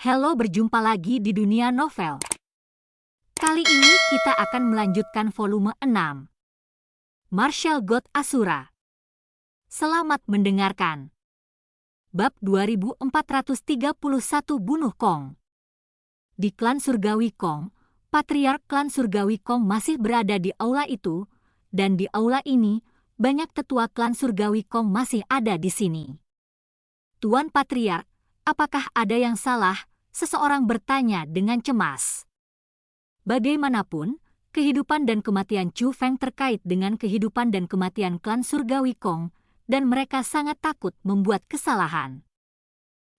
Halo, berjumpa lagi di dunia novel. Kali ini kita akan melanjutkan volume 6. Martial God Asura. Selamat mendengarkan. Bab 2431 Bunuh Kong. Di klan Surgawi Kong, Patriark klan Surgawi Kong masih berada di aula itu, dan di aula ini, banyak tetua klan Surgawi Kong masih ada di sini. Tuan Patriark, apakah ada yang salah? Seseorang bertanya dengan cemas. Bagaimanapun, kehidupan dan kematian Chu Feng terkait dengan kehidupan dan kematian klan Surgawi Kong, dan mereka sangat takut membuat kesalahan.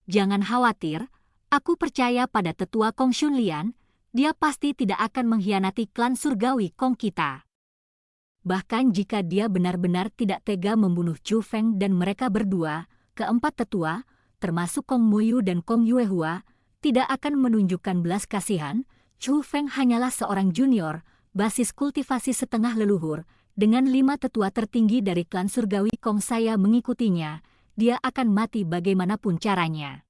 Jangan khawatir, aku percaya pada tetua Kong Shunlian, dia pasti tidak akan mengkhianati klan Surgawi Kong kita. Bahkan jika dia benar-benar tidak tega membunuh Chu Feng dan mereka berdua, keempat tetua, termasuk Kong Muyu dan Kong Yuehua, tidak akan menunjukkan belas kasihan. Chu Feng hanyalah seorang junior, basis kultivasi setengah leluhur, dengan 5 tetua tertinggi dari klan Surgawi Kong saya mengikutinya, dia akan mati bagaimanapun caranya.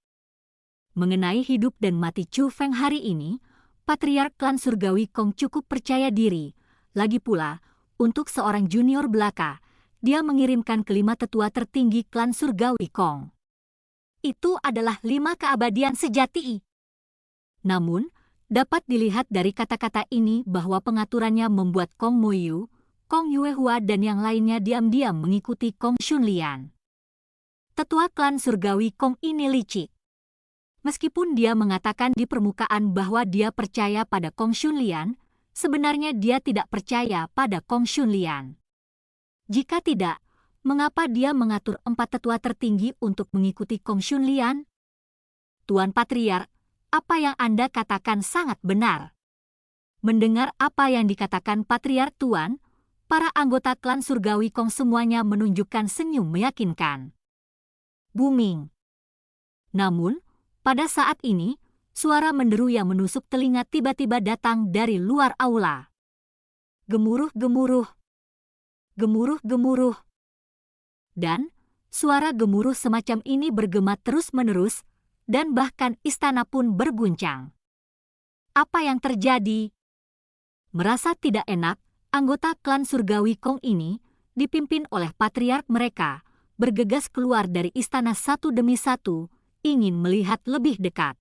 Mengenai hidup dan mati Chu Feng hari ini, Patriark klan Surgawi Kong cukup percaya diri, lagi pula, untuk seorang junior belaka, dia mengirimkan ke-5 tetua tertinggi klan Surgawi Kong. Itu adalah 5 keabadian sejati. Namun, dapat dilihat dari kata-kata ini bahwa pengaturannya membuat Kong Muyu, Kong Yuehua dan yang lainnya diam-diam mengikuti Kong Shunlian. Tetua klan Surgawi Kong ini licik. Meskipun dia mengatakan di permukaan bahwa dia percaya pada Kong Shunlian, sebenarnya dia tidak percaya pada Kong Shunlian. Jika tidak, mengapa dia mengatur 4 tetua tertinggi untuk mengikuti Kong Shunlian? Tuan Patriark, apa yang Anda katakan sangat benar. Mendengar apa yang dikatakan Patriark Tuan, para anggota klan Surgawi Kong semuanya menunjukkan senyum meyakinkan. Booming. Namun, pada saat ini, suara menderu yang menusuk telinga tiba-tiba datang dari luar aula. Gemuruh-gemuruh. Gemuruh-gemuruh. Dan, suara gemuruh semacam ini bergema terus-menerus, dan bahkan istana pun berguncang. Apa yang terjadi? Merasa tidak enak, anggota klan Surgawi Kong ini, dipimpin oleh patriark mereka, bergegas keluar dari istana satu demi satu, ingin melihat lebih dekat.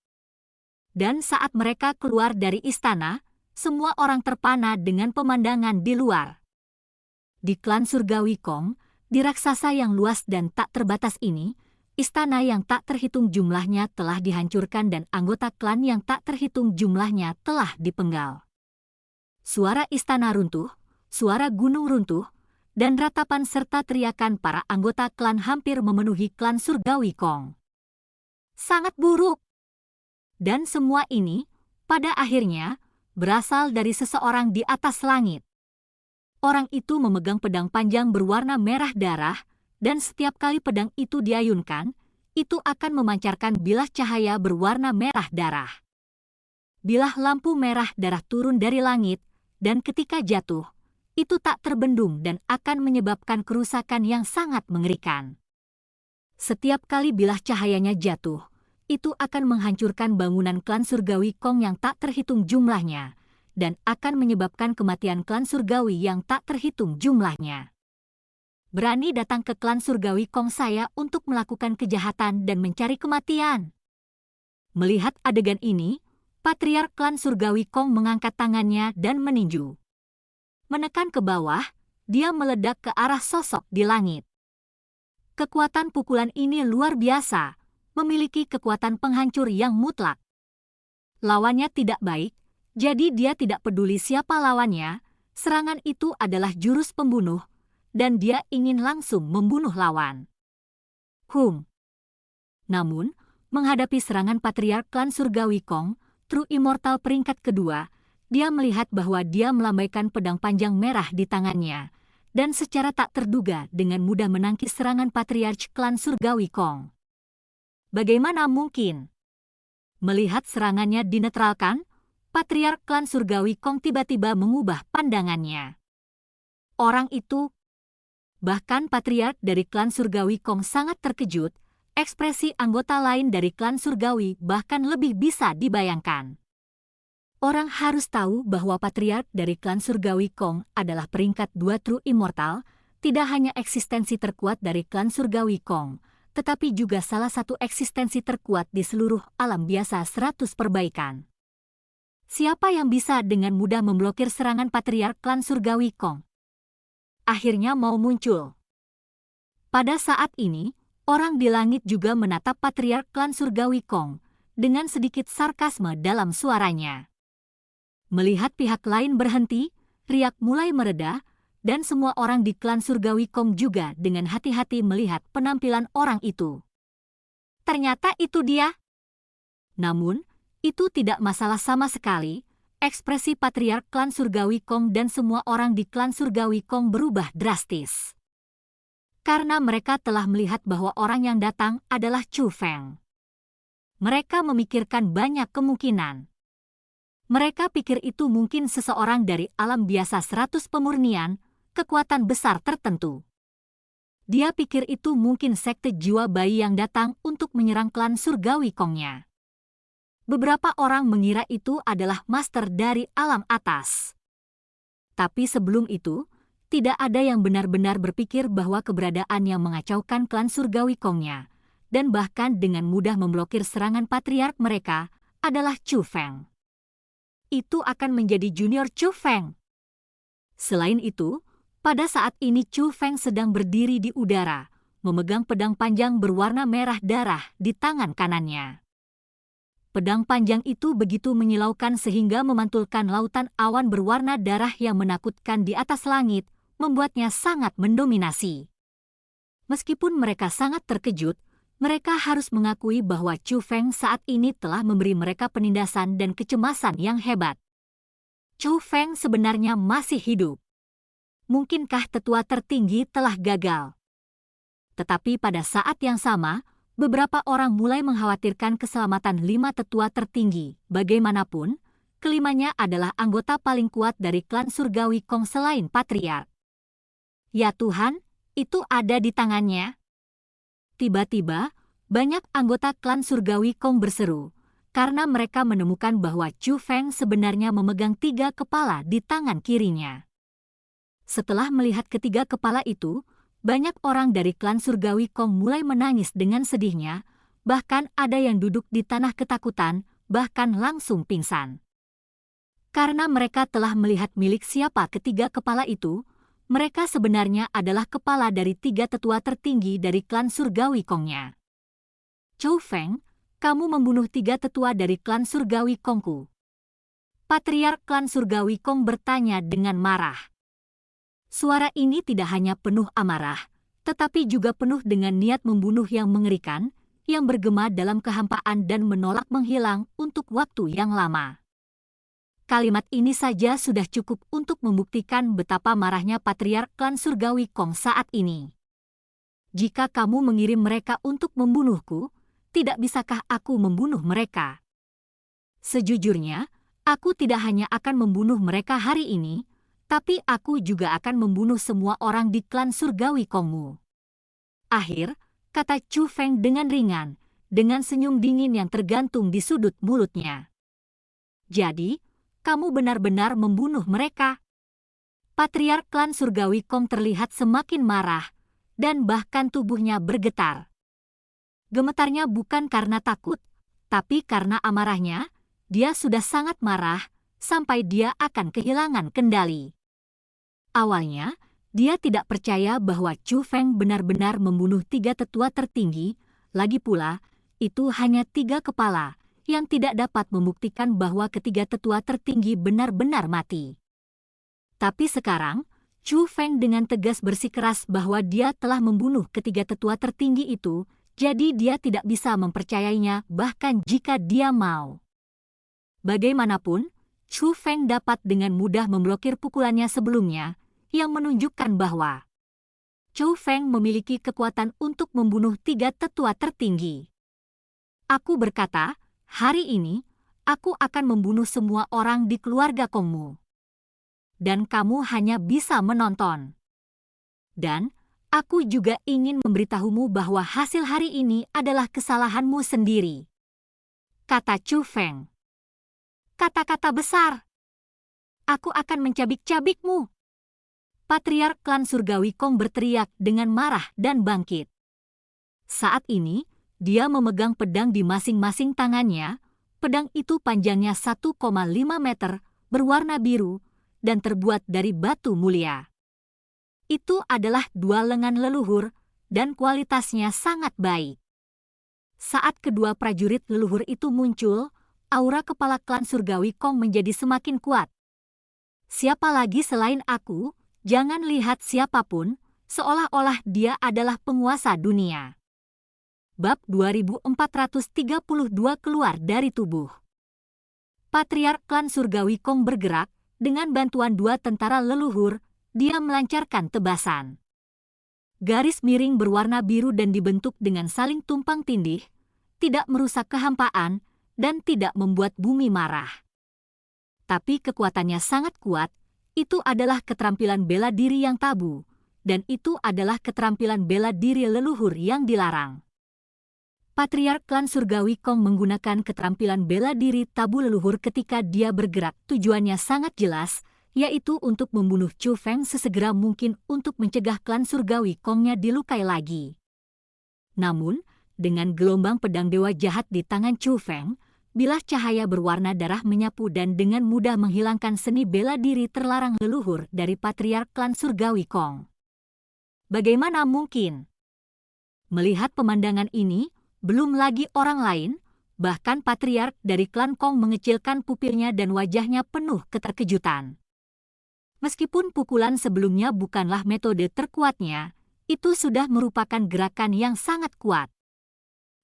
Dan saat mereka keluar dari istana, semua orang terpana dengan pemandangan di luar. Di klan Surgawi Kong, di raksasa yang luas dan tak terbatas ini, istana yang tak terhitung jumlahnya telah dihancurkan dan anggota klan yang tak terhitung jumlahnya telah dipenggal. Suara istana runtuh, suara gunung runtuh, dan ratapan serta teriakan para anggota klan hampir memenuhi klan Surgawi Kong. Sangat buruk. Dan semua ini, pada akhirnya, berasal dari seseorang di atas langit. Orang itu memegang pedang panjang berwarna merah darah, dan setiap kali pedang itu diayunkan, itu akan memancarkan bilah cahaya berwarna merah darah. Bilah lampu merah darah turun dari langit, dan ketika jatuh, itu tak terbendung dan akan menyebabkan kerusakan yang sangat mengerikan. Setiap kali bilah cahayanya jatuh, itu akan menghancurkan bangunan klan Surgawi Kong yang tak terhitung jumlahnya, dan akan menyebabkan kematian klan Surgawi yang tak terhitung jumlahnya. Berani datang ke klan Surgawi Kong saya untuk melakukan kejahatan dan mencari kematian. Melihat adegan ini, Patriark klan Surgawi Kong mengangkat tangannya dan meninju. Menekan ke bawah, dia meledak ke arah sosok di langit. Kekuatan pukulan ini luar biasa, memiliki kekuatan penghancur yang mutlak. Lawannya tidak baik, jadi dia tidak peduli siapa lawannya, serangan itu adalah jurus pembunuh, dan dia ingin langsung membunuh lawan. Namun, menghadapi serangan patriark klan Surgawi Kong, True Immortal peringkat kedua, dia melihat bahwa dia melambaikan pedang panjang merah di tangannya, dan secara tak terduga dengan mudah menangkis serangan patriark klan Surgawi Kong. Bagaimana mungkin? Melihat serangannya dinetralkan, patriark klan Surgawi Kong tiba-tiba mengubah pandangannya. Orang itu, bahkan patriark dari klan Surgawi Kong sangat terkejut, ekspresi anggota lain dari klan surgawi bahkan lebih bisa dibayangkan. Orang harus tahu bahwa patriark dari klan surgawi Kong adalah peringkat 2 True Immortal, tidak hanya eksistensi terkuat dari klan surgawi Kong, tetapi juga salah satu eksistensi terkuat di seluruh alam biasa 100 perbaikan. Siapa yang bisa dengan mudah memblokir serangan patriark klan surgawi Kong? Akhirnya mau muncul. Pada saat ini, orang di langit juga menatap patriark klan surgawi Kong dengan sedikit sarkasme dalam suaranya. Melihat pihak lain berhenti, riak mulai mereda, dan semua orang di klan surgawi Kong juga dengan hati-hati melihat penampilan orang itu. Ternyata itu dia. Namun, itu tidak masalah sama sekali. Ekspresi patriark klan surgawi Kong dan semua orang di klan surgawi Kong berubah drastis. Karena mereka telah melihat bahwa orang yang datang adalah Chu Feng. Mereka memikirkan banyak kemungkinan. Mereka pikir itu mungkin seseorang dari alam biasa 100 pemurnian, kekuatan besar tertentu. Dia pikir itu mungkin sekte jiwa bayi yang datang untuk menyerang klan surgawi Kongnya. Beberapa orang mengira itu adalah master dari alam atas. Tapi sebelum itu, tidak ada yang benar-benar berpikir bahwa keberadaan yang mengacaukan klan surgawi Kongnya, dan bahkan dengan mudah memblokir serangan patriark mereka, adalah Chu Feng. Itu akan menjadi junior Chu Feng. Selain itu, pada saat ini Chu Feng sedang berdiri di udara, memegang pedang panjang berwarna merah darah di tangan kanannya. Pedang panjang itu begitu menyilaukan sehingga memantulkan lautan awan berwarna darah yang menakutkan di atas langit, membuatnya sangat mendominasi. Meskipun mereka sangat terkejut, mereka harus mengakui bahwa Chu Feng saat ini telah memberi mereka penindasan dan kecemasan yang hebat. Chu Feng sebenarnya masih hidup. Mungkinkah tetua tertinggi telah gagal? Tetapi pada saat yang sama, beberapa orang mulai mengkhawatirkan keselamatan 5 tetua tertinggi. Bagaimanapun, kelimanya adalah anggota paling kuat dari klan surgawi Kong selain patriark. Ya Tuhan, itu ada di tangannya. Tiba-tiba, banyak anggota klan surgawi Kong berseru, karena mereka menemukan bahwa Chu Feng sebenarnya memegang 3 kepala di tangan kirinya. Setelah melihat ketiga kepala itu, banyak orang dari klan surgawi Kong mulai menangis dengan sedihnya, bahkan ada yang duduk di tanah ketakutan, bahkan langsung pingsan. Karena mereka telah melihat milik siapa ketiga kepala itu, mereka sebenarnya adalah kepala dari 3 tetua tertinggi dari klan surgawi Kongnya. Chu Feng, kamu membunuh 3 tetua dari klan surgawi Kongku. Patriark klan surgawi Kong bertanya dengan marah. Suara ini tidak hanya penuh amarah, tetapi juga penuh dengan niat membunuh yang mengerikan, yang bergema dalam kehampaan dan menolak menghilang untuk waktu yang lama. Kalimat ini saja sudah cukup untuk membuktikan betapa marahnya patriark klan surgawi Kong saat ini. Jika kamu mengirim mereka untuk membunuhku, tidak bisakah aku membunuh mereka? Sejujurnya, aku tidak hanya akan membunuh mereka hari ini, tapi aku juga akan membunuh semua orang di klan surgawi Kongmu. Akhir, kata Chu Feng dengan ringan, dengan senyum dingin yang tergantung di sudut mulutnya. Jadi, kamu benar-benar membunuh mereka. Patriark klan surgawi Kong terlihat semakin marah, dan bahkan tubuhnya bergetar. Gemetarnya bukan karena takut, tapi karena amarahnya, dia sudah sangat marah, sampai dia akan kehilangan kendali. Awalnya, dia tidak percaya bahwa Chu Feng benar-benar membunuh 3 tetua tertinggi, lagi pula, itu hanya 3 kepala, yang tidak dapat membuktikan bahwa ketiga tetua tertinggi benar-benar mati. Tapi sekarang, Chu Feng dengan tegas bersikeras bahwa dia telah membunuh ketiga tetua tertinggi itu, jadi dia tidak bisa mempercayainya bahkan jika dia mau. Bagaimanapun, Chu Feng dapat dengan mudah memblokir pukulannya sebelumnya, yang menunjukkan bahwa Chu Feng memiliki kekuatan untuk membunuh 3 tetua tertinggi. Aku berkata, hari ini, aku akan membunuh semua orang di keluarga Kongmu. Dan kamu hanya bisa menonton. Dan, Aku juga ingin memberitahumu bahwa hasil hari ini adalah kesalahanmu sendiri, kata Chu Feng. Kata-kata besar. Aku akan mencabik-cabikmu. Patriark klan surgawi Kong berteriak dengan marah dan bangkit. Saat ini, dia memegang pedang di masing-masing tangannya. Pedang itu panjangnya 1,5 meter, berwarna biru, dan terbuat dari batu mulia. Itu adalah dua lengan leluhur, dan kualitasnya sangat baik. Saat kedua prajurit leluhur itu muncul, aura kepala klan surgawi Kong menjadi semakin kuat. Siapa lagi selain aku, jangan lihat siapapun, seolah-olah dia adalah penguasa dunia. Bab 2432 keluar dari tubuh. Patriark klan surgawi Kong bergerak, dengan bantuan dua tentara leluhur, dia melancarkan tebasan. Garis miring berwarna biru dan dibentuk dengan saling tumpang tindih, tidak merusak kehampaan, dan tidak membuat bumi marah. Tapi kekuatannya sangat kuat, itu adalah keterampilan bela diri yang tabu, dan itu adalah keterampilan bela diri leluhur yang dilarang. Patriark klan surgawi Kong menggunakan keterampilan bela diri tabu leluhur ketika dia bergerak. Tujuannya sangat jelas, yaitu untuk membunuh Chu Feng sesegera mungkin untuk mencegah klan surgawi Kongnya dilukai lagi. Namun, dengan gelombang pedang dewa jahat di tangan Chu Feng, bilah cahaya berwarna darah menyapu dan dengan mudah menghilangkan seni bela diri terlarang leluhur dari Patriark klan surgawi Kong. Bagaimana mungkin? Melihat pemandangan ini, belum lagi orang lain, bahkan Patriark dari klan Kong mengecilkan pupilnya dan wajahnya penuh keterkejutan. Meskipun pukulan sebelumnya bukanlah metode terkuatnya, itu sudah merupakan gerakan yang sangat kuat.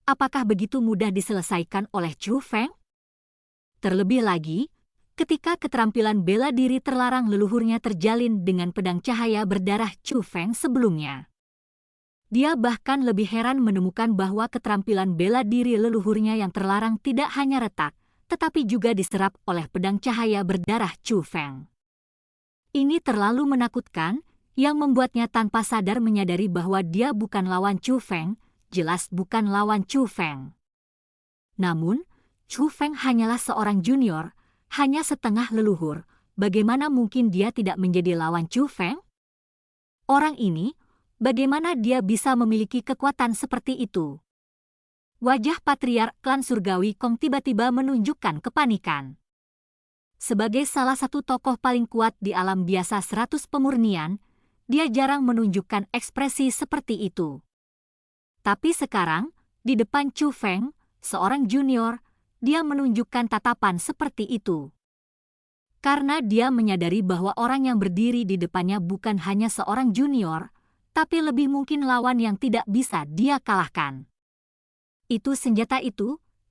Apakah begitu mudah diselesaikan oleh Chu Feng? Terlebih lagi, ketika keterampilan bela diri terlarang leluhurnya terjalin dengan pedang cahaya berdarah Chu Feng sebelumnya. Dia bahkan lebih heran menemukan bahwa keterampilan bela diri leluhurnya yang terlarang tidak hanya retak, tetapi juga diserap oleh pedang cahaya berdarah Chu Feng. Ini terlalu menakutkan, yang membuatnya tanpa sadar menyadari bahwa dia bukan lawan Chu Feng, jelas bukan lawan Chu Feng. Namun, Chu Feng hanyalah seorang junior, hanya setengah leluhur. Bagaimana mungkin dia tidak menjadi lawan Chu Feng? Orang ini, bagaimana dia bisa memiliki kekuatan seperti itu? Wajah Patriark klan surgawi Kong tiba-tiba menunjukkan kepanikan. Sebagai salah satu tokoh paling kuat di alam biasa 100 pemurnian, dia jarang menunjukkan ekspresi seperti itu. Tapi sekarang, di depan Chu Feng, seorang junior, dia menunjukkan tatapan seperti itu. Karena dia menyadari bahwa orang yang berdiri di depannya bukan hanya seorang junior, tapi lebih mungkin lawan yang tidak bisa dia kalahkan.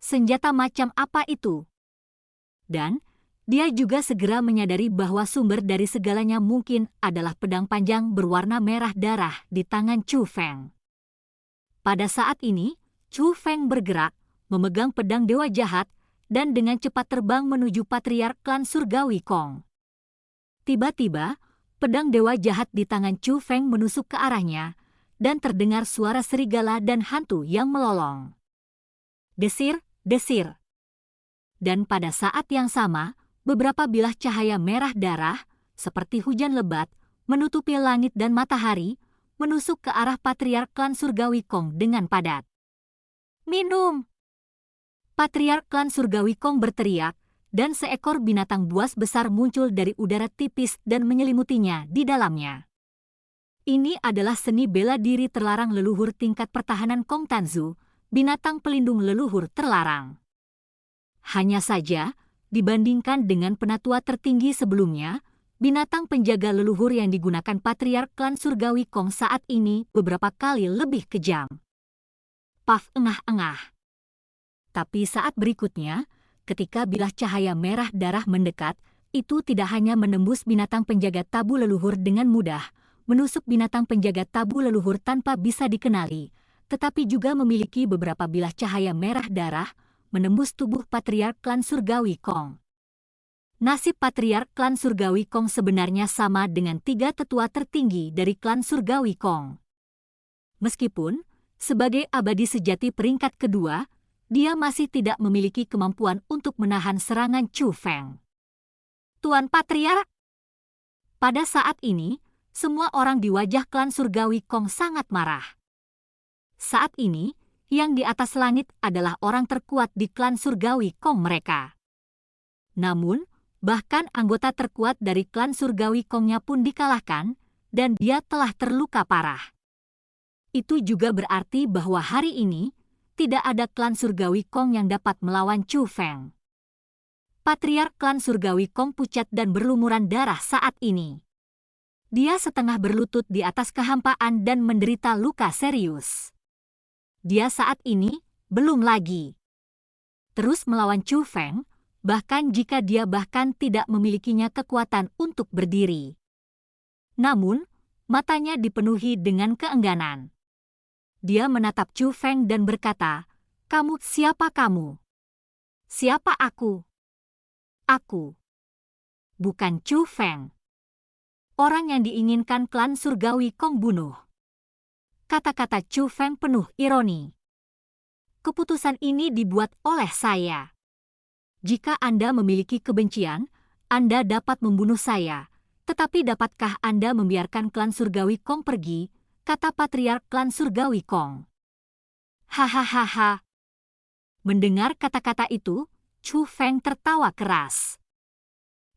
Senjata macam apa itu? Dan, dia juga segera menyadari bahwa sumber dari segalanya mungkin adalah pedang panjang berwarna merah darah di tangan Chu Feng. Pada saat ini, Chu Feng bergerak, memegang pedang dewa jahat, dan dengan cepat terbang menuju Patriark klan surgawi Kong. Tiba-tiba, pedang dewa jahat di tangan Chu Feng menusuk ke arahnya, dan terdengar suara serigala dan hantu yang melolong. Desir, desir. Dan pada saat yang sama, beberapa bilah cahaya merah darah, seperti hujan lebat, menutupi langit dan matahari, menusuk ke arah Patriark klan surgawi Kong dengan padat. Minum! Patriark klan surgawi Kong berteriak, dan seekor binatang buas besar muncul dari udara tipis dan menyelimutinya di dalamnya. Ini adalah seni bela diri terlarang leluhur tingkat pertahanan Kong Tanzu, binatang pelindung leluhur terlarang. Hanya saja, dibandingkan dengan penatua tertinggi sebelumnya, binatang penjaga leluhur yang digunakan Patriark klan surgawi Kong saat ini beberapa kali lebih kejam. Paf, engah-engah. Tapi saat berikutnya, ketika bilah cahaya merah darah mendekat, itu tidak hanya menembus binatang penjaga tabu leluhur dengan mudah, menusuk binatang penjaga tabu leluhur tanpa bisa dikenali, tetapi juga memiliki beberapa bilah cahaya merah darah, menembus tubuh Patriark klan surgawi Kong. Nasib Patriark klan surgawi Kong sebenarnya sama dengan tiga tetua tertinggi dari klan surgawi Kong. Meskipun, sebagai abadi sejati peringkat kedua, dia masih tidak memiliki kemampuan untuk menahan serangan Chu Feng. Tuan Patriark. Pada saat ini, semua orang di wajah klan surgawi Kong sangat marah. Saat ini, yang di atas langit adalah orang terkuat di klan surgawi Kong mereka. Namun, bahkan anggota terkuat dari klan surgawi Kongnya pun dikalahkan, dan dia telah terluka parah. Itu juga berarti bahwa hari ini, tidak ada klan surgawi Kong yang dapat melawan Chu Feng. Patriark klan surgawi Kong pucat dan berlumuran darah saat ini. Dia setengah berlutut di atas kehampaan dan menderita luka serius. Dia saat ini belum lagi terus melawan Chu Feng, bahkan jika dia bahkan tidak memilikinya kekuatan untuk berdiri. Namun, matanya dipenuhi dengan keengganan. Dia menatap Chu Feng dan berkata, "Kamu, siapa kamu?" "Siapa aku?" "Aku bukan Chu Feng, orang yang diinginkan klan surgawi Kong bunuh." Kata-kata Chu Feng penuh ironi. "Keputusan ini dibuat oleh saya. Jika Anda memiliki kebencian, Anda dapat membunuh saya. Tetapi dapatkah Anda membiarkan klan surgawi Kong pergi?" kata Patriark klan surgawi Kong. Hahaha. Mendengar kata-kata itu, Chu Feng tertawa keras.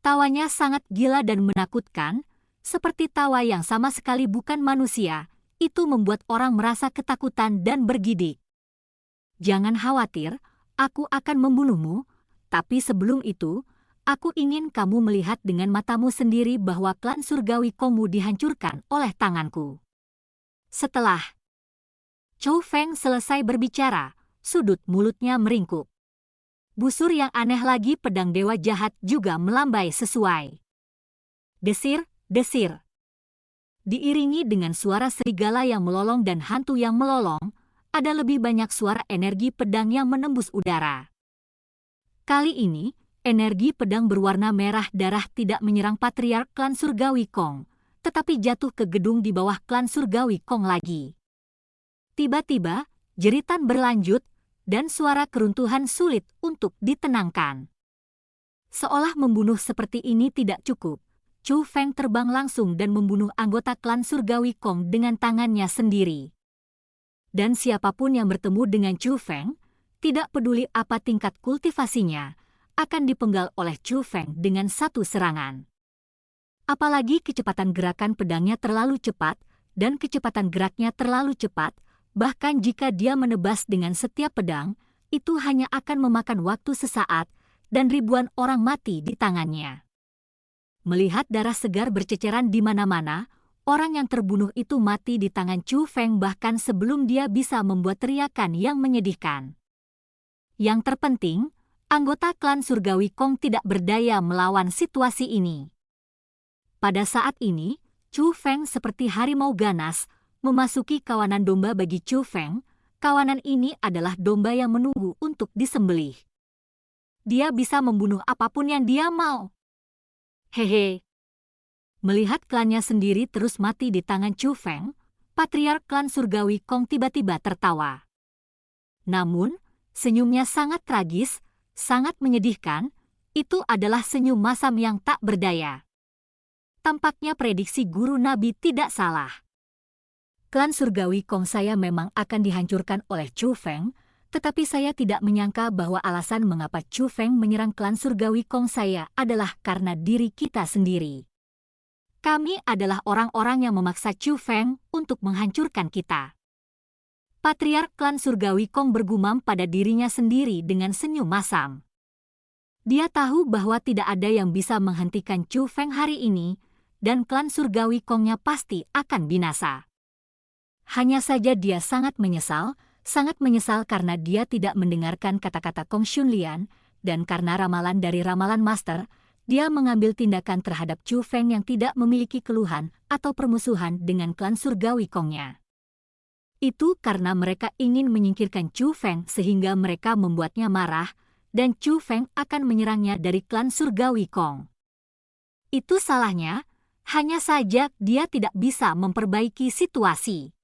Tawanya sangat gila dan menakutkan, seperti tawa yang sama sekali bukan manusia. Itu membuat orang merasa ketakutan dan bergidik. "Jangan khawatir, aku akan membunuhmu, tapi sebelum itu, aku ingin kamu melihat dengan matamu sendiri bahwa klan surgawi Kongmu dihancurkan oleh tanganku." Setelah Chu Feng selesai berbicara, sudut mulutnya meringkuk. Busur yang aneh lagi pedang dewa jahat juga melambai sesuai. Desir, desir. Diiringi dengan suara serigala yang melolong dan hantu yang melolong, ada lebih banyak suara energi pedang yang menembus udara. Kali ini, energi pedang berwarna merah darah tidak menyerang Patriark klan surgawi Kong, tetapi jatuh ke gedung di bawah klan surgawi Kong lagi. Tiba-tiba, jeritan berlanjut, dan suara keruntuhan sulit untuk ditenangkan. Seolah membunuh seperti ini tidak cukup, Chu Feng terbang langsung dan membunuh anggota klan surgawi Kong dengan tangannya sendiri. Dan siapapun yang bertemu dengan Chu Feng, tidak peduli apa tingkat kultivasinya, akan dipenggal oleh Chu Feng dengan satu serangan. Apalagi kecepatan gerakan pedangnya terlalu cepat, dan kecepatan geraknya terlalu cepat, bahkan jika dia menebas dengan setiap pedang, itu hanya akan memakan waktu sesaat, dan ribuan orang mati di tangannya. Melihat darah segar berceceran di mana-mana, orang yang terbunuh itu mati di tangan Chu Feng bahkan sebelum dia bisa membuat teriakan yang menyedihkan. Yang terpenting, anggota klan surgawi Kong tidak berdaya melawan situasi ini. Pada saat ini, Chu Feng seperti harimau ganas, memasuki kawanan domba bagi Chu Feng. Kawanan ini adalah domba yang menunggu untuk disembelih. Dia bisa membunuh apapun yang dia mau. Hehe. Melihat klannya sendiri terus mati di tangan Chu Feng, Patriark klan surgawi Kong tiba-tiba tertawa. Namun, senyumnya sangat tragis, sangat menyedihkan. Itu adalah senyum masam yang tak berdaya. Tampaknya prediksi guru Nabi tidak salah. Klan surgawi Kong saya memang akan dihancurkan oleh Chu Feng, tetapi saya tidak menyangka bahwa alasan mengapa Chu Feng menyerang klan surgawi Kong saya adalah karena diri kita sendiri. Kami adalah orang-orang yang memaksa Chu Feng untuk menghancurkan kita. Patriark klan surgawi Kong bergumam pada dirinya sendiri dengan senyum masam. Dia tahu bahwa tidak ada yang bisa menghentikan Chu Feng hari ini, dan klan surgawi Kongnya pasti akan binasa. Hanya saja dia sangat menyesal karena dia tidak mendengarkan kata-kata Kong Xunlian, dan karena ramalan dari ramalan master, dia mengambil tindakan terhadap Chu Feng yang tidak memiliki keluhan atau permusuhan dengan klan surgawi Kongnya. Itu karena mereka ingin menyingkirkan Chu Feng sehingga mereka membuatnya marah, dan Chu Feng akan menyerangnya dari klan surgawi Kong. Itu salahnya. Hanya saja dia tidak bisa memperbaiki situasi.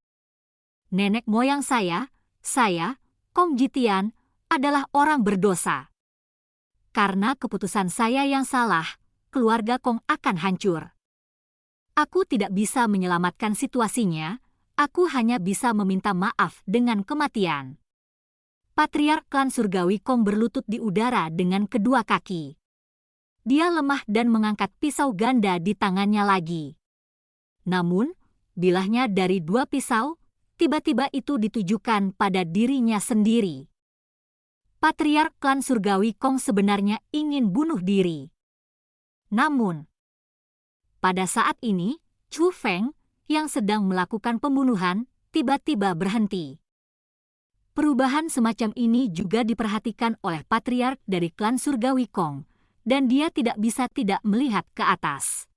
Nenek moyang saya, Kong Jitian, adalah orang berdosa. Karena keputusan saya yang salah, keluarga Kong akan hancur. Aku tidak bisa menyelamatkan situasinya, aku hanya bisa meminta maaf dengan kematian. Patriark klan surgawi Kong berlutut di udara dengan kedua kaki. Dia lemah dan mengangkat pisau ganda di tangannya lagi. Namun, bilahnya dari 2 pisau, tiba-tiba itu ditujukan pada dirinya sendiri. Patriark klan surgawi Kong sebenarnya ingin bunuh diri. Namun, pada saat ini, Chu Feng yang sedang melakukan pembunuhan tiba-tiba berhenti. Perubahan semacam ini juga diperhatikan oleh patriark dari klan surgawi Kong, dan dia tidak bisa tidak melihat ke atas.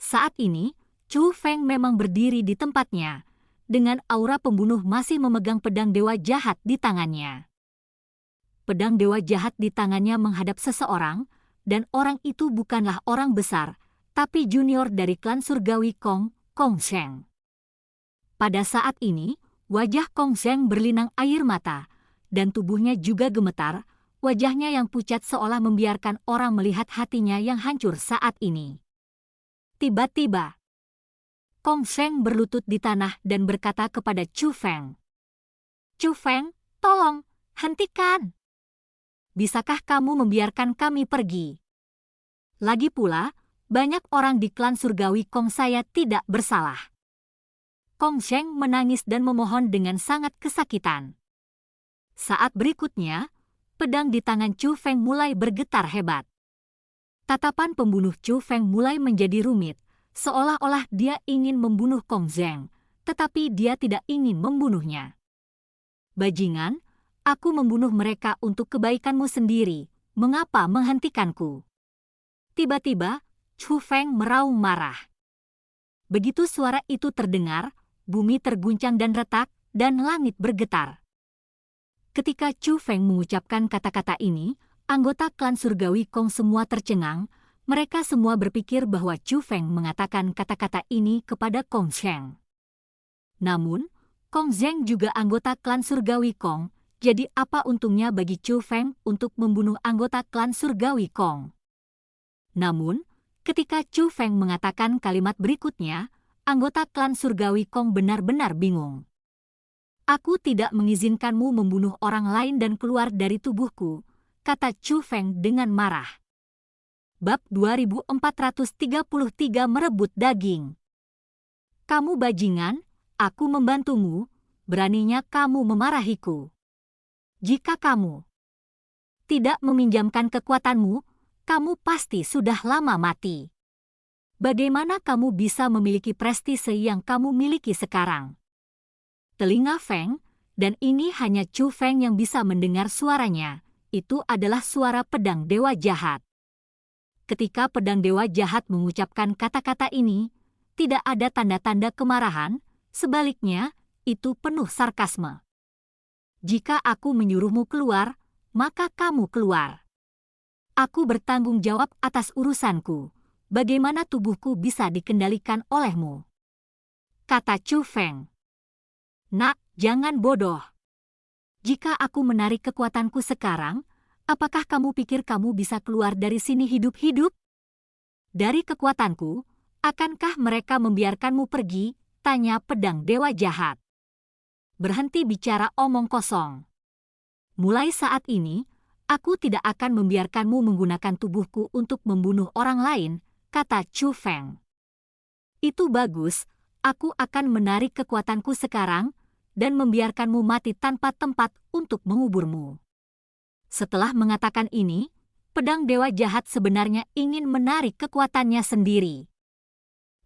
Saat ini, Chu Feng memang berdiri di tempatnya, dengan aura pembunuh masih memegang pedang dewa jahat di tangannya. Pedang dewa jahat di tangannya menghadap seseorang, dan orang itu bukanlah orang besar, tapi junior dari klan surgawi Kong, Kong Sheng. Pada saat ini, wajah Kong Sheng berlinang air mata, dan tubuhnya juga gemetar, wajahnya yang pucat seolah membiarkan orang melihat hatinya yang hancur saat ini. Tiba-tiba, Kong Sheng berlutut di tanah dan berkata kepada Chu Feng, "Chu Feng, tolong, hentikan. Bisakah kamu membiarkan kami pergi? Lagi pula, banyak orang di klan surgawi Kong saya tidak bersalah." Kong Sheng menangis dan memohon dengan sangat kesakitan. Saat berikutnya, pedang di tangan Chu Feng mulai bergetar hebat. Tatapan pembunuh Chu Feng mulai menjadi rumit, seolah-olah dia ingin membunuh Kong Sheng, tetapi dia tidak ingin membunuhnya. "Bajingan, aku membunuh mereka untuk kebaikanmu sendiri, mengapa menghentikanku?" Tiba-tiba, Chu Feng meraung marah. Begitu suara itu terdengar, bumi terguncang dan retak, dan langit bergetar. Ketika Chu Feng mengucapkan kata-kata ini, anggota klan surgawi Kong semua tercengang, mereka semua berpikir bahwa Chu Feng mengatakan kata-kata ini kepada Kong Sheng. Namun, Kong Sheng juga anggota klan surgawi Kong, jadi apa untungnya bagi Chu Feng untuk membunuh anggota klan surgawi Kong? Namun, ketika Chu Feng mengatakan kalimat berikutnya, anggota klan surgawi Kong benar-benar bingung. "Aku tidak mengizinkanmu membunuh orang lain dan keluar dari tubuhku," kata Chu Feng dengan marah. Bab 2433 merebut daging. "Kamu bajingan, aku membantumu, beraninya kamu memarahiku. Jika kamu tidak meminjamkan kekuatanmu, kamu pasti sudah lama mati. Bagaimana kamu bisa memiliki prestise yang kamu miliki sekarang?" Telinga Feng, dan ini hanya Chu Feng yang bisa mendengar suaranya, itu adalah suara pedang dewa jahat. Ketika pedang dewa jahat mengucapkan kata-kata ini, tidak ada tanda-tanda kemarahan, sebaliknya, itu penuh sarkasme. "Jika aku menyuruhmu keluar, maka kamu keluar. Aku bertanggung jawab atas urusanku. Bagaimana tubuhku bisa dikendalikan olehmu?" kata Chu Feng. "Nak, jangan bodoh. Jika aku menarik kekuatanku sekarang, apakah kamu pikir kamu bisa keluar dari sini hidup-hidup? Dari kekuatanku, akankah mereka membiarkanmu pergi?" tanya pedang dewa jahat. "Berhenti bicara omong kosong. Mulai saat ini, aku tidak akan membiarkanmu menggunakan tubuhku untuk membunuh orang lain," kata Chu Feng. "Itu bagus, aku akan menarik kekuatanku sekarang dan membiarkanmu mati tanpa tempat untuk menguburmu." Setelah mengatakan ini, pedang dewa jahat sebenarnya ingin menarik kekuatannya sendiri.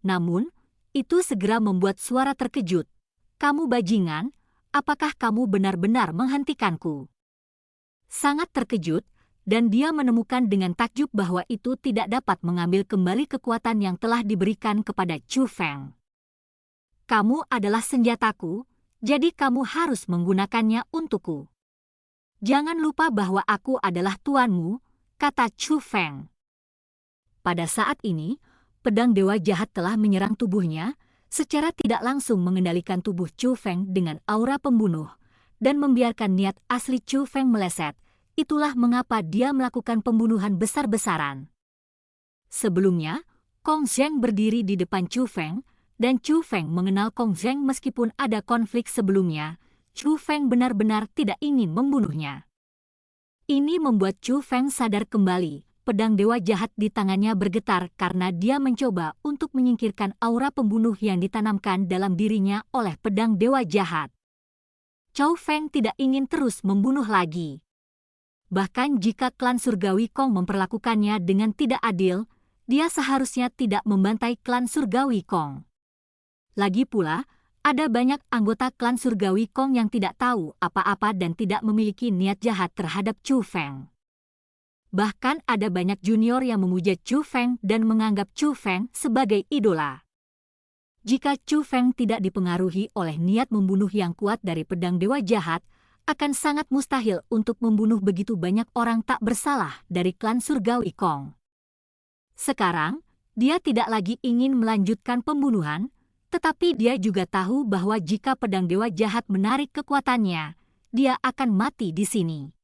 Namun, itu segera membuat suara terkejut. "Kamu bajingan, apakah kamu benar-benar menghentikanku?" Sangat terkejut, dan dia menemukan dengan takjub bahwa itu tidak dapat mengambil kembali kekuatan yang telah diberikan kepada Chu Feng. "Kamu adalah senjataku, jadi kamu harus menggunakannya untukku. Jangan lupa bahwa aku adalah tuanmu," kata Chu Feng. Pada saat ini, pedang dewa jahat telah menyerang tubuhnya, secara tidak langsung mengendalikan tubuh Chu Feng dengan aura pembunuh dan membiarkan niat asli Chu Feng meleset. Itulah mengapa dia melakukan pembunuhan besar-besaran. Sebelumnya, Kong Zheng berdiri di depan Chu Feng, dan Chu Feng mengenal Kong Zheng meskipun ada konflik sebelumnya. Chu Feng benar-benar tidak ingin membunuhnya. Ini membuat Chu Feng sadar kembali. Pedang dewa jahat di tangannya bergetar karena dia mencoba untuk menyingkirkan aura pembunuh yang ditanamkan dalam dirinya oleh pedang dewa jahat. Chu Feng tidak ingin terus membunuh lagi. Bahkan jika klan surgawi Kong memperlakukannya dengan tidak adil, dia seharusnya tidak membantai klan surgawi Kong. Lagi pula, ada banyak anggota klan surgawi Kong yang tidak tahu apa-apa dan tidak memiliki niat jahat terhadap Chu Feng. Bahkan ada banyak junior yang memuja Chu Feng dan menganggap Chu Feng sebagai idola. Jika Chu Feng tidak dipengaruhi oleh niat membunuh yang kuat dari pedang dewa jahat, akan sangat mustahil untuk membunuh begitu banyak orang tak bersalah dari klan surgawi Kong. Sekarang, dia tidak lagi ingin melanjutkan pembunuhan, tetapi dia juga tahu bahwa jika pedang dewa jahat menarik kekuatannya, dia akan mati di sini.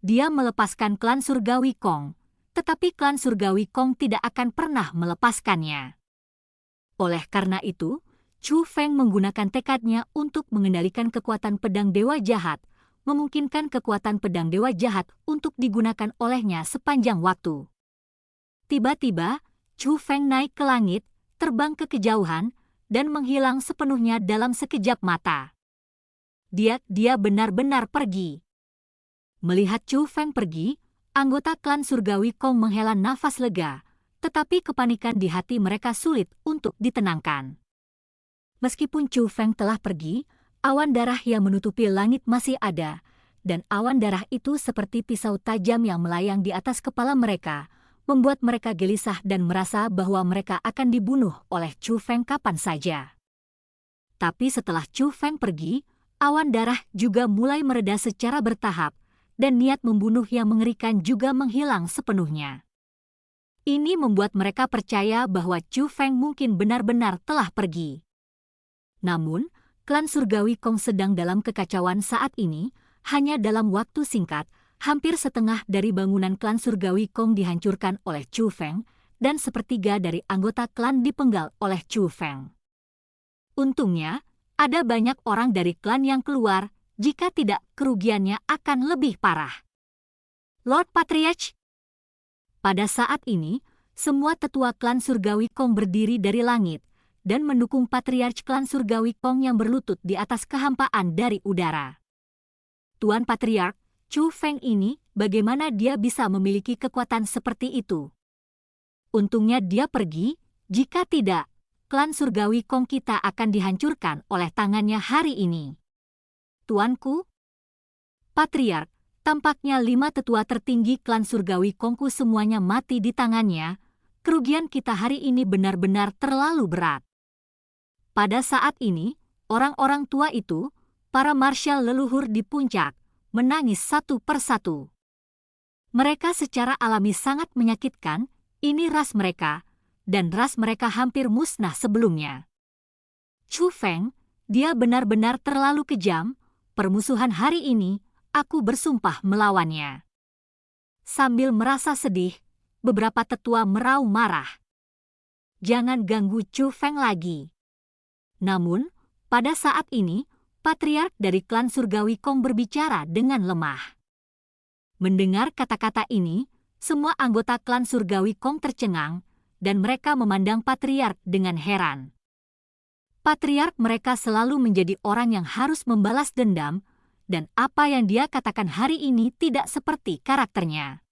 Dia melepaskan klan surgawi Kong, tetapi klan surgawi Kong tidak akan pernah melepaskannya. Oleh karena itu, Chu Feng menggunakan tekadnya untuk mengendalikan kekuatan pedang dewa jahat, memungkinkan kekuatan pedang dewa jahat untuk digunakan olehnya sepanjang waktu. Tiba-tiba, Chu Feng naik ke langit, terbang ke kejauhan, dan menghilang sepenuhnya dalam sekejap mata. Dia benar-benar pergi. Melihat Chu Feng pergi, anggota klan surgawi Kong menghela nafas lega, tetapi kepanikan di hati mereka sulit untuk ditenangkan. Meskipun Chu Feng telah pergi, awan darah yang menutupi langit masih ada, dan awan darah itu seperti pisau tajam yang melayang di atas kepala mereka, membuat mereka gelisah dan merasa bahwa mereka akan dibunuh oleh Chu Feng kapan saja. Tapi setelah Chu Feng pergi, awan darah juga mulai mereda secara bertahap, dan niat membunuh yang mengerikan juga menghilang sepenuhnya. Ini membuat mereka percaya bahwa Chu Feng mungkin benar-benar telah pergi. Namun, klan surgawi Kong sedang dalam kekacauan saat ini. Hanya dalam waktu singkat, hampir setengah dari bangunan klan surgawi Kong dihancurkan oleh Chu Feng, dan sepertiga dari anggota klan dipenggal oleh Chu Feng. Untungnya, ada banyak orang dari klan yang keluar, jika tidak kerugiannya akan lebih parah. Lord Patriarch. Pada saat ini, semua tetua klan surgawi Kong berdiri dari langit, dan mendukung Patriarch klan surgawi Kong yang berlutut di atas kehampaan dari udara. Tuan Patriarch, Chu Feng ini, bagaimana dia bisa memiliki kekuatan seperti itu? Untungnya dia pergi, jika tidak, klan surgawi Kong kita akan dihancurkan oleh tangannya hari ini. Tuanku? Patriarch, tampaknya 5 tetua tertinggi klan surgawi Kongku semuanya mati di tangannya. Kerugian kita hari ini benar-benar terlalu berat. Pada saat ini, orang-orang tua itu, para marshal leluhur di puncak, menangis satu persatu. Mereka secara alami sangat menyakitkan, ini ras mereka, dan ras mereka hampir musnah sebelumnya. Chu Feng, dia benar-benar terlalu kejam, permusuhan hari ini, aku bersumpah melawannya. Sambil merasa sedih, beberapa tetua meraung marah. Jangan ganggu Chu Feng lagi. Namun, pada saat ini, Patriark dari klan surgawi Kong berbicara dengan lemah. Mendengar kata-kata ini, semua anggota klan surgawi Kong tercengang, dan mereka memandang Patriark dengan heran. Patriark mereka selalu menjadi orang yang harus membalas dendam, dan apa yang dia katakan hari ini tidak seperti karakternya.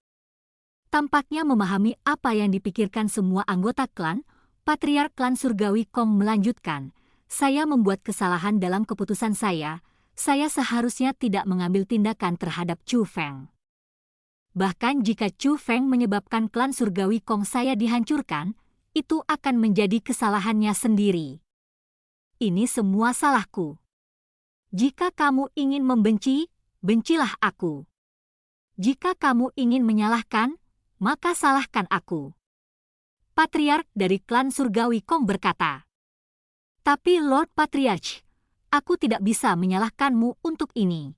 Tampaknya memahami apa yang dipikirkan semua anggota klan, Patriark klan surgawi Kong melanjutkan, saya membuat kesalahan dalam keputusan saya seharusnya tidak mengambil tindakan terhadap Chu Feng. Bahkan jika Chu Feng menyebabkan klan surgawi Kong saya dihancurkan, itu akan menjadi kesalahannya sendiri. Ini semua salahku. Jika kamu ingin membenci, bencilah aku. Jika kamu ingin menyalahkan, maka salahkan aku. Patriark dari klan surgawi Kong berkata. Tapi Lord Patriarch, aku tidak bisa menyalahkanmu untuk ini.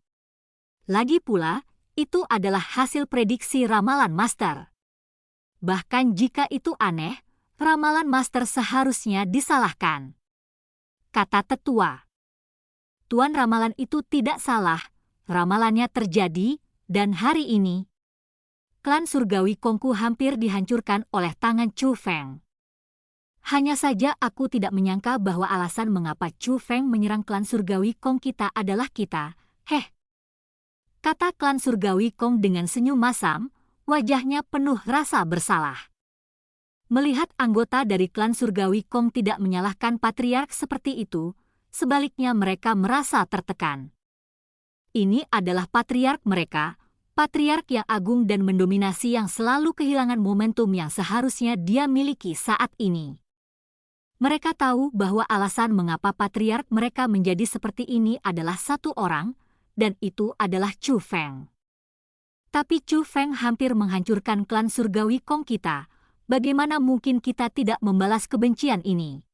Lagi pula, itu adalah hasil prediksi ramalan Master. Bahkan jika itu aneh, ramalan Master seharusnya disalahkan, kata tetua. Tuan, ramalan itu tidak salah, ramalannya terjadi, dan hari ini klan surgawi Kongku hampir dihancurkan oleh tangan Chu Feng. Hanya saja aku tidak menyangka bahwa alasan mengapa Chu Feng menyerang klan surgawi Kong kita adalah kita. Kata klan surgawi Kong dengan senyum masam, wajahnya penuh rasa bersalah. Melihat anggota dari klan surgawi Kong tidak menyalahkan patriark seperti itu, sebaliknya mereka merasa tertekan. Ini adalah patriark mereka, patriark yang agung dan mendominasi yang selalu kehilangan momentum yang seharusnya dia miliki saat ini. Mereka tahu bahwa alasan mengapa patriark mereka menjadi seperti ini adalah satu orang, dan itu adalah Chu Feng. Tapi Chu Feng hampir menghancurkan klan surgawi Kong kita. Bagaimana mungkin kita tidak membalas kebencian ini?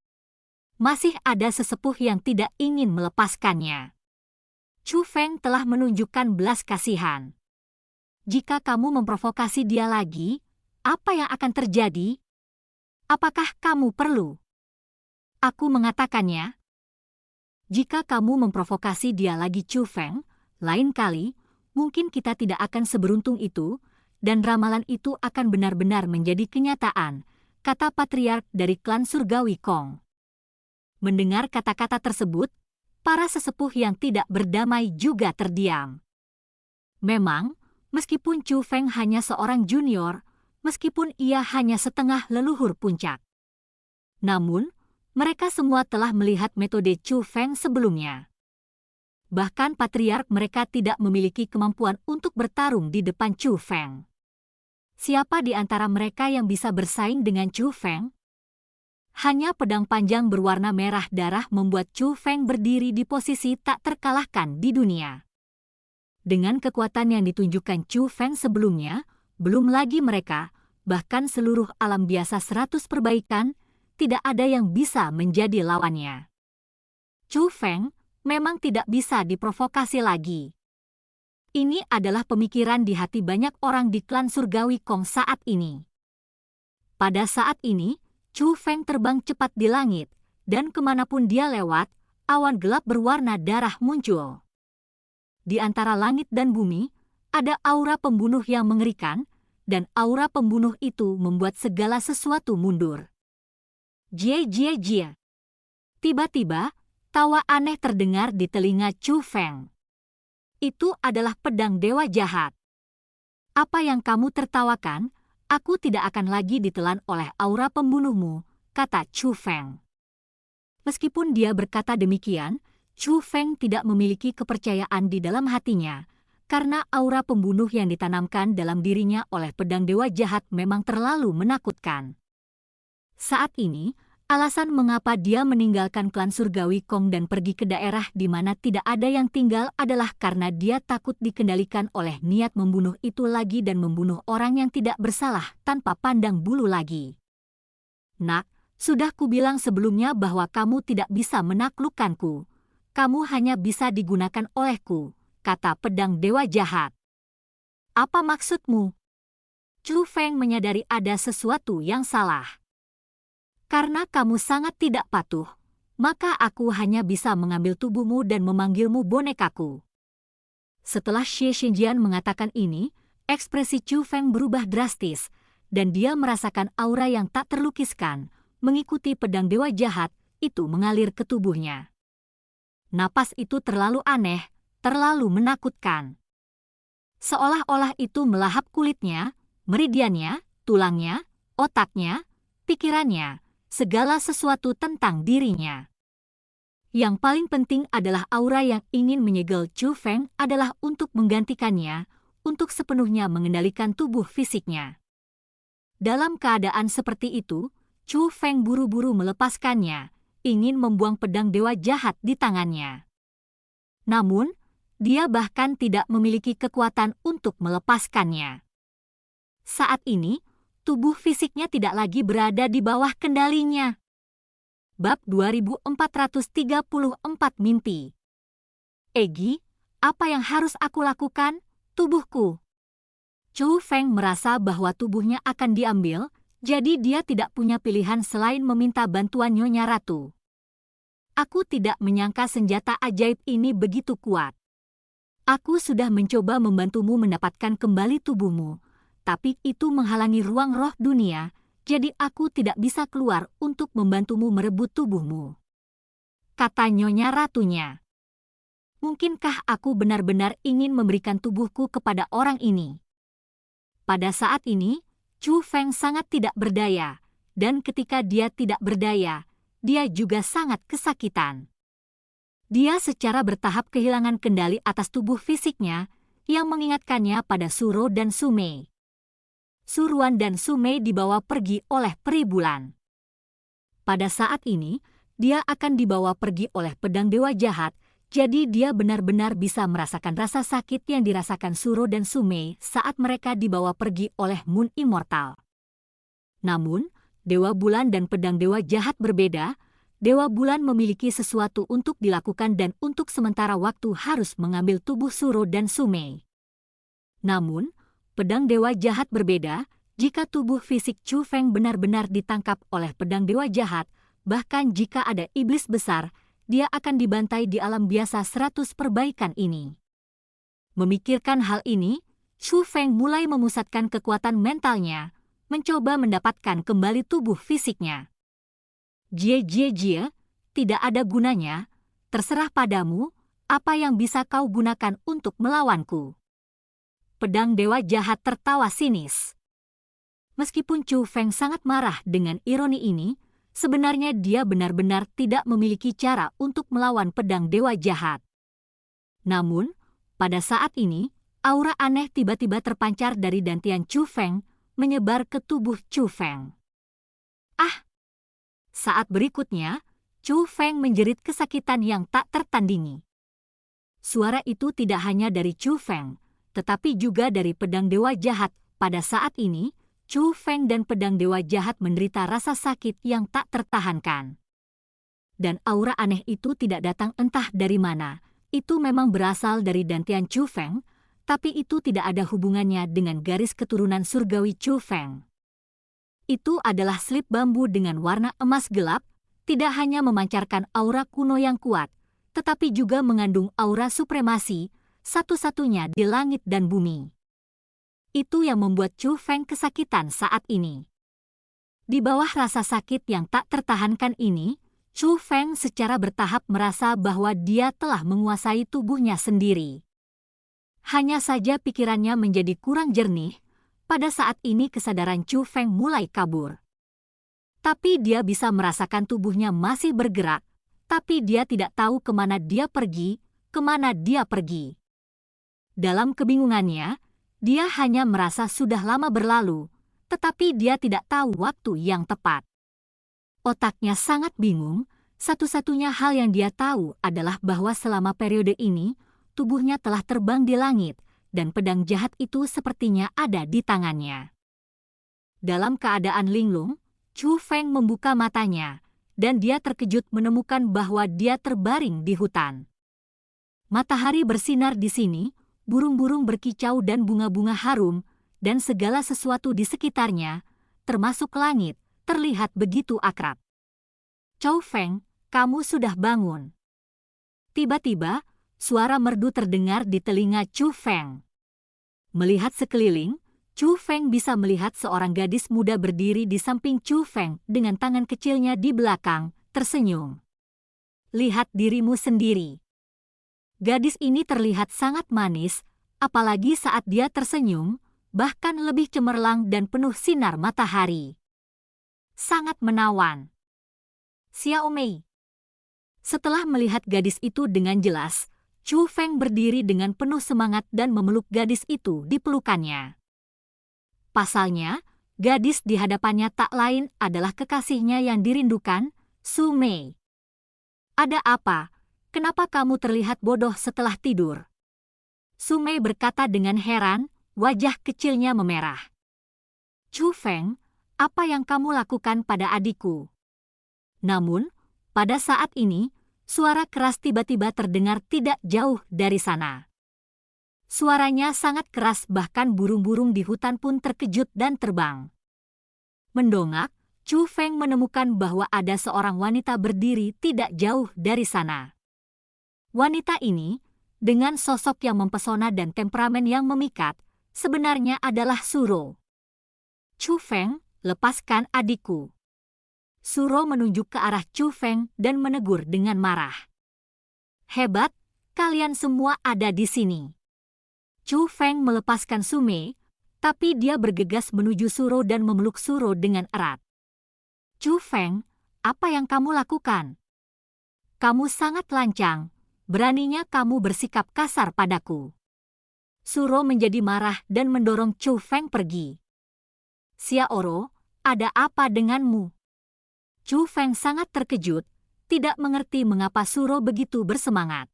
Masih ada sesepuh yang tidak ingin melepaskannya. Chu Feng telah menunjukkan belas kasihan. Jika kamu memprovokasi dia lagi, apa yang akan terjadi? Apakah kamu perlu aku mengatakannya? Jika kamu memprovokasi dia lagi, Chu Feng, lain kali, mungkin kita tidak akan seberuntung itu, dan ramalan itu akan benar-benar menjadi kenyataan, kata patriark dari klan surgawi Kong. Mendengar kata-kata tersebut, para sesepuh yang tidak berdamai juga terdiam. Memang, meskipun Chu Feng hanya seorang junior, meskipun ia hanya setengah leluhur puncak, namun, mereka semua telah melihat metode Chu Feng sebelumnya. Bahkan patriark mereka tidak memiliki kemampuan untuk bertarung di depan Chu Feng. Siapa di antara mereka yang bisa bersaing dengan Chu Feng? Hanya pedang panjang berwarna merah darah membuat Chu Feng berdiri di posisi tak terkalahkan di dunia. Dengan kekuatan yang ditunjukkan Chu Feng sebelumnya, belum lagi mereka, bahkan seluruh alam biasa 100 perbaikan, tidak ada yang bisa menjadi lawannya. Chu Feng memang tidak bisa diprovokasi lagi. Ini adalah pemikiran di hati banyak orang di klan surgawi Kong saat ini. Pada saat ini, Chu Feng terbang cepat di langit, dan kemanapun dia lewat, awan gelap berwarna darah muncul. Di antara langit dan bumi, ada aura pembunuh yang mengerikan, dan aura pembunuh itu membuat segala sesuatu mundur. Jie jie jie. Tiba-tiba, tawa aneh terdengar di telinga Chu Feng. Itu adalah pedang dewa jahat. Apa yang kamu tertawakan? Aku tidak akan lagi ditelan oleh aura pembunuhmu, kata Chu Feng. Meskipun dia berkata demikian, Chu Feng tidak memiliki kepercayaan di dalam hatinya, karena aura pembunuh yang ditanamkan dalam dirinya oleh pedang dewa jahat memang terlalu menakutkan. Saat ini, alasan mengapa dia meninggalkan klan surgawi Kong dan pergi ke daerah di mana tidak ada yang tinggal adalah karena dia takut dikendalikan oleh niat membunuh itu lagi dan membunuh orang yang tidak bersalah tanpa pandang bulu lagi. Nak, sudah kubilang sebelumnya bahwa kamu tidak bisa menaklukkanku. Kamu hanya bisa digunakan olehku, kata pedang dewa jahat. Apa maksudmu? Chu Feng menyadari ada sesuatu yang salah. Karena kamu sangat tidak patuh, maka aku hanya bisa mengambil tubuhmu dan memanggilmu bonekaku. Setelah Xie Xinjian mengatakan ini, ekspresi Chu Feng berubah drastis, dan dia merasakan aura yang tak terlukiskan, mengikuti pedang dewa jahat, itu mengalir ke tubuhnya. Napas itu terlalu aneh, terlalu menakutkan. Seolah-olah itu melahap kulitnya, meridiannya, tulangnya, otaknya, pikirannya, segala sesuatu tentang dirinya. Yang paling penting adalah aura yang ingin menyegel Chu Feng adalah untuk menggantikannya, untuk sepenuhnya mengendalikan tubuh fisiknya. Dalam keadaan seperti itu, Chu Feng buru-buru melepaskannya, ingin membuang pedang dewa jahat di tangannya. Namun, dia bahkan tidak memiliki kekuatan untuk melepaskannya. Saat ini, tubuh fisiknya tidak lagi berada di bawah kendalinya. Bab 2434 Mimpi. Egi, apa yang harus aku lakukan? Tubuhku. Chou Feng merasa bahwa tubuhnya akan diambil, jadi dia tidak punya pilihan selain meminta bantuan Nyonya Ratu. Aku tidak menyangka senjata ajaib ini begitu kuat. Aku sudah mencoba membantumu mendapatkan kembali tubuhmu, tapi itu menghalangi ruang roh dunia, jadi aku tidak bisa keluar untuk membantumu merebut tubuhmu. Kata Nyonya Ratunya. Mungkinkah aku benar-benar ingin memberikan tubuhku kepada orang ini? Pada saat ini, Chou Feng sangat tidak berdaya, dan ketika dia tidak berdaya, dia juga sangat kesakitan. Dia secara bertahap kehilangan kendali atas tubuh fisiknya, yang mengingatkannya pada Suro dan Sumei. Suruan dan Sumei dibawa pergi oleh peri bulan. Pada saat ini, dia akan dibawa pergi oleh pedang dewa jahat, jadi dia benar-benar bisa merasakan rasa sakit yang dirasakan Suro dan Sumei saat mereka dibawa pergi oleh Moon Immortal. Namun, Dewa Bulan dan pedang dewa jahat berbeda. Dewa Bulan memiliki sesuatu untuk dilakukan dan untuk sementara waktu harus mengambil tubuh Suro dan Sumei. Namun, pedang dewa jahat berbeda. Jika tubuh fisik Chou Feng benar-benar ditangkap oleh pedang dewa jahat, bahkan jika ada iblis besar, dia akan dibantai di alam biasa 100 perbaikan ini. Memikirkan hal ini, Chou Feng mulai memusatkan kekuatan mentalnya, mencoba mendapatkan kembali tubuh fisiknya. Jie, tidak ada gunanya, terserah padamu, apa yang bisa kau gunakan untuk melawanku. Pedang dewa jahat tertawa sinis. Meskipun Chou Feng sangat marah dengan ironi ini, sebenarnya dia benar-benar tidak memiliki cara untuk melawan pedang dewa jahat. Namun, pada saat ini, aura aneh tiba-tiba terpancar dari dantian Chou Feng, menyebar ke tubuh Chou Feng. Ah! Saat berikutnya, Chou Feng menjerit kesakitan yang tak tertandingi. Suara itu tidak hanya dari Chou Feng, tetapi juga dari pedang dewa jahat. Pada saat ini, Chou Feng dan pedang dewa jahat menderita rasa sakit yang tak tertahankan. Dan aura aneh itu tidak datang entah dari mana. Itu memang berasal dari dantian Chou Feng, tapi itu tidak ada hubungannya dengan garis keturunan surgawi Chou Feng. Itu adalah slip bambu dengan warna emas gelap, tidak hanya memancarkan aura kuno yang kuat, tetapi juga mengandung aura supremasi, satu-satunya di langit dan bumi. Itu yang membuat Chou Feng kesakitan saat ini. Di bawah rasa sakit yang tak tertahankan ini, Chou Feng secara bertahap merasa bahwa dia telah menguasai tubuhnya sendiri. Hanya saja pikirannya menjadi kurang jernih. Pada saat ini kesadaran Chou Feng mulai kabur. Tapi dia bisa merasakan tubuhnya masih bergerak, tapi dia tidak tahu kemana dia pergi, Dalam kebingungannya, dia hanya merasa sudah lama berlalu, tetapi dia tidak tahu waktu yang tepat. Otaknya sangat bingung, satu-satunya hal yang dia tahu adalah bahwa selama periode ini, tubuhnya telah terbang di langit, dan pedang jahat itu sepertinya ada di tangannya. Dalam keadaan linglung, Chou Feng membuka matanya, dan dia terkejut menemukan bahwa dia terbaring di hutan. Matahari bersinar di sini, burung-burung berkicau dan bunga-bunga harum, dan segala sesuatu di sekitarnya, termasuk langit, terlihat begitu akrab. Chou Feng, kamu sudah bangun. Tiba-tiba, suara merdu terdengar di telinga Chou Feng. Melihat sekeliling, Chou Feng bisa melihat seorang gadis muda berdiri di samping Chou Feng dengan tangan kecilnya di belakang, tersenyum. Lihat dirimu sendiri. Gadis ini terlihat sangat manis, apalagi saat dia tersenyum, bahkan lebih cemerlang dan penuh sinar matahari. Sangat menawan. Xiao Mei. Setelah melihat gadis itu dengan jelas, Chou Feng berdiri dengan penuh semangat dan memeluk gadis itu di pelukannya. Pasalnya, gadis di hadapannya tak lain adalah kekasihnya yang dirindukan, Su Mei. Ada apa? Kenapa kamu terlihat bodoh setelah tidur? Su Mei berkata dengan heran, wajah kecilnya memerah. Chou Feng, apa yang kamu lakukan pada adikku? Namun, Pada saat ini, suara keras tiba-tiba terdengar tidak jauh dari sana. Suaranya sangat keras, bahkan burung-burung di hutan pun terkejut dan terbang. Mendongak, Chu Feng menemukan bahwa ada seorang wanita berdiri tidak jauh dari sana. Wanita ini, dengan sosok yang mempesona dan temperamen yang memikat, sebenarnya adalah Suro. Chu Feng, lepaskan adikku. Suro menunjuk ke arah Chu Feng dan menegur dengan marah. Hebat, kalian semua ada di sini. Chu Feng melepaskan Sumei, tapi dia bergegas menuju Suro dan memeluk Suro dengan erat. Chu Feng, apa yang kamu lakukan? Kamu sangat lancang, beraninya kamu bersikap kasar padaku. Suro menjadi marah dan mendorong Chu Feng pergi. Xiaoro, ada apa denganmu? Chu Feng sangat terkejut, tidak mengerti mengapa Suro begitu bersemangat.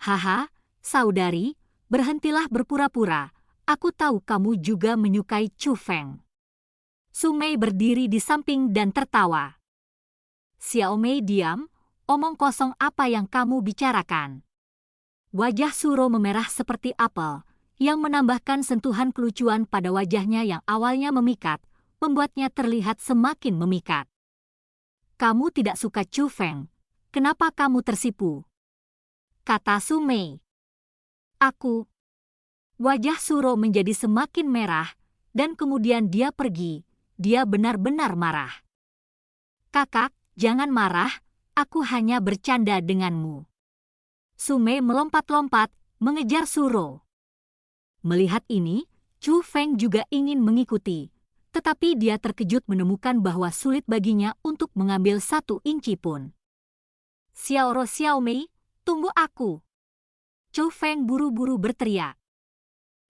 Haha, saudari, berhentilah berpura-pura, aku tahu kamu juga menyukai Chu Feng. Sumei berdiri di samping dan tertawa. Xiaomei diam, omong kosong, apa yang kamu bicarakan? Wajah Suro memerah seperti apel, yang menambahkan sentuhan kelucuan pada wajahnya yang awalnya memikat, membuatnya terlihat semakin memikat. Kamu tidak suka Chu Feng, kenapa kamu tersipu? Kata Sumei. Aku. Wajah Suro menjadi semakin merah, dan kemudian dia pergi. Dia benar-benar marah. Kakak, jangan marah, aku hanya bercanda denganmu. Sumei melompat-lompat, mengejar Suro. Melihat ini, Chu Feng juga ingin mengikuti, tetapi dia terkejut menemukan bahwa sulit baginya untuk mengambil 1 inci pun. Xiaoro Xiaomei, tunggu aku. Chu Feng buru-buru berteriak.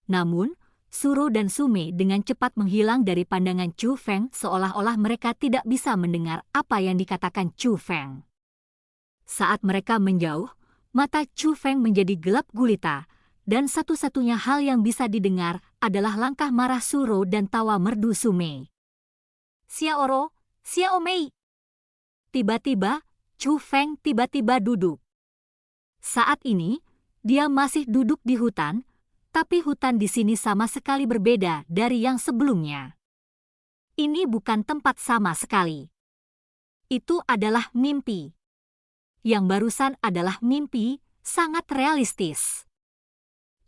Namun, Suro dan Sumei dengan cepat menghilang dari pandangan Chu Feng seolah-olah mereka tidak bisa mendengar apa yang dikatakan Chu Feng. Saat mereka menjauh, mata Chu Feng menjadi gelap gulita, dan satu-satunya hal yang bisa didengar adalah langkah marah Suro dan tawa merdu Sumei. Xiaoro, Xiaomei. Tiba-tiba, Chu Feng tiba-tiba duduk. Saat ini, dia masih duduk di hutan, tapi hutan di sini sama sekali berbeda dari yang sebelumnya. Ini bukan tempat sama sekali. Itu adalah mimpi. Yang barusan adalah mimpi, sangat realistis.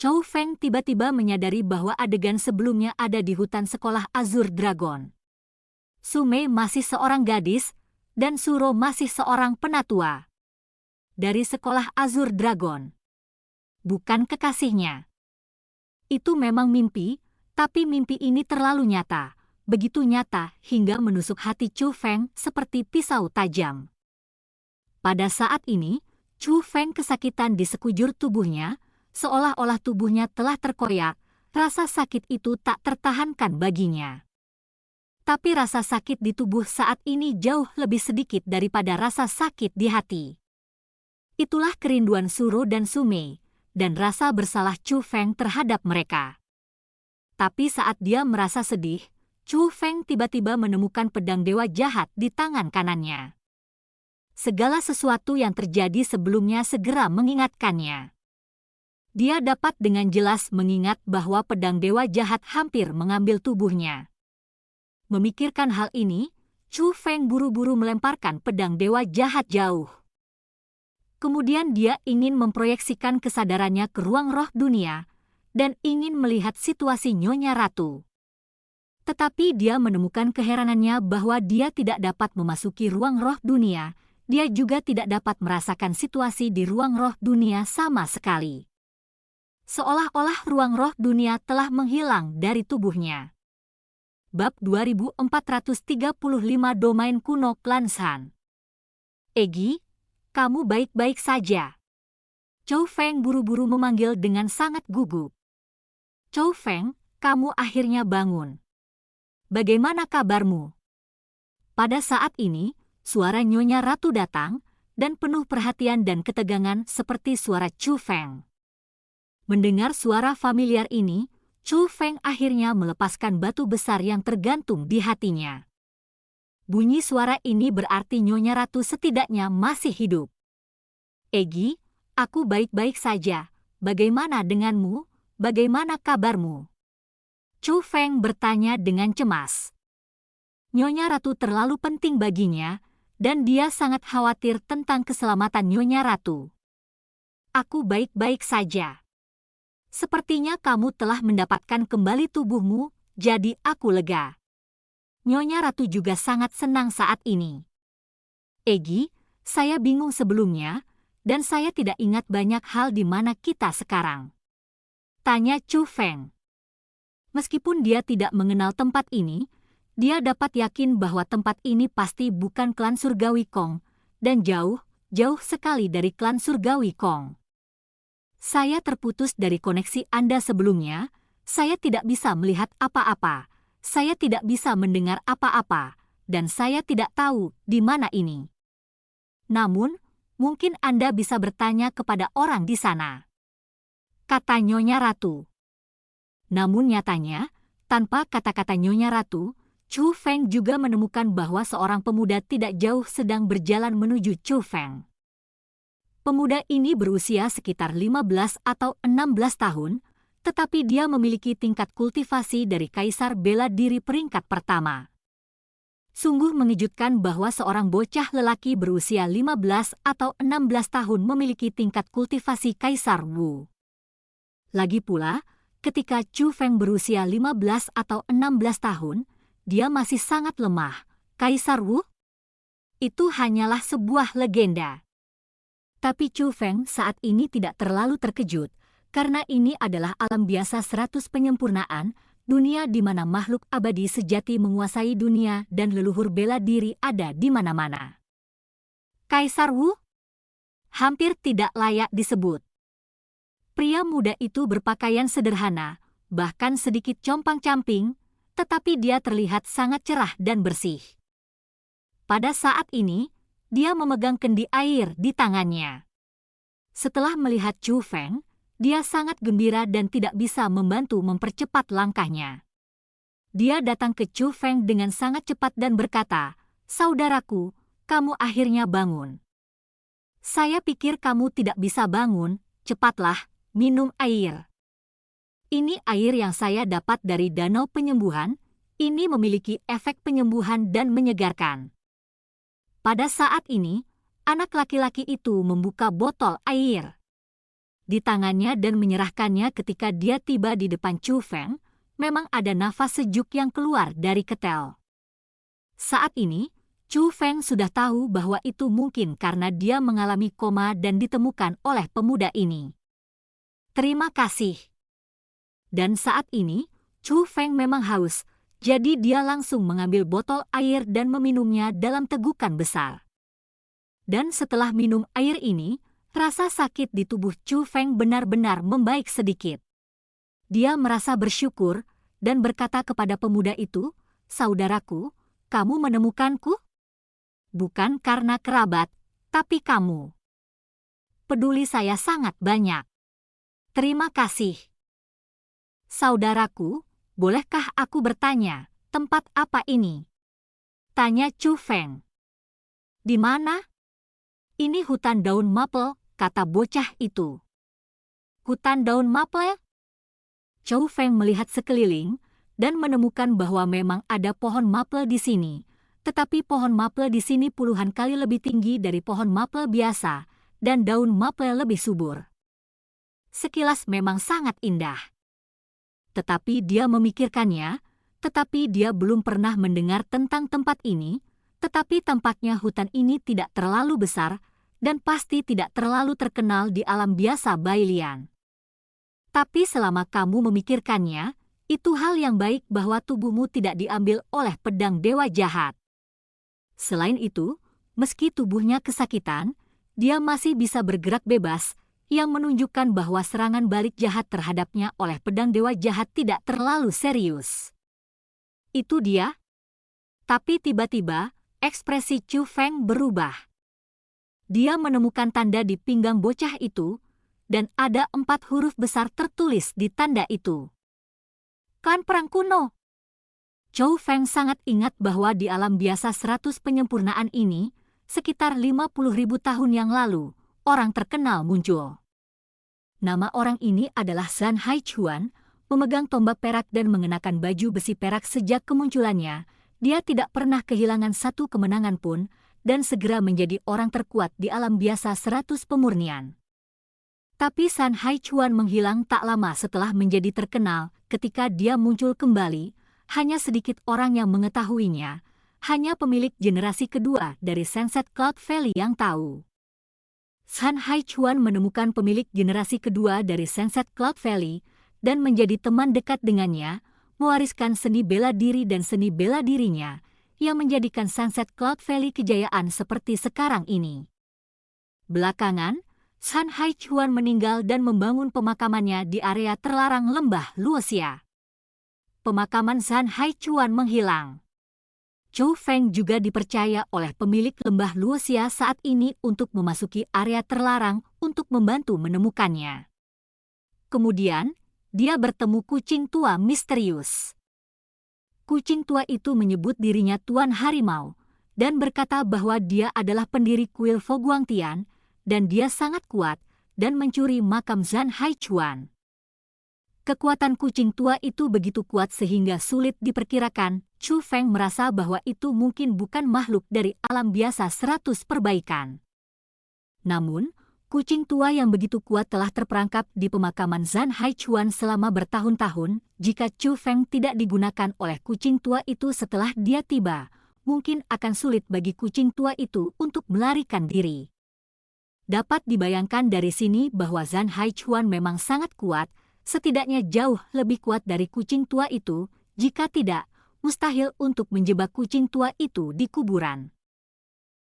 Chu Feng tiba-tiba menyadari bahwa adegan sebelumnya ada di hutan sekolah Azure Dragon. Sumei masih seorang gadis, dan Suro masih seorang penatua. Dari sekolah Azure Dragon. Bukan kekasihnya. Itu memang mimpi, tapi mimpi ini terlalu nyata, begitu nyata hingga menusuk hati Chu Feng seperti pisau tajam. Pada saat ini, Chu Feng kesakitan di sekujur tubuhnya, seolah-olah tubuhnya telah terkoyak, rasa sakit itu tak tertahankan baginya. Tapi rasa sakit di tubuh saat ini jauh lebih sedikit daripada rasa sakit di hati. Itulah kerinduan Suro dan Sumei, dan rasa bersalah Chu Feng terhadap mereka. Tapi saat dia merasa sedih, Chu Feng tiba-tiba menemukan pedang dewa jahat di tangan kanannya. Segala sesuatu yang terjadi sebelumnya segera mengingatkannya. Dia dapat dengan jelas mengingat bahwa pedang dewa jahat hampir mengambil tubuhnya. Memikirkan hal ini, Chu Feng buru-buru melemparkan pedang dewa jahat jauh. Kemudian dia ingin memproyeksikan kesadarannya ke ruang roh dunia dan ingin melihat situasi Nyonya Ratu. Tetapi dia menemukan keheranannya bahwa dia tidak dapat memasuki ruang roh dunia, dia juga tidak dapat merasakan situasi di ruang roh dunia sama sekali. Seolah-olah ruang roh dunia telah menghilang dari tubuhnya. Bab 2435 Domain Kuno Klan Shan. Egi, kamu baik-baik saja? Chu Feng buru-buru memanggil dengan sangat gugup. Chu Feng, kamu akhirnya bangun. Bagaimana kabarmu? Pada saat ini, suara Nyonya Ratu datang, dan penuh perhatian dan ketegangan seperti suara Chu Feng. Mendengar suara familiar ini, Chu Feng akhirnya melepaskan batu besar yang tergantung di hatinya. Bunyi suara ini berarti Nyonya Ratu setidaknya masih hidup. Egi, aku baik-baik saja. Bagaimana denganmu? Bagaimana kabarmu? Chu Feng bertanya dengan cemas. Nyonya Ratu terlalu penting baginya, dan dia sangat khawatir tentang keselamatan Nyonya Ratu. Aku baik-baik saja. Sepertinya kamu telah mendapatkan kembali tubuhmu, jadi aku lega. Nyonya Ratu juga sangat senang saat ini. Egi, saya bingung sebelumnya, dan saya tidak ingat banyak hal di mana kita sekarang. Tanya Chu Feng. Meskipun dia tidak mengenal tempat ini, dia dapat yakin bahwa tempat ini pasti bukan klan Surgawi Kong, dan jauh sekali dari klan Surgawi Kong. Saya terputus dari koneksi Anda sebelumnya, saya tidak bisa melihat apa-apa. Saya tidak bisa mendengar apa-apa, dan saya tidak tahu di mana ini. Namun, mungkin Anda bisa bertanya kepada orang di sana, kata Nyonya Ratu. Namun nyatanya, tanpa kata-kata Nyonya Ratu, Chu Feng juga menemukan bahwa seorang pemuda tidak jauh sedang berjalan menuju Chu Feng. Pemuda ini berusia sekitar 15 atau 16 tahun, tetapi dia memiliki tingkat kultivasi dari Kaisar Bela Diri peringkat pertama. Sungguh mengejutkan bahwa seorang bocah lelaki berusia 15 atau 16 tahun memiliki tingkat kultivasi Kaisar Wu. Lagi pula, ketika Chu Feng berusia 15 atau 16 tahun, dia masih sangat lemah. Kaisar Wu? Itu hanyalah sebuah legenda. Tapi Chu Feng saat ini tidak terlalu terkejut, karena ini adalah alam biasa 100 penyempurnaan, dunia di mana makhluk abadi sejati menguasai dunia dan leluhur bela diri ada di mana-mana. Kaisar Wu? Hampir tidak layak disebut. Pria muda itu berpakaian sederhana, bahkan sedikit compang-camping, tetapi dia terlihat sangat cerah dan bersih. Pada saat ini, dia memegang kendi air di tangannya. Setelah melihat Chu Feng, dia sangat gembira dan tidak bisa membantu mempercepat langkahnya. Dia datang ke Chu Feng dengan sangat cepat dan berkata, "Saudaraku, kamu akhirnya bangun. Saya pikir kamu tidak bisa bangun, cepatlah, minum air. Ini air yang saya dapat dari danau penyembuhan, ini memiliki efek penyembuhan dan menyegarkan." Pada saat ini, anak laki-laki itu membuka botol air di tangannya dan menyerahkannya. Ketika dia tiba di depan Chu Feng, memang ada nafas sejuk yang keluar dari ketel. Saat ini, Chu Feng sudah tahu bahwa itu mungkin karena dia mengalami koma dan ditemukan oleh pemuda ini. Terima kasih. Dan saat ini, Chu Feng memang haus, jadi dia langsung mengambil botol air dan meminumnya dalam tegukan besar. Dan setelah minum air ini, rasa sakit di tubuh Chu Feng benar-benar membaik sedikit. Dia merasa bersyukur dan berkata kepada pemuda itu, "Saudaraku, kamu menemukanku? Bukan karena kerabat, tapi kamu peduli saya sangat banyak. Terima kasih. Saudaraku, bolehkah aku bertanya, tempat apa ini?" Tanya Chu Feng. "Di mana?" "Ini hutan daun maple," kata bocah itu. "Hutan daun maple?" Chu Feng melihat sekeliling dan menemukan bahwa memang ada pohon maple di sini, tetapi pohon maple di sini puluhan kali lebih tinggi dari pohon maple biasa, dan daun maple lebih subur. Sekilas memang sangat indah. Tetapi dia memikirkannya, tetapi dia belum pernah mendengar tentang tempat ini, tetapi tampaknya hutan ini tidak terlalu besar, dan pasti tidak terlalu terkenal di alam biasa Bailian. Tapi selama kamu memikirkannya, itu hal yang baik bahwa tubuhmu tidak diambil oleh pedang dewa jahat. Selain itu, meski tubuhnya kesakitan, dia masih bisa bergerak bebas, yang menunjukkan bahwa serangan balik jahat terhadapnya oleh pedang dewa jahat tidak terlalu serius. Itu dia. Tapi tiba-tiba, ekspresi Chu Feng berubah. Dia menemukan tanda di pinggang bocah itu, dan ada 4 huruf besar tertulis di tanda itu. "Klan Perang Kuno." Chou Feng sangat ingat bahwa di alam biasa 100 penyempurnaan ini, sekitar 50.000 tahun yang lalu, orang terkenal muncul. Nama orang ini adalah Zhan Haichuan, memegang tombak perak dan mengenakan baju besi perak sejak kemunculannya. Dia tidak pernah kehilangan satu kemenangan pun, dan segera menjadi orang terkuat di alam biasa 100 pemurnian. Tapi Zhan Haichuan menghilang tak lama setelah menjadi terkenal. Ketika dia muncul kembali, hanya sedikit orang yang mengetahuinya, hanya pemilik generasi kedua dari Sunset Cloud Valley yang tahu. Zhan Haichuan menemukan pemilik generasi kedua dari Sunset Cloud Valley dan menjadi teman dekat dengannya, mewariskan seni bela diri dan seni bela dirinya, yang menjadikan Sunset Cloud Valley kejayaan seperti sekarang ini. Belakangan, Zhan Haichuan meninggal dan membangun pemakamannya di area terlarang lembah Luoxia. Pemakaman Zhan Haichuan menghilang. Chou Feng juga dipercaya oleh pemilik lembah Luoxia saat ini untuk memasuki area terlarang untuk membantu menemukannya. Kemudian, dia bertemu kucing tua misterius. Kucing tua itu menyebut dirinya Tuan Harimau dan berkata bahwa dia adalah pendiri kuil Foguangtian dan dia sangat kuat dan mencuri makam Zhan Haichuan. Kekuatan kucing tua itu begitu kuat sehingga sulit diperkirakan. Chou Feng merasa bahwa itu mungkin bukan makhluk dari alam biasa 100 perbaikan. Namun, kucing tua yang begitu kuat telah terperangkap di pemakaman Zhan Haichuan selama bertahun-tahun. Jika Chou Feng tidak digunakan oleh kucing tua itu setelah dia tiba, mungkin akan sulit bagi kucing tua itu untuk melarikan diri. Dapat dibayangkan dari sini bahwa Zhan Haichuan memang sangat kuat, setidaknya jauh lebih kuat dari kucing tua itu. Jika tidak, mustahil untuk menjebak kucing tua itu di kuburan.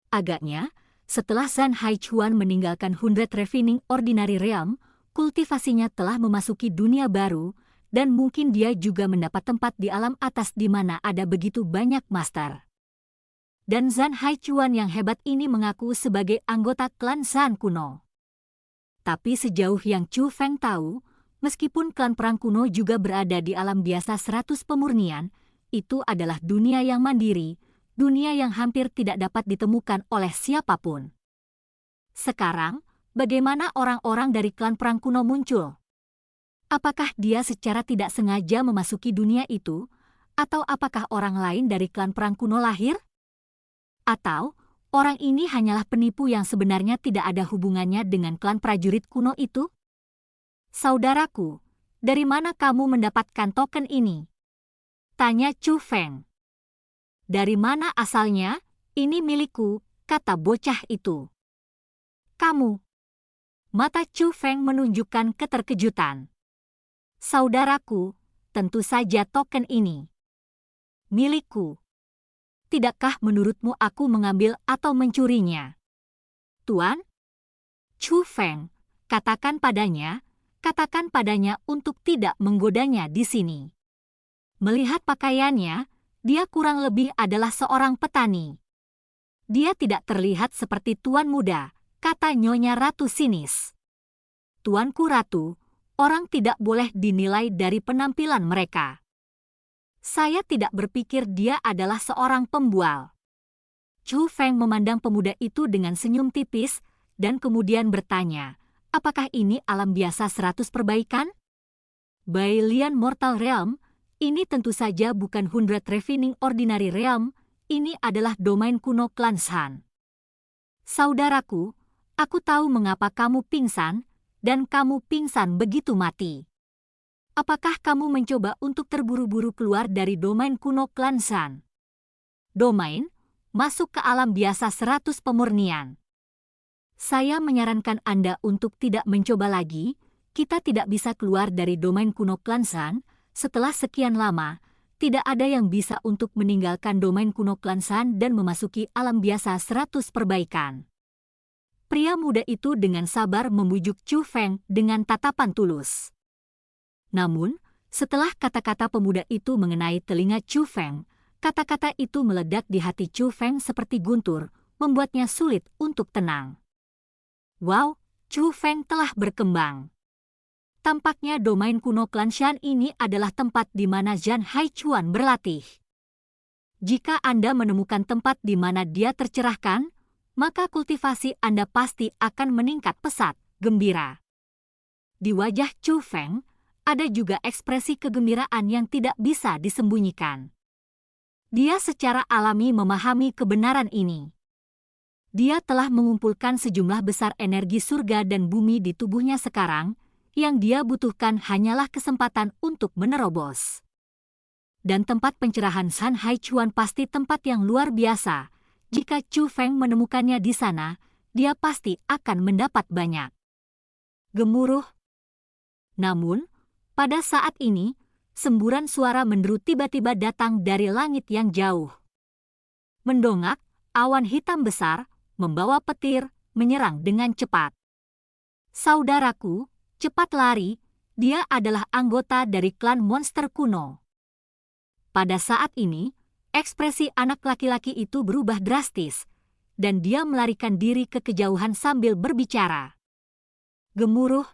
Agaknya, setelah Zhan Haichuan meninggalkan 100 Refining Ordinary Realm, kultivasinya telah memasuki dunia baru, dan mungkin dia juga mendapat tempat di alam atas di mana ada begitu banyak master. Dan Zhan Haichuan yang hebat ini mengaku sebagai anggota klan Zhan kuno. Tapi sejauh yang Chou Feng tahu, meskipun klan perang kuno juga berada di alam biasa 100 pemurnian, itu adalah dunia yang mandiri, dunia yang hampir tidak dapat ditemukan oleh siapapun. Sekarang, bagaimana orang-orang dari klan perang kuno muncul? Apakah dia secara tidak sengaja memasuki dunia itu, atau apakah orang lain dari klan perang kuno lahir? Atau, orang ini hanyalah penipu yang sebenarnya tidak ada hubungannya dengan klan prajurit kuno itu? Saudaraku, dari mana kamu mendapatkan token ini? Tanya Chou Feng. Dari mana asalnya? Ini milikku, kata bocah itu. Kamu. Mata Chou Feng menunjukkan keterkejutan. Saudaraku, tentu saja token ini milikku. Tidakkah menurutmu aku mengambil atau mencurinya? Tuan? Chou Feng, katakan padanya untuk tidak menggodanya di sini. Melihat pakaiannya, dia kurang lebih adalah seorang petani. Dia tidak terlihat seperti tuan muda, kata Nyonya Ratu sinis. Tuanku Ratu, orang tidak boleh dinilai dari penampilan mereka. Saya tidak berpikir dia adalah seorang pembual. Chou Feng memandang pemuda itu dengan senyum tipis, dan kemudian bertanya, apakah ini alam biasa 100 perbaikan? Bailian Mortal Realm, ini tentu saja bukan 100 Refining Ordinary Realm, ini adalah domain kuno klan Zhan. Saudaraku, aku tahu mengapa kamu pingsan, dan kamu pingsan begitu mati. Apakah kamu mencoba untuk terburu-buru keluar dari domain kuno klan Zhan? Domain, masuk ke alam biasa 100 pemurnian. Saya menyarankan Anda untuk tidak mencoba lagi, kita tidak bisa keluar dari domain kuno klan Zhan. Setelah sekian lama, tidak ada yang bisa untuk meninggalkan domain kuno klan Zhan dan memasuki alam biasa 100 perbaikan. Pria muda itu dengan sabar membujuk Chou Feng dengan tatapan tulus. Namun, setelah kata-kata pemuda itu mengenai telinga Chou Feng, kata-kata itu meledak di hati Chou Feng seperti guntur, membuatnya sulit untuk tenang. Wow, Chou Feng telah berkembang. Tampaknya domain kuno klan Zhan ini adalah tempat di mana Zhan Haichuan berlatih. Jika Anda menemukan tempat di mana dia tercerahkan, maka kultivasi Anda pasti akan meningkat pesat, gembira. Di wajah Chu Feng, ada juga ekspresi kegembiraan yang tidak bisa disembunyikan. Dia secara alami memahami kebenaran ini. Dia telah mengumpulkan sejumlah besar energi surga dan bumi di tubuhnya sekarang, yang dia butuhkan hanyalah kesempatan untuk menerobos. Dan tempat pencerahan San Haichuan pasti tempat yang luar biasa. Jika Chu Feng menemukannya di sana, dia pasti akan mendapat banyak. Gemuruh. Namun, pada saat ini, semburan suara menderu tiba-tiba datang dari langit yang jauh. Mendongak, awan hitam besar, membawa petir, menyerang dengan cepat. Saudaraku, cepat lari, dia adalah anggota dari klan monster kuno. Pada saat ini, ekspresi anak laki-laki itu berubah drastis, dan dia melarikan diri ke kejauhan sambil berbicara. Gemuruh.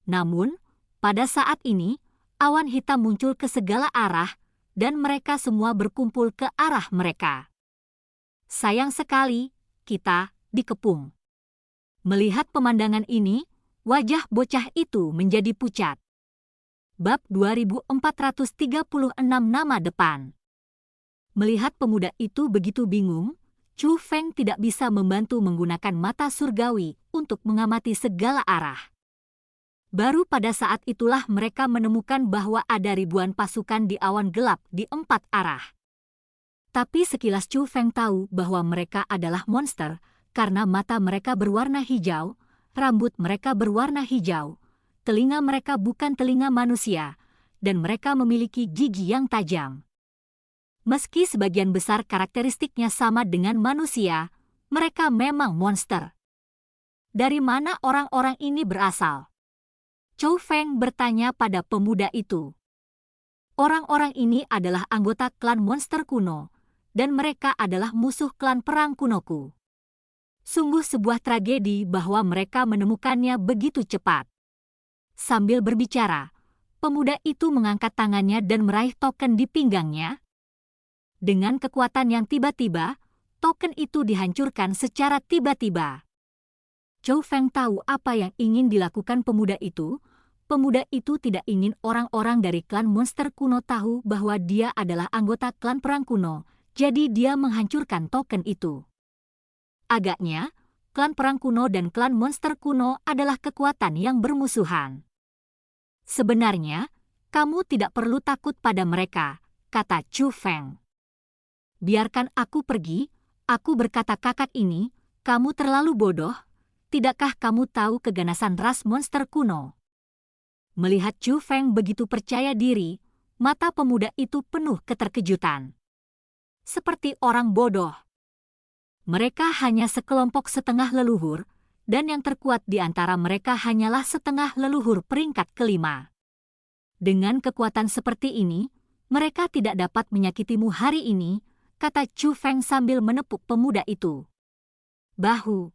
Namun, pada saat ini, awan hitam muncul ke segala arah, dan mereka semua berkumpul ke arah mereka. Sayang sekali, kita dikepung. Melihat pemandangan ini, wajah bocah itu menjadi pucat. Bab 2436 nama depan. Melihat pemuda itu begitu bingung, Chu Feng tidak bisa membantu menggunakan mata surgawi untuk mengamati segala arah. Baru pada saat itulah mereka menemukan bahwa ada ribuan pasukan di awan gelap di 4 arah. Tapi sekilas Chu Feng tahu bahwa mereka adalah monster karena mata mereka berwarna hijau, rambut mereka berwarna hijau, telinga mereka bukan telinga manusia, dan mereka memiliki gigi yang tajam. Meski sebagian besar karakteristiknya sama dengan manusia, mereka memang monster. Dari mana orang-orang ini berasal? Chu Feng bertanya pada pemuda itu. Orang-orang ini adalah anggota klan monster kuno, dan mereka adalah musuh klan perang kunoku. Sungguh sebuah tragedi bahwa mereka menemukannya begitu cepat. Sambil berbicara, pemuda itu mengangkat tangannya dan meraih token di pinggangnya. Dengan kekuatan yang tiba-tiba, token itu dihancurkan secara tiba-tiba. Chu Feng tahu apa yang ingin dilakukan pemuda itu. Pemuda itu tidak ingin orang-orang dari klan monster kuno tahu bahwa dia adalah anggota klan perang kuno, jadi dia menghancurkan token itu. Agaknya, klan perang kuno dan klan monster kuno adalah kekuatan yang bermusuhan. Sebenarnya, kamu tidak perlu takut pada mereka, kata Chu Feng. Biarkan aku pergi, aku berkata kakak ini, kamu terlalu bodoh, tidakkah kamu tahu keganasan ras monster kuno? Melihat Chu Feng begitu percaya diri, mata pemuda itu penuh keterkejutan. Seperti orang bodoh. Mereka hanya sekelompok setengah leluhur, dan yang terkuat di antara mereka hanyalah setengah leluhur peringkat kelima. Dengan kekuatan seperti ini, mereka tidak dapat menyakitimu hari ini, kata Chu Feng sambil menepuk pemuda itu. Bahu.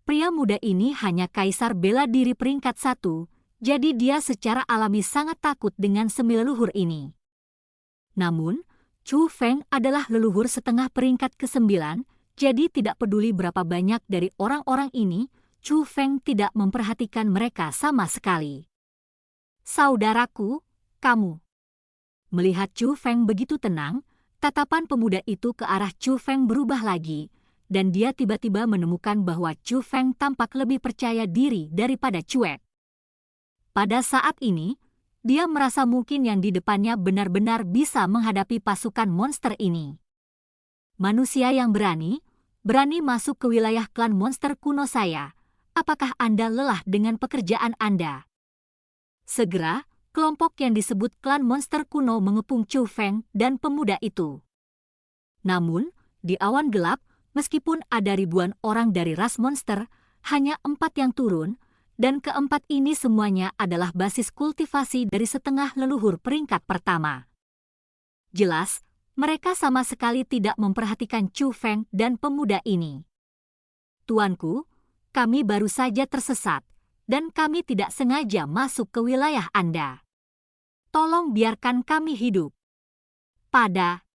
Pria muda ini hanya kaisar bela diri peringkat 1, jadi dia secara alami sangat takut dengan semileluhur ini. Namun, Chu Feng adalah leluhur setengah peringkat ke-9, jadi tidak peduli berapa banyak dari orang-orang ini, Chu Feng tidak memperhatikan mereka sama sekali. Saudaraku, kamu. Melihat Chu Feng begitu tenang, tatapan pemuda itu ke arah Chu Feng berubah lagi, dan dia tiba-tiba menemukan bahwa Chu Feng tampak lebih percaya diri daripada cuek. Pada saat ini, dia merasa mungkin yang di depannya benar-benar bisa menghadapi pasukan monster ini. Manusia yang berani masuk ke wilayah klan monster kuno saya. Apakah Anda lelah dengan pekerjaan Anda? Segera, kelompok yang disebut klan monster kuno mengepung Chu Feng dan pemuda itu. Namun, di awan gelap, meskipun ada ribuan orang dari ras monster, hanya 4 yang turun, dan keempat ini semuanya adalah basis kultivasi dari setengah leluhur peringkat pertama. Jelas, mereka sama sekali tidak memperhatikan Chu Feng dan pemuda ini. Tuanku, kami baru saja tersesat, dan kami tidak sengaja masuk ke wilayah Anda. Tolong biarkan kami hidup. Pada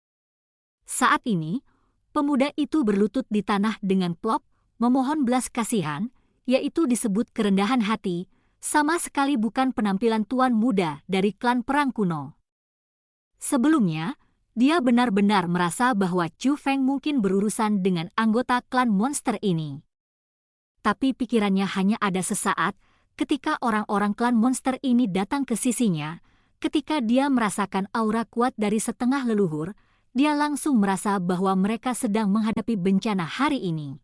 Saat ini, pemuda itu berlutut di tanah dengan plop, memohon belas kasihan, yaitu disebut kerendahan hati, sama sekali bukan penampilan tuan muda dari klan perang kuno. Sebelumnya, dia benar-benar merasa bahwa Chu Feng mungkin berurusan dengan anggota klan monster ini. Tapi pikirannya hanya ada sesaat ketika orang-orang klan monster ini datang ke sisinya. Ketika dia merasakan aura kuat dari setengah leluhur, dia langsung merasa bahwa mereka sedang menghadapi bencana hari ini.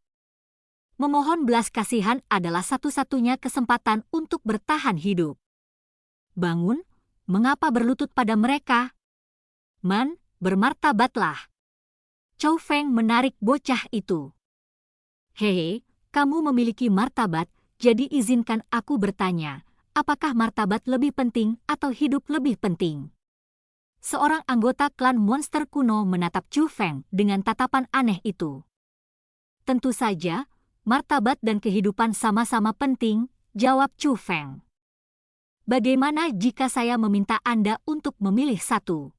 Memohon belas kasihan adalah satu-satunya kesempatan untuk bertahan hidup. Bangun, mengapa berlutut pada mereka? Bermartabatlah. Chu Feng menarik bocah itu. Hehe, kamu memiliki martabat, jadi izinkan aku bertanya, apakah martabat lebih penting atau hidup lebih penting? Seorang anggota klan monster kuno menatap Chu Feng dengan tatapan aneh itu. Tentu saja, martabat dan kehidupan sama-sama penting, jawab Chu Feng. Bagaimana jika saya meminta Anda untuk memilih satu?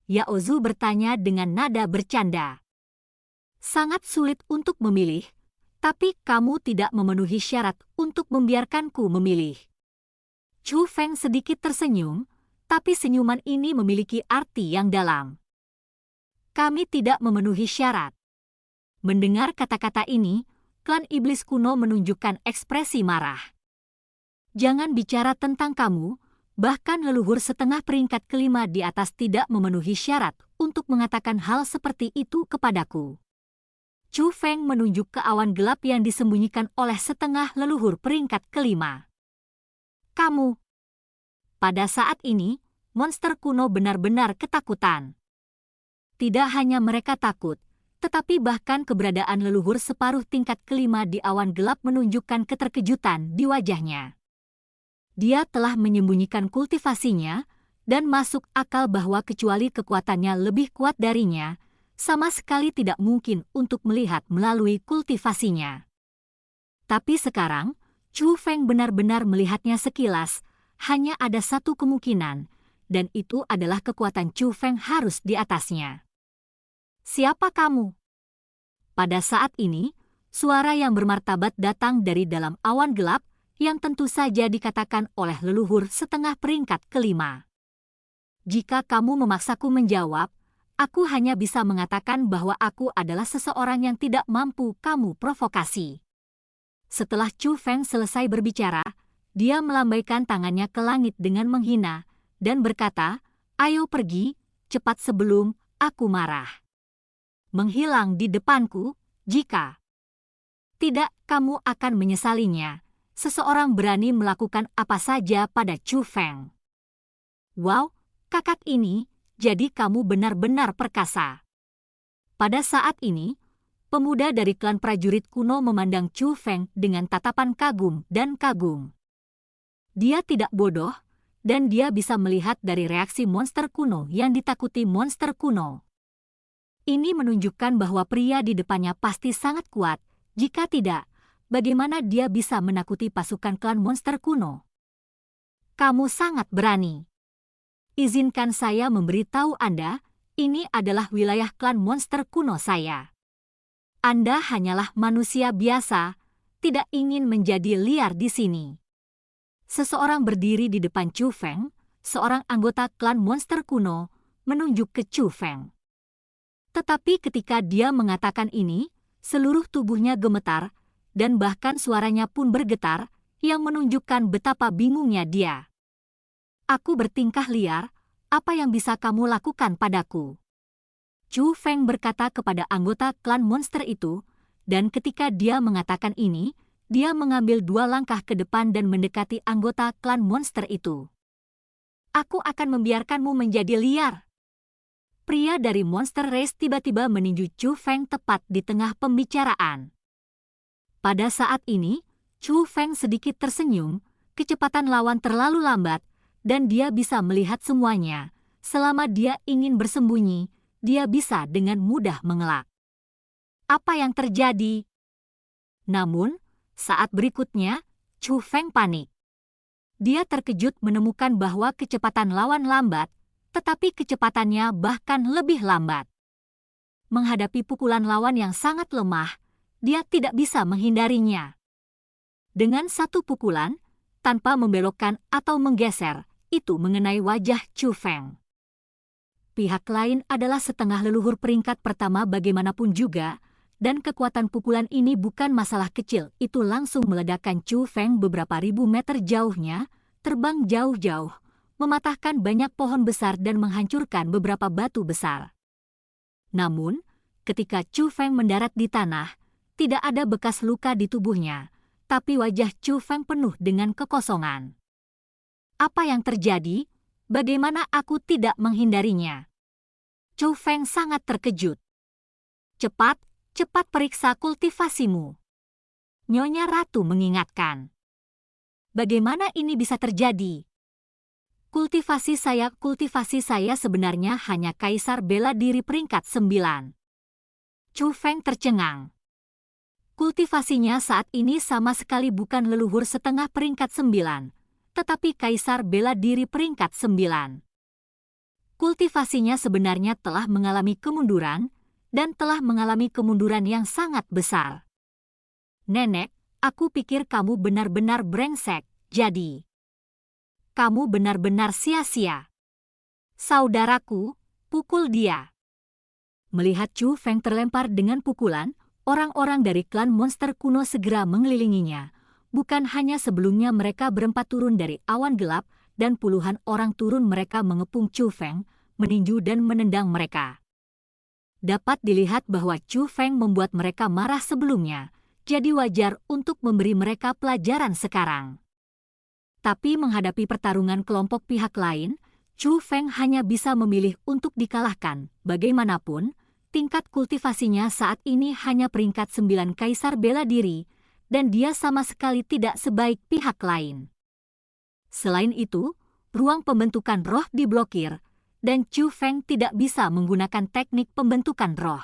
Yao Zu bertanya dengan nada bercanda. Sangat sulit untuk memilih, tapi kamu tidak memenuhi syarat untuk membiarkanku memilih. Chu Feng sedikit tersenyum, tapi senyuman ini memiliki arti yang dalam. Kami tidak memenuhi syarat. Mendengar kata-kata ini, klan iblis kuno menunjukkan ekspresi marah. Jangan bicara tentang kamu, bahkan leluhur setengah peringkat kelima di atas tidak memenuhi syarat untuk mengatakan hal seperti itu kepadaku. Chu Feng menunjuk ke awan gelap yang disembunyikan oleh setengah leluhur peringkat kelima. Kamu. Pada saat ini, monster kuno benar-benar ketakutan. Tidak hanya mereka takut, tetapi bahkan keberadaan leluhur separuh tingkat kelima di awan gelap menunjukkan keterkejutan di wajahnya. Dia telah menyembunyikan kultivasinya, dan masuk akal bahwa kecuali kekuatannya lebih kuat darinya, sama sekali tidak mungkin untuk melihat melalui kultivasinya. Tapi sekarang, Chu Feng benar-benar melihatnya sekilas, hanya ada satu kemungkinan, dan itu adalah kekuatan Chu Feng harus di atasnya. Siapa kamu? Pada saat ini, suara yang bermartabat datang dari dalam awan gelap, yang tentu saja dikatakan oleh leluhur setengah peringkat kelima. Jika kamu memaksaku menjawab, aku hanya bisa mengatakan bahwa aku adalah seseorang yang tidak mampu kamu provokasi. Setelah Chu Feng selesai berbicara, dia melambaikan tangannya ke langit dengan menghina, dan berkata, ayo pergi, cepat sebelum aku marah. Menghilang di depanku, jika tidak kamu akan menyesalinya. Seseorang berani melakukan apa saja pada Chu Feng. Wow, kakak ini, jadi kamu benar-benar perkasa. Pada saat ini, pemuda dari klan prajurit kuno memandang Chu Feng dengan tatapan kagum dan kagum. Dia tidak bodoh, dan dia bisa melihat dari reaksi monster kuno yang ditakuti monster kuno. Ini menunjukkan bahwa pria di depannya pasti sangat kuat, jika tidak, bagaimana dia bisa menakuti pasukan klan monster kuno? Kamu sangat berani. Izinkan saya memberitahu Anda, ini adalah wilayah klan monster kuno saya. Anda hanyalah manusia biasa, tidak ingin menjadi liar di sini. Seseorang berdiri di depan Chu Feng, seorang anggota klan monster kuno, menunjuk ke Chu Feng. Tetapi ketika dia mengatakan ini, seluruh tubuhnya gemetar, dan bahkan suaranya pun bergetar, yang menunjukkan betapa bingungnya dia. Aku bertingkah liar, apa yang bisa kamu lakukan padaku? Chu Feng berkata kepada anggota klan monster itu, dan ketika dia mengatakan ini, dia mengambil 2 langkah ke depan dan mendekati anggota klan monster itu. Aku akan membiarkanmu menjadi liar. Pria dari Monster Race tiba-tiba meninju Chu Feng tepat di tengah pembicaraan. Pada saat ini, Chu Feng sedikit tersenyum, kecepatan lawan terlalu lambat, dan dia bisa melihat semuanya. Selama dia ingin bersembunyi, dia bisa dengan mudah mengelak. Apa yang terjadi? Namun, saat berikutnya, Chu Feng panik. Dia terkejut menemukan bahwa kecepatan lawan lambat, tetapi kecepatannya bahkan lebih lambat. menghadapi pukulan lawan yang sangat lemah, dia tidak bisa menghindarinya. Dengan satu pukulan, tanpa membelokkan atau menggeser, itu mengenai wajah Chu Feng. Pihak lain adalah setengah leluhur peringkat pertama bagaimanapun juga, dan kekuatan pukulan ini bukan masalah kecil, itu langsung meledakkan Chu Feng beberapa ribu meter jauhnya, terbang jauh-jauh, mematahkan banyak pohon besar dan menghancurkan beberapa batu besar. Namun, ketika Chu Feng mendarat di tanah, tidak ada bekas luka di tubuhnya, tapi wajah Chu Feng penuh dengan kekosongan. Apa yang terjadi? Bagaimana aku tidak menghindarinya? Chu Feng sangat terkejut. Cepat periksa kultivasimu. Nyonya Ratu mengingatkan. Bagaimana ini bisa terjadi? Kultivasi saya sebenarnya hanya kaisar bela diri peringkat 9. Chu Feng tercengang. Kultivasinya saat ini sama sekali bukan leluhur setengah peringkat 9, tetapi kaisar bela diri peringkat 9. Kultivasinya sebenarnya telah mengalami kemunduran, dan telah mengalami kemunduran yang sangat besar. Nenek, aku pikir kamu benar-benar brengsek, jadi kamu benar-benar sia-sia. Saudaraku, pukul dia. Melihat Chu Feng terlempar dengan pukulan, orang-orang dari klan monster kuno segera mengelilinginya. Bukan hanya sebelumnya mereka berempat turun dari awan gelap dan puluhan orang turun mereka mengepung Chu Feng, meninju dan menendang mereka. Dapat dilihat bahwa Chu Feng membuat mereka marah sebelumnya, jadi wajar untuk memberi mereka pelajaran sekarang. Tapi menghadapi pertarungan kelompok pihak lain, Chu Feng hanya bisa memilih untuk dikalahkan. Bagaimanapun, tingkat kultivasinya saat ini hanya peringkat 9 kaisar bela diri, dan dia sama sekali tidak sebaik pihak lain. Selain itu, ruang pembentukan roh diblokir, dan Chu Feng tidak bisa menggunakan teknik pembentukan roh.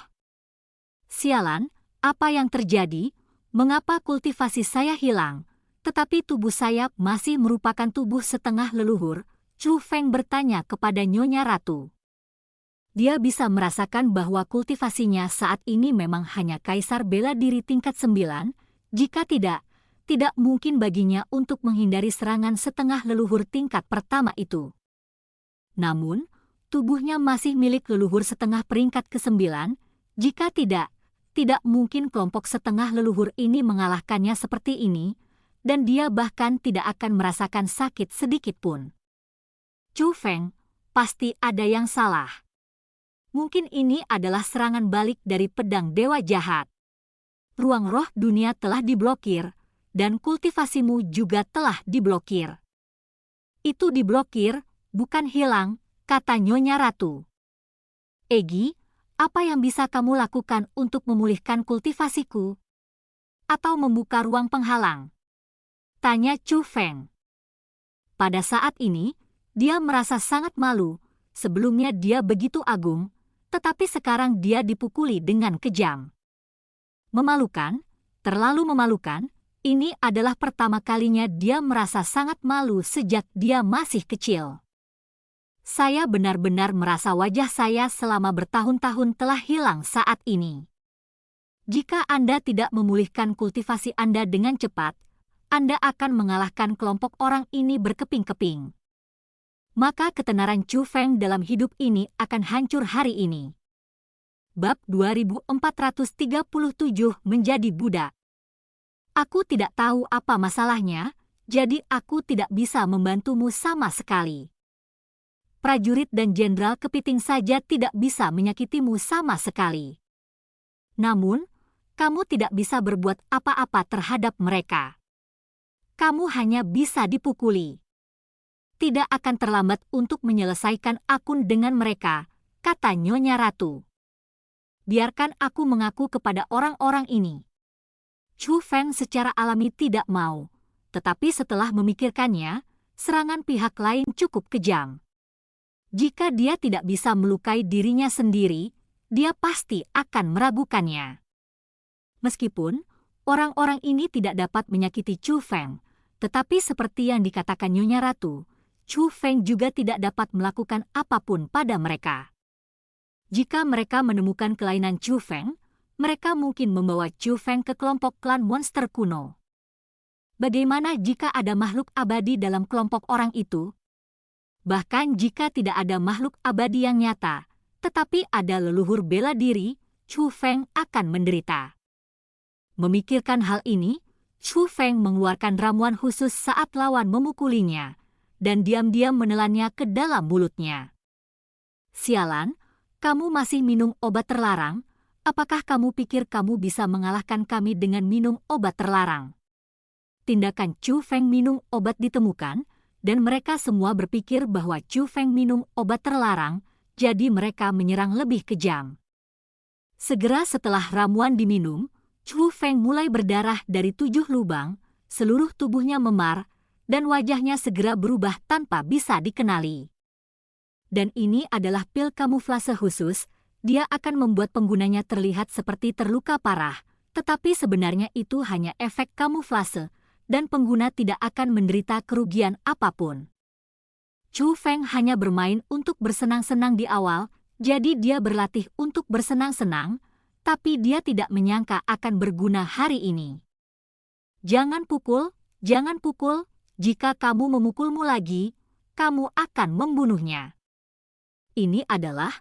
Sialan, apa yang terjadi? Mengapa kultivasi saya hilang? Tetapi tubuh saya masih merupakan tubuh setengah leluhur, Chu Feng bertanya kepada Nyonya Ratu. Dia bisa merasakan bahwa kultivasinya saat ini memang hanya kaisar bela diri tingkat 9, jika tidak mungkin baginya untuk menghindari serangan setengah leluhur tingkat pertama itu. Namun, tubuhnya masih milik leluhur setengah peringkat ke-9, jika tidak mungkin kelompok setengah leluhur ini mengalahkannya seperti ini, dan dia bahkan tidak akan merasakan sakit sedikit pun. Chu Feng, pasti ada yang salah. Mungkin ini adalah serangan balik dari pedang dewa jahat. Ruang roh dunia telah diblokir, dan kultivasimu juga telah diblokir. Itu diblokir, bukan hilang, kata Nyonya Ratu. Egi, apa yang bisa kamu lakukan untuk memulihkan kultivasiku? Atau membuka ruang penghalang? Tanya Chu Feng. Pada saat ini, dia merasa sangat malu. Sebelumnya dia begitu agung, tetapi sekarang dia dipukuli dengan kejam. Memalukan, terlalu memalukan, ini adalah pertama kalinya dia merasa sangat malu sejak dia masih kecil. Saya benar-benar merasa wajah saya selama bertahun-tahun telah hilang saat ini. Jika Anda tidak memulihkan kultivasi Anda dengan cepat, Anda akan mengalahkan kelompok orang ini berkeping-keping. Maka ketenaran Chu Feng dalam hidup ini akan hancur hari ini. Bab 2437 menjadi budak. Aku tidak tahu apa masalahnya, jadi aku tidak bisa membantumu sama sekali. Prajurit dan jenderal kepiting saja tidak bisa menyakitimu sama sekali. Namun, kamu tidak bisa berbuat apa-apa terhadap mereka. Kamu hanya bisa dipukuli. Tidak akan terlambat untuk menyelesaikan akun dengan mereka, kata Nyonya Ratu. Biarkan aku mengaku kepada orang-orang ini. Chu Feng secara alami tidak mau, tetapi setelah memikirkannya, serangan pihak lain cukup kejam. Jika dia tidak bisa melukai dirinya sendiri, dia pasti akan meragukannya. Meskipun orang-orang ini tidak dapat menyakiti Chu Feng, tetapi seperti yang dikatakan Nyonya Ratu, Chu Feng juga tidak dapat melakukan apapun pada mereka. Jika mereka menemukan kelainan Chu Feng, mereka mungkin membawa Chu Feng ke kelompok klan monster kuno. Bagaimana jika ada makhluk abadi dalam kelompok orang itu? Bahkan jika tidak ada makhluk abadi yang nyata, tetapi ada leluhur bela diri, Chu Feng akan menderita. Memikirkan hal ini, Chu Feng mengeluarkan ramuan khusus saat lawan memukulinya, dan diam-diam menelannya ke dalam mulutnya. Sialan, kamu masih minum obat terlarang? Apakah kamu pikir kamu bisa mengalahkan kami dengan minum obat terlarang? Tindakan Chu Feng minum obat ditemukan, dan mereka semua berpikir bahwa Chu Feng minum obat terlarang, jadi mereka menyerang lebih kejam. Segera setelah ramuan diminum, Chu Feng mulai berdarah dari 7 lubang, seluruh tubuhnya memar, dan wajahnya segera berubah tanpa bisa dikenali. Dan ini adalah pil kamuflase khusus, dia akan membuat penggunanya terlihat seperti terluka parah, tetapi sebenarnya itu hanya efek kamuflase, dan pengguna tidak akan menderita kerugian apapun. Chu Feng hanya bermain untuk bersenang-senang di awal, jadi dia berlatih untuk bersenang-senang, tapi dia tidak menyangka akan berguna hari ini. Jangan pukul, jika kamu memukulmu lagi, kamu akan membunuhnya. Ini adalah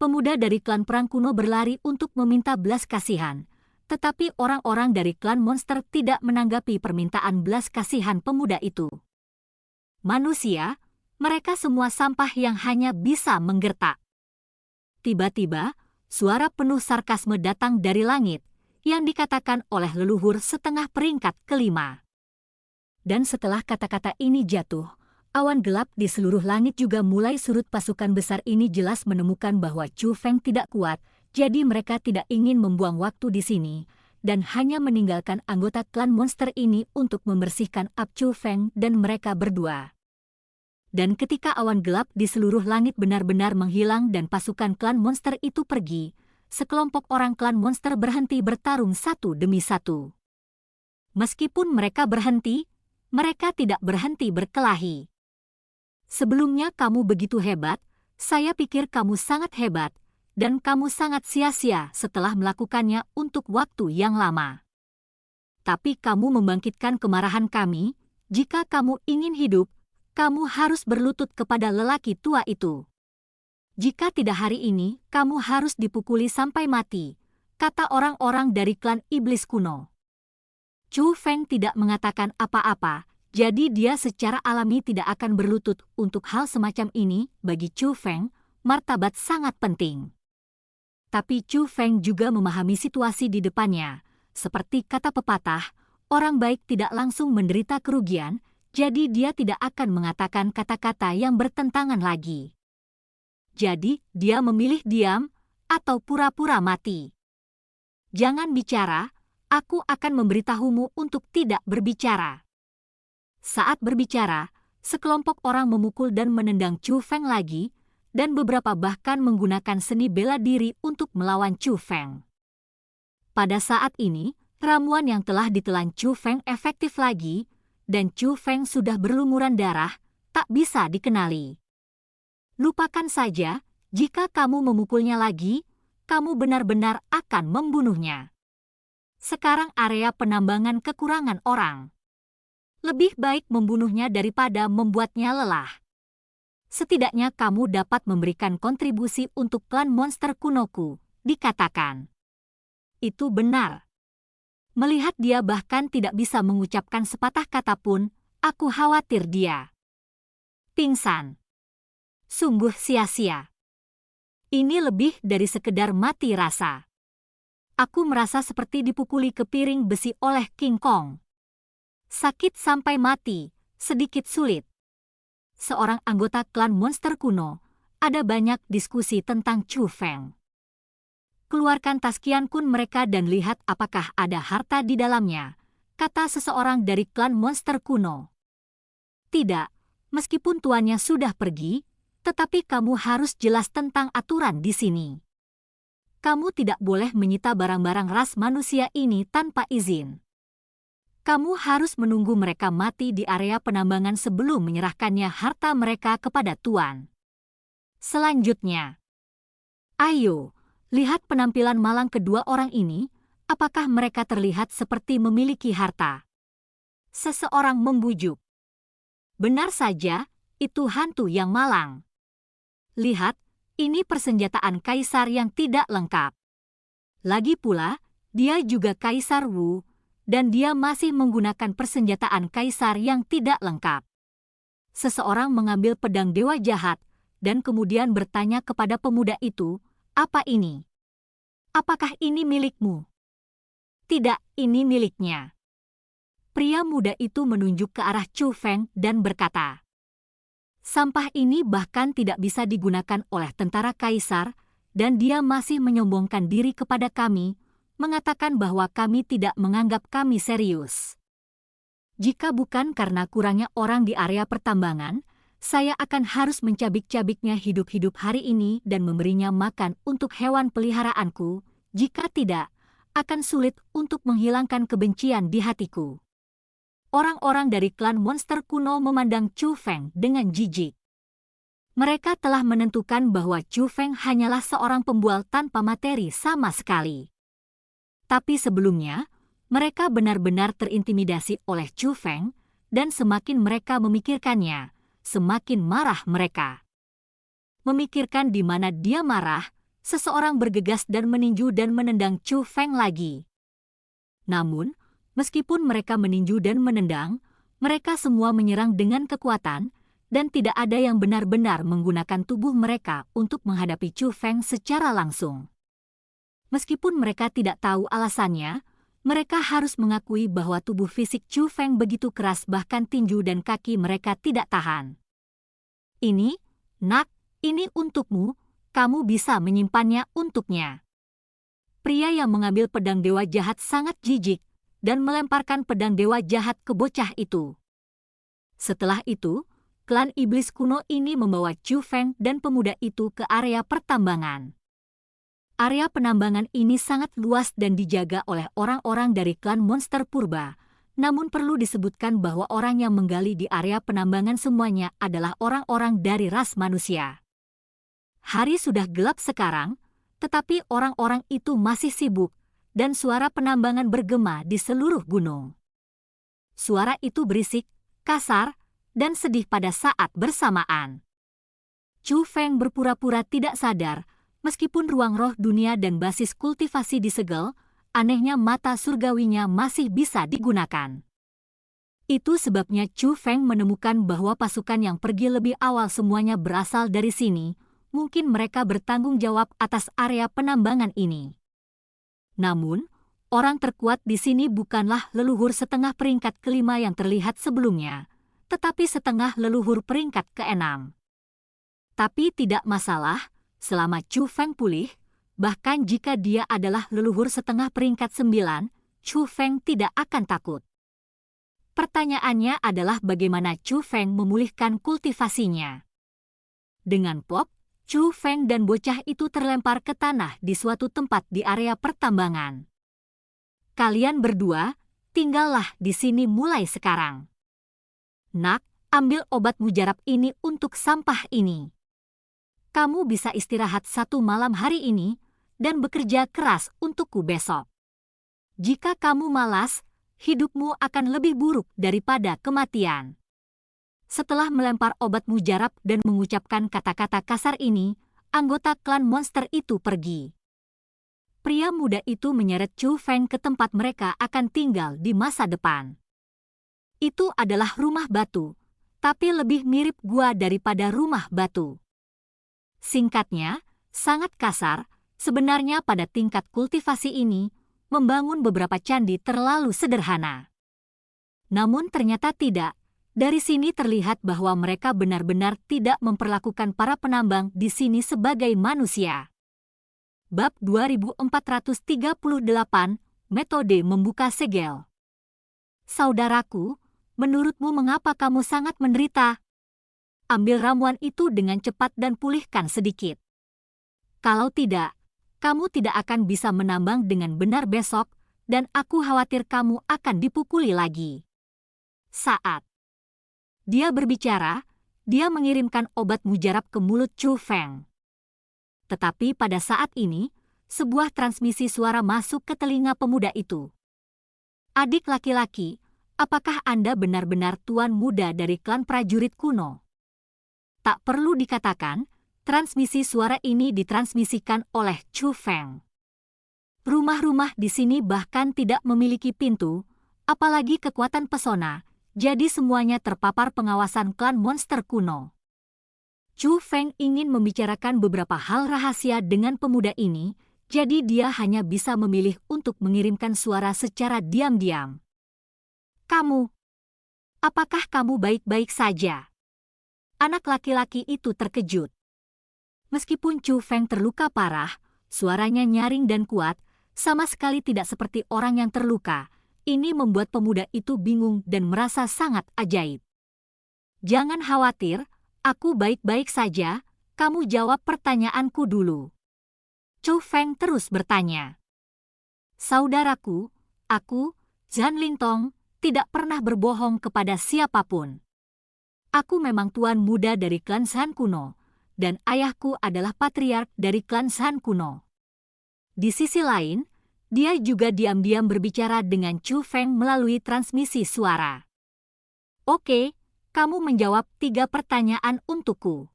pemuda dari klan perang kuno berlari untuk meminta belas kasihan. Tetapi orang-orang dari klan monster tidak menanggapi permintaan belas kasihan pemuda itu. Manusia, mereka semua sampah yang hanya bisa menggertak. Tiba-tiba, suara penuh sarkasme datang dari langit, yang dikatakan oleh leluhur setengah peringkat kelima. Dan setelah kata-kata ini jatuh, awan gelap di seluruh langit juga mulai surut. Pasukan besar ini jelas menemukan bahwa Chu Feng tidak kuat, jadi mereka tidak ingin membuang waktu di sini, dan hanya meninggalkan anggota klan monster ini untuk membersihkan Chu Feng dan mereka berdua. Dan ketika awan gelap di seluruh langit benar-benar menghilang dan pasukan klan monster itu pergi, sekelompok orang klan monster berhenti bertarung satu demi satu. Meskipun mereka berhenti, mereka tidak berhenti berkelahi. Sebelumnya kamu begitu hebat, saya pikir kamu sangat hebat, dan kamu sangat sia-sia setelah melakukannya untuk waktu yang lama. Tapi kamu membangkitkan kemarahan kami. Jika kamu ingin hidup, kamu harus berlutut kepada lelaki tua itu. Jika tidak hari ini, kamu harus dipukuli sampai mati, kata orang-orang dari klan iblis kuno. Chu Feng tidak mengatakan apa-apa, jadi dia secara alami tidak akan berlutut untuk hal semacam ini. Bagi Chu Feng, martabat sangat penting. Tapi Chu Feng juga memahami situasi di depannya. Seperti kata pepatah, orang baik tidak langsung menderita kerugian, jadi dia tidak akan mengatakan kata-kata yang bertentangan lagi. Jadi, dia memilih diam atau pura-pura mati. Jangan bicara, aku akan memberitahumu untuk tidak berbicara. Saat berbicara, sekelompok orang memukul dan menendang Chu Feng lagi, dan beberapa bahkan menggunakan seni bela diri untuk melawan Chu Feng. Pada saat ini, ramuan yang telah ditelan Chu Feng efektif lagi, dan Chu Feng sudah berlumuran darah, tak bisa dikenali. Lupakan saja, jika kamu memukulnya lagi, kamu benar-benar akan membunuhnya. Sekarang area penambangan kekurangan orang. Lebih baik membunuhnya daripada membuatnya lelah. Setidaknya kamu dapat memberikan kontribusi untuk klan monster kunoku, dikatakan. Itu benar. Melihat dia bahkan tidak bisa mengucapkan sepatah kata pun, aku khawatir dia pingsan. Sungguh sia-sia. Ini lebih dari sekedar mati rasa. Aku merasa seperti dipukuli ke piring besi oleh King Kong. Sakit sampai mati, sedikit sulit. Seorang anggota klan monster kuno, ada banyak diskusi tentang Chu Feng. Keluarkan tas Qian Kun mereka dan lihat apakah ada harta di dalamnya, kata seseorang dari klan monster kuno. Tidak, meskipun tuannya sudah pergi, tetapi kamu harus jelas tentang aturan di sini. Kamu tidak boleh menyita barang-barang ras manusia ini tanpa izin. Kamu harus menunggu mereka mati di area penambangan sebelum menyerahkannya harta mereka kepada tuan. Selanjutnya, Ayo, lihat penampilan malang kedua orang ini, apakah mereka terlihat seperti memiliki harta? Seseorang membujuk. Benar saja, itu hantu yang malang. Lihat, ini persenjataan kaisar yang tidak lengkap. Lagi pula, dia juga Kaisar Wu, dan dia masih menggunakan persenjataan kaisar yang tidak lengkap. Seseorang mengambil pedang dewa jahat, dan kemudian bertanya kepada pemuda itu, "Apa ini? Apakah ini milikmu?" "Tidak, ini miliknya." Pria muda itu menunjuk ke arah Chu Feng dan berkata, "Sampah ini bahkan tidak bisa digunakan oleh tentara kaisar, dan dia masih menyombongkan diri kepada kami, mengatakan bahwa kami tidak menganggap kami serius. Jika bukan karena kurangnya orang di area pertambangan, saya akan harus mencabik-cabiknya hidup-hidup hari ini dan memberinya makan untuk hewan peliharaanku, jika tidak, akan sulit untuk menghilangkan kebencian di hatiku." Orang-orang dari klan monster kuno memandang Chu Feng dengan jijik. Mereka telah menentukan bahwa Chu Feng hanyalah seorang pembual tanpa materi sama sekali. Tapi sebelumnya, mereka benar-benar terintimidasi oleh Chu Feng, dan semakin mereka memikirkannya, semakin marah mereka. Memikirkan di mana dia marah, seseorang bergegas dan meninju dan menendang Chu Feng lagi. Namun, meskipun mereka meninju dan menendang, mereka semua menyerang dengan kekuatan, dan tidak ada yang benar-benar menggunakan tubuh mereka untuk menghadapi Chu Feng secara langsung. Meskipun mereka tidak tahu alasannya, mereka harus mengakui bahwa tubuh fisik Chu Feng begitu keras bahkan tinju dan kaki mereka tidak tahan. "Ini, nak, ini untukmu, kamu bisa menyimpannya untuknya." Pria yang mengambil pedang dewa jahat sangat jijik, dan melemparkan pedang dewa jahat ke bocah itu. Setelah itu, klan iblis kuno ini membawa Chu Feng dan pemuda itu ke area pertambangan. Area penambangan ini sangat luas dan dijaga oleh orang-orang dari klan monster purba, namun perlu disebutkan bahwa orang yang menggali di area penambangan semuanya adalah orang-orang dari ras manusia. Hari sudah gelap sekarang, tetapi orang-orang itu masih sibuk, dan suara penambangan bergema di seluruh gunung. Suara itu berisik, kasar, dan sedih pada saat bersamaan. Chu Feng berpura-pura tidak sadar, meskipun ruang roh dunia dan basis kultivasi disegel, anehnya mata surgawinya masih bisa digunakan. Itu sebabnya Chu Feng menemukan bahwa pasukan yang pergi lebih awal semuanya berasal dari sini, mungkin mereka bertanggung jawab atas area penambangan ini. Namun, orang terkuat di sini bukanlah leluhur setengah peringkat kelima yang terlihat sebelumnya, tetapi setengah leluhur peringkat keenam. Tapi tidak masalah, selama Chu Feng pulih, bahkan jika dia adalah leluhur setengah peringkat 9, Chu Feng tidak akan takut. Pertanyaannya adalah bagaimana Chu Feng memulihkan kultivasinya. Dengan pop, Chu Feng dan bocah itu terlempar ke tanah di suatu tempat di area pertambangan. "Kalian berdua, tinggallah di sini mulai sekarang. Nak, ambil obat mujarab ini untuk sampah ini. Kamu bisa istirahat 1 malam hari ini, dan bekerja keras untukku besok. Jika kamu malas, hidupmu akan lebih buruk daripada kematian." Setelah melempar obat mujarab dan mengucapkan kata-kata kasar ini, anggota klan monster itu pergi. Pria muda itu menyeret Chu Feng ke tempat mereka akan tinggal di masa depan. Itu adalah rumah batu, tapi lebih mirip gua daripada rumah batu. Singkatnya, sangat kasar, sebenarnya pada tingkat kultivasi ini, membangun beberapa candi terlalu sederhana. Namun ternyata tidak. Dari sini terlihat bahwa mereka benar-benar tidak memperlakukan para penambang di sini sebagai manusia. Bab 2438, Metode Membuka Segel. "Saudaraku, menurutmu mengapa kamu sangat menderita? Ambil ramuan itu dengan cepat dan pulihkan sedikit. Kalau tidak, kamu tidak akan bisa menambang dengan benar besok, dan aku khawatir kamu akan dipukuli lagi." Saat dia berbicara, dia mengirimkan obat mujarab ke mulut Chu Feng. Tetapi pada saat ini, sebuah transmisi suara masuk ke telinga pemuda itu. Adik laki-laki, apakah Anda benar-benar tuan muda dari klan prajurit kuno? Tak perlu dikatakan, transmisi suara ini ditransmisikan oleh Chu Feng. Rumah-rumah di sini bahkan tidak memiliki pintu, apalagi kekuatan pesona, jadi semuanya terpapar pengawasan klan monster kuno. Chu Feng ingin membicarakan beberapa hal rahasia dengan pemuda ini, jadi dia hanya bisa memilih untuk mengirimkan suara secara diam-diam. Kamu, apakah kamu baik-baik saja? Anak laki-laki itu terkejut. Meskipun Chu Feng terluka parah, suaranya nyaring dan kuat, sama sekali tidak seperti orang yang terluka. Ini membuat pemuda itu bingung dan merasa sangat ajaib. Jangan khawatir, aku baik-baik saja, kamu jawab pertanyaanku dulu. Chu Feng terus bertanya. Saudaraku, aku, Zhan Lingtong, tidak pernah berbohong kepada siapapun. Aku memang tuan muda dari klan Shan kuno, dan ayahku adalah patriark dari klan Shan kuno. Di sisi lain, dia juga diam-diam berbicara dengan Chu Feng melalui transmisi suara. Oke, kamu menjawab 3 pertanyaan untukku.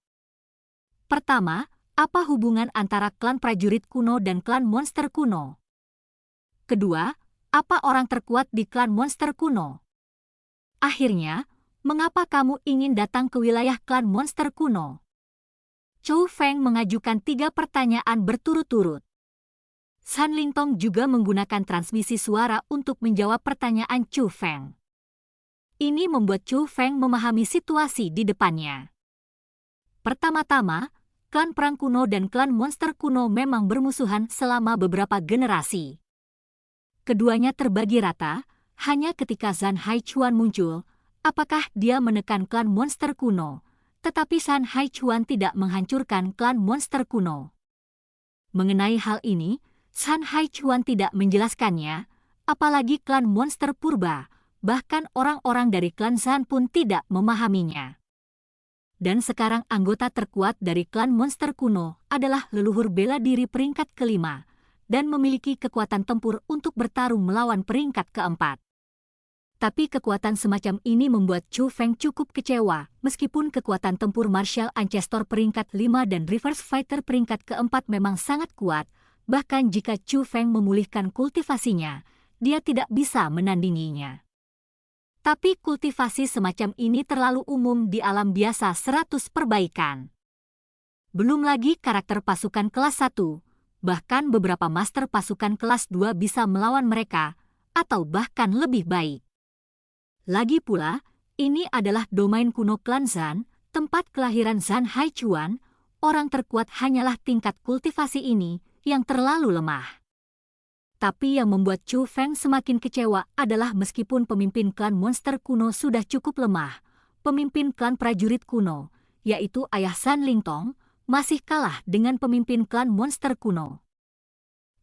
Pertama, apa hubungan antara klan prajurit kuno dan klan monster kuno? Kedua, apa orang terkuat di klan monster kuno? Akhirnya, mengapa kamu ingin datang ke wilayah klan monster kuno? Chu Feng mengajukan 3 pertanyaan berturut-turut. Zhan Lingtong juga menggunakan transmisi suara untuk menjawab pertanyaan Chu Feng. Ini membuat Chu Feng memahami situasi di depannya. Pertama-tama, klan perang kuno dan klan monster kuno memang bermusuhan selama beberapa generasi. Keduanya terbagi rata, hanya ketika Zhan Haichuan muncul, apakah dia menekan klan monster kuno, tetapi Zhan Haichuan tidak menghancurkan klan monster kuno. Mengenai hal ini, Zhan Haichuan tidak menjelaskannya, apalagi klan monster purba, bahkan orang-orang dari klan Zhan pun tidak memahaminya. Dan sekarang anggota terkuat dari klan monster kuno adalah leluhur bela diri peringkat kelima, dan memiliki kekuatan tempur untuk bertarung melawan peringkat keempat. Tapi kekuatan semacam ini membuat Chu Feng cukup kecewa, meskipun kekuatan tempur martial ancestor peringkat 5 dan reverse fighter peringkat keempat memang sangat kuat, bahkan jika Chu Feng memulihkan kultivasinya, dia tidak bisa menandinginya. Tapi kultivasi semacam ini terlalu umum di alam biasa 100 perbaikan. Belum lagi karakter pasukan kelas 1, bahkan beberapa master pasukan kelas 2 bisa melawan mereka, atau bahkan lebih baik. Lagi pula, ini adalah domain kuno klan Zhan, tempat kelahiran Zhan Haichuan, orang terkuat hanyalah tingkat kultivasi ini yang terlalu lemah. Tapi yang membuat Chu Feng semakin kecewa adalah meskipun pemimpin klan monster kuno sudah cukup lemah, pemimpin klan prajurit kuno, yaitu ayah Zhan Lingtong, masih kalah dengan pemimpin klan monster kuno.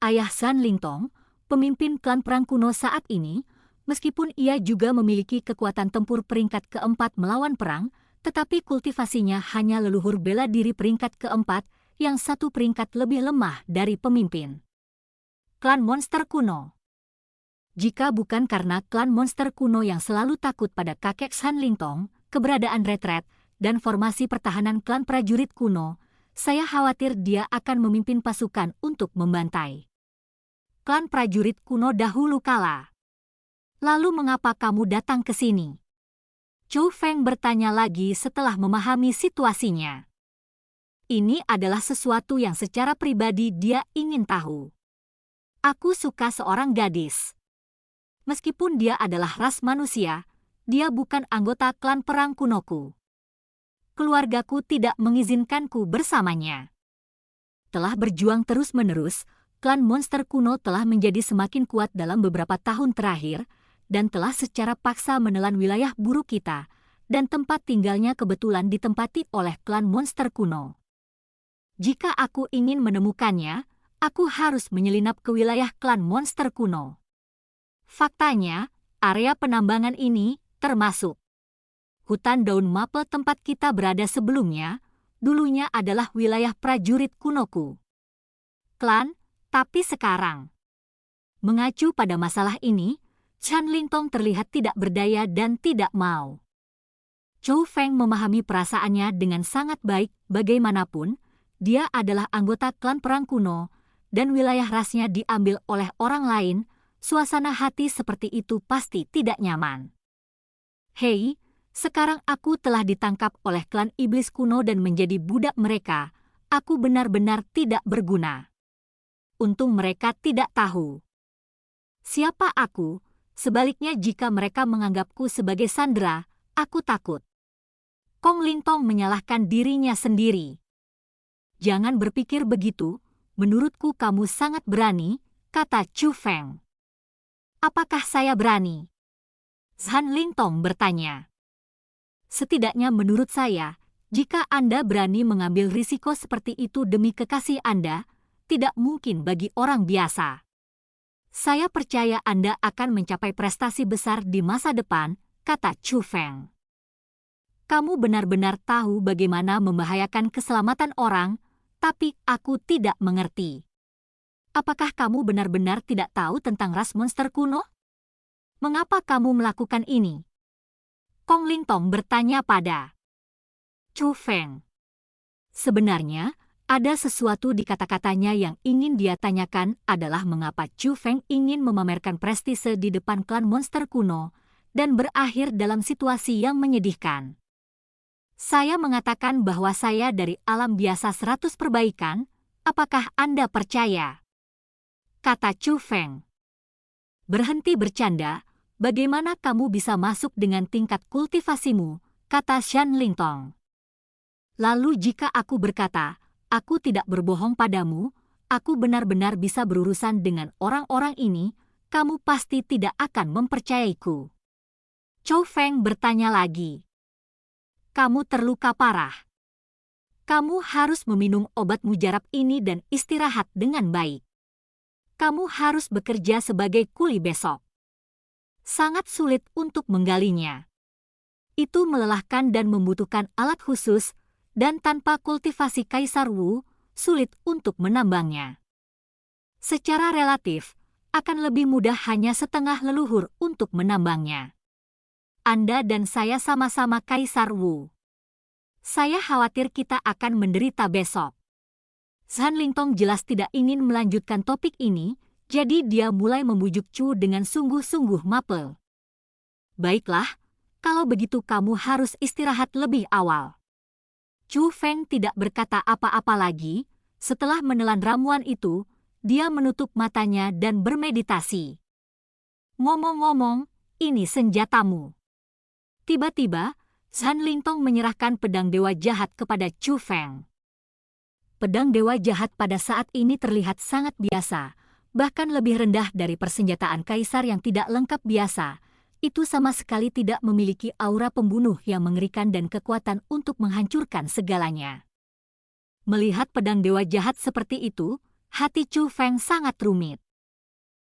Ayah Zhan Lingtong, pemimpin klan perang kuno saat ini, meskipun ia juga memiliki kekuatan tempur peringkat keempat melawan perang, tetapi kultivasinya hanya leluhur bela diri peringkat keempat yang 1 peringkat lebih lemah dari pemimpin klan monster kuno. Jika bukan karena klan monster kuno yang selalu takut pada kakek Zhan Lingtong, keberadaan retret, dan formasi pertahanan klan prajurit kuno, saya khawatir dia akan memimpin pasukan untuk membantai klan prajurit kuno dahulu kala. Lalu mengapa kamu datang ke sini? Chu Feng bertanya lagi setelah memahami situasinya. Ini adalah sesuatu yang secara pribadi dia ingin tahu. Aku suka seorang gadis. Meskipun dia adalah ras manusia, dia bukan anggota klan perang kunoku. Keluargaku tidak mengizinkanku bersamanya. Telah berjuang terus-menerus, klan monster kuno telah menjadi semakin kuat dalam beberapa tahun terakhir, dan telah secara paksa menelan wilayah buruk kita, dan tempat tinggalnya kebetulan ditempati oleh klan monster kuno. Jika aku ingin menemukannya, aku harus menyelinap ke wilayah klan monster kuno. Faktanya, area penambangan ini, termasuk hutan daun maple tempat kita berada sebelumnya, dulunya adalah wilayah prajurit kunoku. Klan, tapi sekarang. Mengacu pada masalah ini, Chan Lingtong terlihat tidak berdaya dan tidak mau. Chou Feng memahami perasaannya dengan sangat baik. Bagaimanapun, dia adalah anggota klan perang kuno, dan wilayah rasnya diambil oleh orang lain. Suasana hati seperti itu pasti tidak nyaman. Hei, sekarang aku telah ditangkap oleh klan iblis kuno dan menjadi budak mereka. Aku benar-benar tidak berguna. Untung mereka tidak tahu siapa aku. Sebaliknya jika mereka menganggapku sebagai sandera, aku takut. Kong Lingtong menyalahkan dirinya sendiri. Jangan berpikir begitu, menurutku kamu sangat berani, kata Chu Feng. Apakah saya berani? Zhan Lingtong bertanya. Setidaknya menurut saya, jika Anda berani mengambil risiko seperti itu demi kekasih Anda, tidak mungkin bagi orang biasa. Saya percaya Anda akan mencapai prestasi besar di masa depan, kata Chu Feng. Kamu benar-benar tahu bagaimana membahayakan keselamatan orang, tapi aku tidak mengerti. Apakah kamu benar-benar tidak tahu tentang ras monster kuno? Mengapa kamu melakukan ini? Kong Lingtong bertanya pada Chu Feng. Sebenarnya, ada sesuatu di kata-katanya yang ingin dia tanyakan adalah mengapa Chu Feng ingin memamerkan prestise di depan klan monster kuno dan berakhir dalam situasi yang menyedihkan. Saya mengatakan bahwa saya dari alam biasa 100 perbaikan, apakah Anda percaya? Kata Chu Feng. Berhenti bercanda, bagaimana kamu bisa masuk dengan tingkat kultivasimu, kata Zhan Lingtong. Lalu jika aku berkata, aku tidak berbohong padamu, aku benar-benar bisa berurusan dengan orang-orang ini, kamu pasti tidak akan mempercayaiku. Chou Feng bertanya lagi. Kamu terluka parah. Kamu harus meminum obat mujarab ini dan istirahat dengan baik. Kamu harus bekerja sebagai kuli besok. Sangat sulit untuk menggalinya. Itu melelahkan dan membutuhkan alat khusus, dan tanpa kultivasi Kaisar Wu, sulit untuk menambangnya. Secara relatif, akan lebih mudah hanya setengah leluhur untuk menambangnya. Anda dan saya sama-sama Kaisar Wu. Saya khawatir kita akan menderita besok. Zhan Lingtong jelas tidak ingin melanjutkan topik ini, jadi dia mulai membujuk Chu dengan sungguh-sungguh mapel. Baiklah, kalau begitu kamu harus istirahat lebih awal. Chu Feng tidak berkata apa-apa lagi. Setelah menelan ramuan itu, dia menutup matanya dan bermeditasi. Ngomong-ngomong, ini senjatamu. Tiba-tiba, Zhan Lingtong menyerahkan pedang dewa jahat kepada Chu Feng. Pedang dewa jahat pada saat ini terlihat sangat biasa, bahkan lebih rendah dari persenjataan kaisar yang tidak lengkap biasa. Itu sama sekali tidak memiliki aura pembunuh yang mengerikan dan kekuatan untuk menghancurkan segalanya. Melihat pedang dewa jahat seperti itu, hati Chu Feng sangat rumit.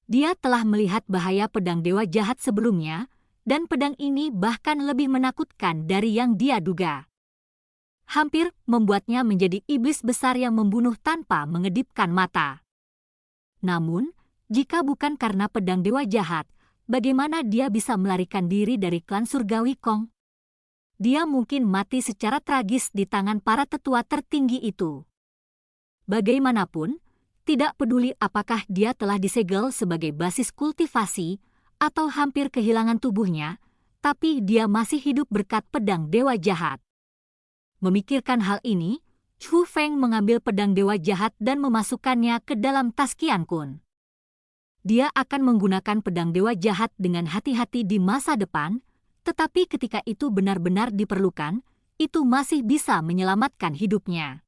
Dia telah melihat bahaya pedang dewa jahat sebelumnya, dan pedang ini bahkan lebih menakutkan dari yang dia duga. Hampir membuatnya menjadi iblis besar yang membunuh tanpa mengedipkan mata. Namun, jika bukan karena pedang dewa jahat, bagaimana dia bisa melarikan diri dari klan surgawi Kong? Dia mungkin mati secara tragis di tangan para tetua tertinggi itu. Bagaimanapun, tidak peduli apakah dia telah disegel sebagai basis kultivasi atau hampir kehilangan tubuhnya, tapi dia masih hidup berkat pedang dewa jahat. Memikirkan hal ini, Chu Feng mengambil pedang dewa jahat dan memasukkannya ke dalam tas Qian Kun. Dia akan menggunakan pedang dewa jahat dengan hati-hati di masa depan, tetapi ketika itu benar-benar diperlukan, itu masih bisa menyelamatkan hidupnya.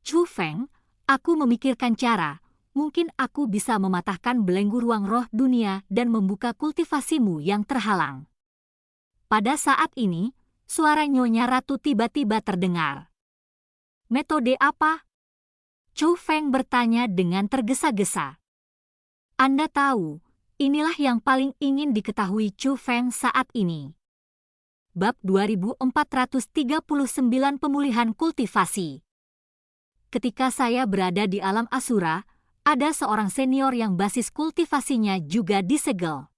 Chu Feng, aku memikirkan cara, mungkin aku bisa mematahkan belenggu ruang roh dunia dan membuka kultivasimu yang terhalang. Pada saat ini, suara Nyonya Ratu tiba-tiba terdengar. Metode apa? Chu Feng bertanya dengan tergesa-gesa. Anda tahu, inilah yang paling ingin diketahui Chu Feng saat ini. Bab 2439 Pemulihan Kultivasi. Ketika saya berada di alam Asura, ada seorang senior yang basis kultivasinya juga disegel.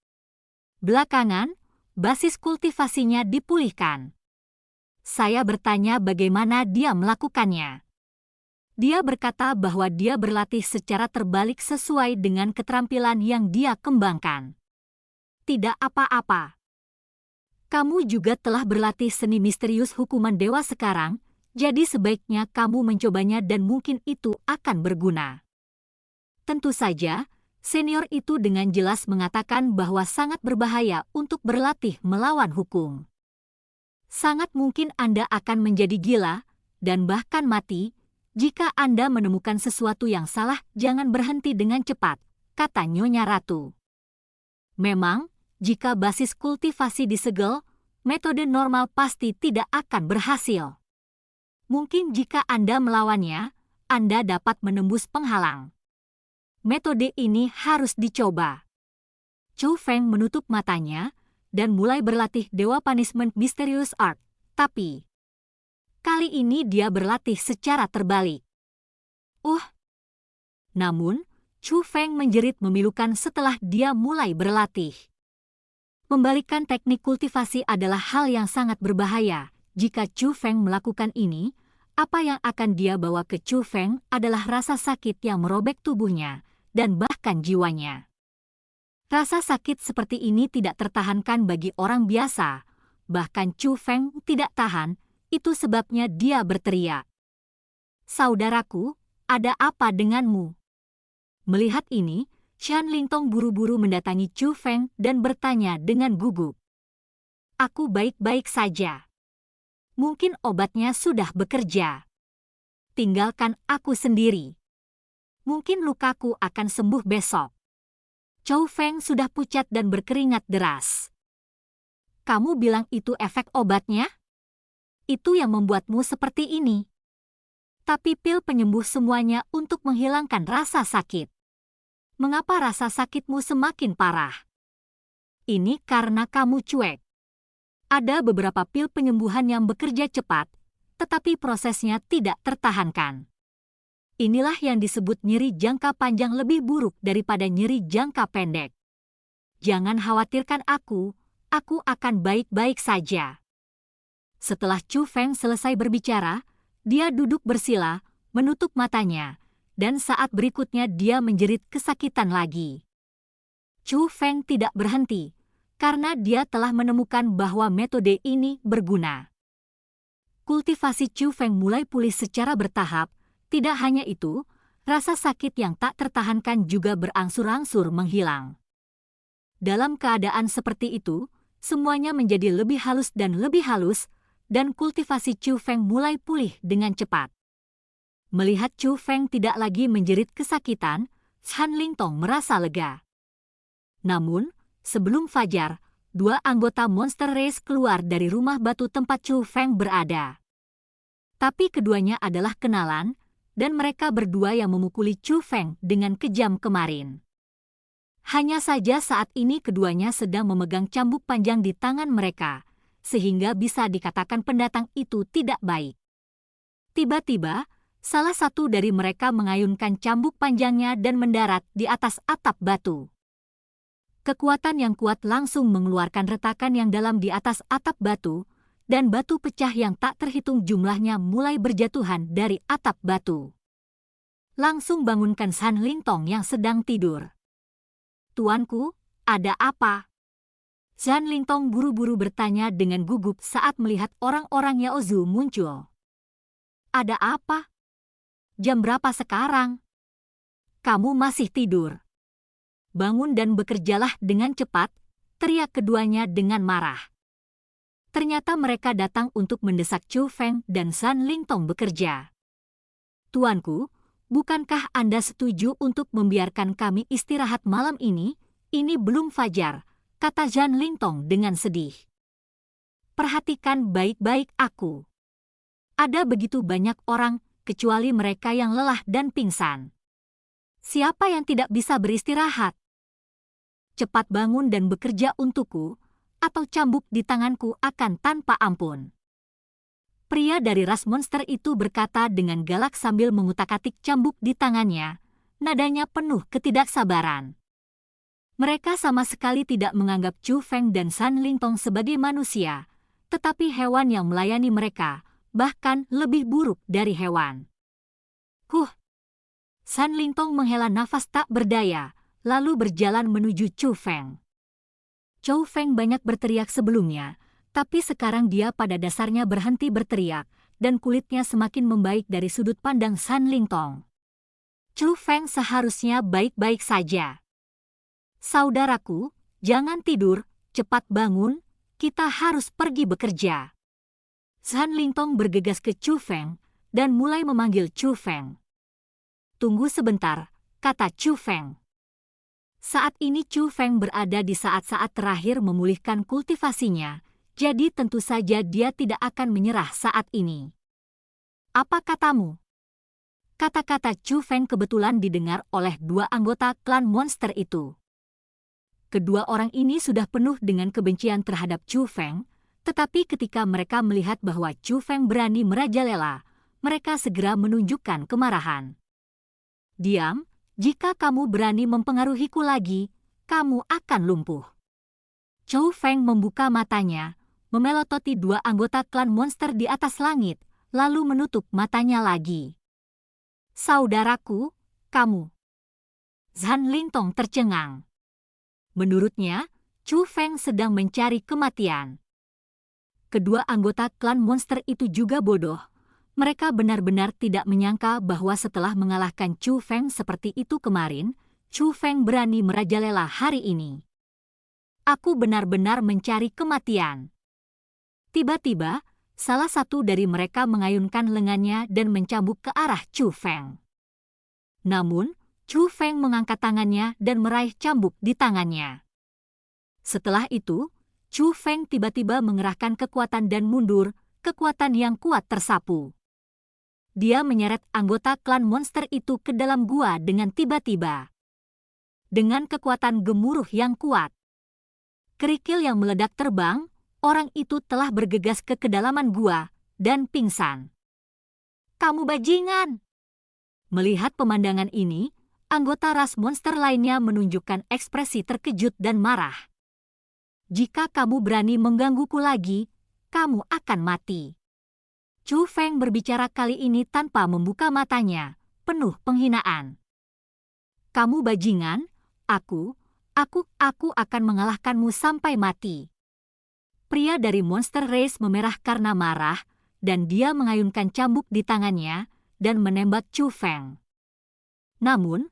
Belakangan, basis kultivasinya dipulihkan. Saya bertanya bagaimana dia melakukannya. Dia berkata bahwa dia berlatih secara terbalik sesuai dengan keterampilan yang dia kembangkan. Tidak apa-apa. Kamu juga telah berlatih seni misterius hukuman dewa sekarang, jadi sebaiknya kamu mencobanya dan mungkin itu akan berguna. Tentu saja, senior itu dengan jelas mengatakan bahwa sangat berbahaya untuk berlatih melawan hukum. Sangat mungkin Anda akan menjadi gila, dan bahkan mati, jika Anda menemukan sesuatu yang salah jangan berhenti dengan cepat, kata Nyonya Ratu. Memang, jika basis kultivasi disegel, metode normal pasti tidak akan berhasil. Mungkin jika Anda melawannya, Anda dapat menembus penghalang. Metode ini harus dicoba. Chu Feng menutup matanya dan mulai berlatih Dewa Punishment Mysterious Art, tapi kali ini dia berlatih secara terbalik. Namun, Chu Feng menjerit memilukan setelah dia mulai berlatih. Membalikkan teknik kultivasi adalah hal yang sangat berbahaya. Jika Chu Feng melakukan ini, apa yang akan dia bawa ke Chu Feng adalah rasa sakit yang merobek tubuhnya dan bahkan jiwanya. Rasa sakit seperti ini tidak tertahankan bagi orang biasa. Bahkan Chu Feng tidak tahan, itu sebabnya dia berteriak. "Saudaraku, ada apa denganmu?" Melihat ini, Shan Lingtong buru-buru mendatangi Chu Feng dan bertanya dengan gugup. "Aku baik-baik saja. Mungkin obatnya sudah bekerja. Tinggalkan aku sendiri. Mungkin lukaku akan sembuh besok." Chu Feng sudah pucat dan berkeringat deras. "Kamu bilang itu efek obatnya? Itu yang membuatmu seperti ini. Tapi pil penyembuh semuanya untuk menghilangkan rasa sakit. Mengapa rasa sakitmu semakin parah? Ini karena kamu cuek. Ada beberapa pil penyembuhan yang bekerja cepat, tetapi prosesnya tidak tertahankan. Inilah yang disebut nyeri jangka panjang lebih buruk daripada nyeri jangka pendek. Jangan khawatirkan aku akan baik-baik saja." Setelah Chu Feng selesai berbicara, dia duduk bersila, menutup matanya, dan saat berikutnya dia menjerit kesakitan lagi. Chu Feng tidak berhenti, karena dia telah menemukan bahwa metode ini berguna. Kultivasi Chu Feng mulai pulih secara bertahap. Tidak hanya itu, rasa sakit yang tak tertahankan juga berangsur-angsur menghilang. Dalam keadaan seperti itu, semuanya menjadi lebih halus, dan kultivasi Chu Feng mulai pulih dengan cepat. Melihat Chu Feng tidak lagi menjerit kesakitan, Shan Lingtong merasa lega. Namun, sebelum fajar, 2 anggota Monster Race keluar dari rumah batu tempat Chu Feng berada. Tapi keduanya adalah kenalan, dan mereka berdua yang memukuli Chu Feng dengan kejam kemarin. Hanya saja saat ini keduanya sedang memegang cambuk panjang di tangan mereka, sehingga bisa dikatakan pendatang itu tidak baik. Tiba-tiba, salah satu dari mereka mengayunkan cambuk panjangnya dan mendarat di atas atap batu. Kekuatan yang kuat langsung mengeluarkan retakan yang dalam di atas atap batu, dan batu pecah yang tak terhitung jumlahnya mulai berjatuhan dari atap batu. Langsung bangunkan Shan Lingtong yang sedang tidur. "Tuanku, ada apa?" Shan Lingtong buru-buru bertanya dengan gugup saat melihat orang-orang Yaozu muncul. "Ada apa? Jam berapa sekarang? Kamu masih tidur. Bangun dan bekerjalah dengan cepat," teriak keduanya dengan marah. Ternyata mereka datang untuk mendesak Chu Feng dan Shan Lingtong bekerja. "Tuanku, bukankah Anda setuju untuk membiarkan kami istirahat malam ini? Ini belum fajar," kata Shan Lingtong dengan sedih. "Perhatikan baik-baik aku. Ada begitu banyak orang, kecuali mereka yang lelah dan pingsan. Siapa yang tidak bisa beristirahat? Cepat bangun dan bekerja untukku, atau cambuk di tanganku akan tanpa ampun." Pria dari ras monster itu berkata dengan galak sambil mengutak-atik cambuk di tangannya, nadanya penuh ketidaksabaran. Mereka sama sekali tidak menganggap Chu Feng dan San Lingtong sebagai manusia, tetapi hewan yang melayani mereka, bahkan lebih buruk dari hewan. San Lingtong menghela nafas tak berdaya, lalu berjalan menuju Chu Feng. Chu Feng banyak berteriak sebelumnya, tapi sekarang dia pada dasarnya berhenti berteriak, dan kulitnya semakin membaik dari sudut pandang San Lingtong. Chu Feng seharusnya baik-baik saja. "Saudaraku, jangan tidur, cepat bangun, kita harus pergi bekerja." San Lingtong bergegas ke Chu Feng dan mulai memanggil Chu Feng. "Tunggu sebentar," kata Chu Feng. Saat ini Chu Feng berada di saat-saat terakhir memulihkan kultivasinya, jadi tentu saja dia tidak akan menyerah saat ini. "Apa katamu?" Kata-kata Chu Feng kebetulan didengar oleh dua anggota klan monster itu. Kedua orang ini sudah penuh dengan kebencian terhadap Chu Feng, tetapi ketika mereka melihat bahwa Chu Feng berani merajalela, mereka segera menunjukkan kemarahan. "Diam, jika kamu berani mempengaruhiku lagi, kamu akan lumpuh." Chu Feng membuka matanya, memelototi dua anggota klan monster di atas langit, lalu menutup matanya lagi. "Saudaraku, kamu." San Lingtong tercengang. Menurutnya, Chu Feng sedang mencari kematian. Kedua anggota klan monster itu juga bodoh. Mereka benar-benar tidak menyangka bahwa setelah mengalahkan Chu Feng seperti itu kemarin, Chu Feng berani merajalela hari ini. "Aku benar-benar mencari kematian." Tiba-tiba, salah satu dari mereka mengayunkan lengannya dan mencambuk ke arah Chu Feng. Namun, Chu Feng mengangkat tangannya dan meraih cambuk di tangannya. Setelah itu, Chu Feng tiba-tiba mengerahkan kekuatan dan mundur, kekuatan yang kuat tersapu. Dia menyeret anggota klan monster itu ke dalam gua dengan tiba-tiba. Dengan kekuatan gemuruh yang kuat, kerikil yang meledak terbang, orang itu telah bergegas ke kedalaman gua dan pingsan. "Kamu bajingan!" Melihat pemandangan ini, anggota ras monster lainnya menunjukkan ekspresi terkejut dan marah. "Jika kamu berani menggangguku lagi, kamu akan mati." Chu Feng berbicara kali ini tanpa membuka matanya, penuh penghinaan. "Kamu bajingan, aku akan mengalahkanmu sampai mati." Pria dari Monster Race memerah karena marah, dan dia mengayunkan cambuk di tangannya dan menembak Chu Feng. Namun,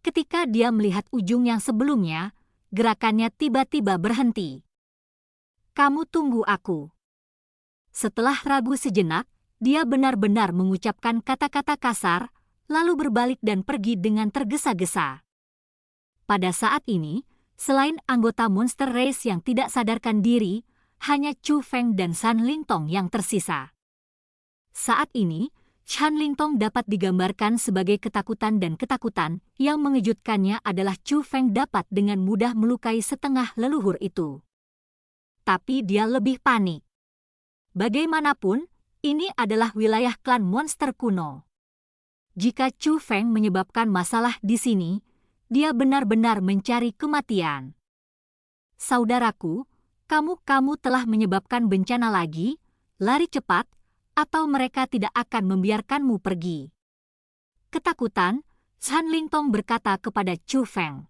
ketika dia melihat ujung yang sebelumnya, gerakannya tiba-tiba berhenti. "Kamu tunggu aku." Setelah ragu sejenak, dia benar-benar mengucapkan kata-kata kasar, lalu berbalik dan pergi dengan tergesa-gesa. Pada saat ini, selain anggota Monster Race yang tidak sadarkan diri, hanya Chu Feng dan San Lingtong yang tersisa. Saat ini, San Lingtong dapat digambarkan sebagai ketakutan, dan ketakutan yang mengejutkannya adalah Chu Feng dapat dengan mudah melukai setengah leluhur itu. Tapi dia lebih panik. Bagaimanapun, ini adalah wilayah klan monster kuno. Jika Chu Feng menyebabkan masalah di sini, dia benar-benar mencari kematian. "Saudaraku, kamu telah menyebabkan bencana lagi, lari cepat, atau mereka tidak akan membiarkanmu pergi." Ketakutan, San Lingtong berkata kepada Chu Feng.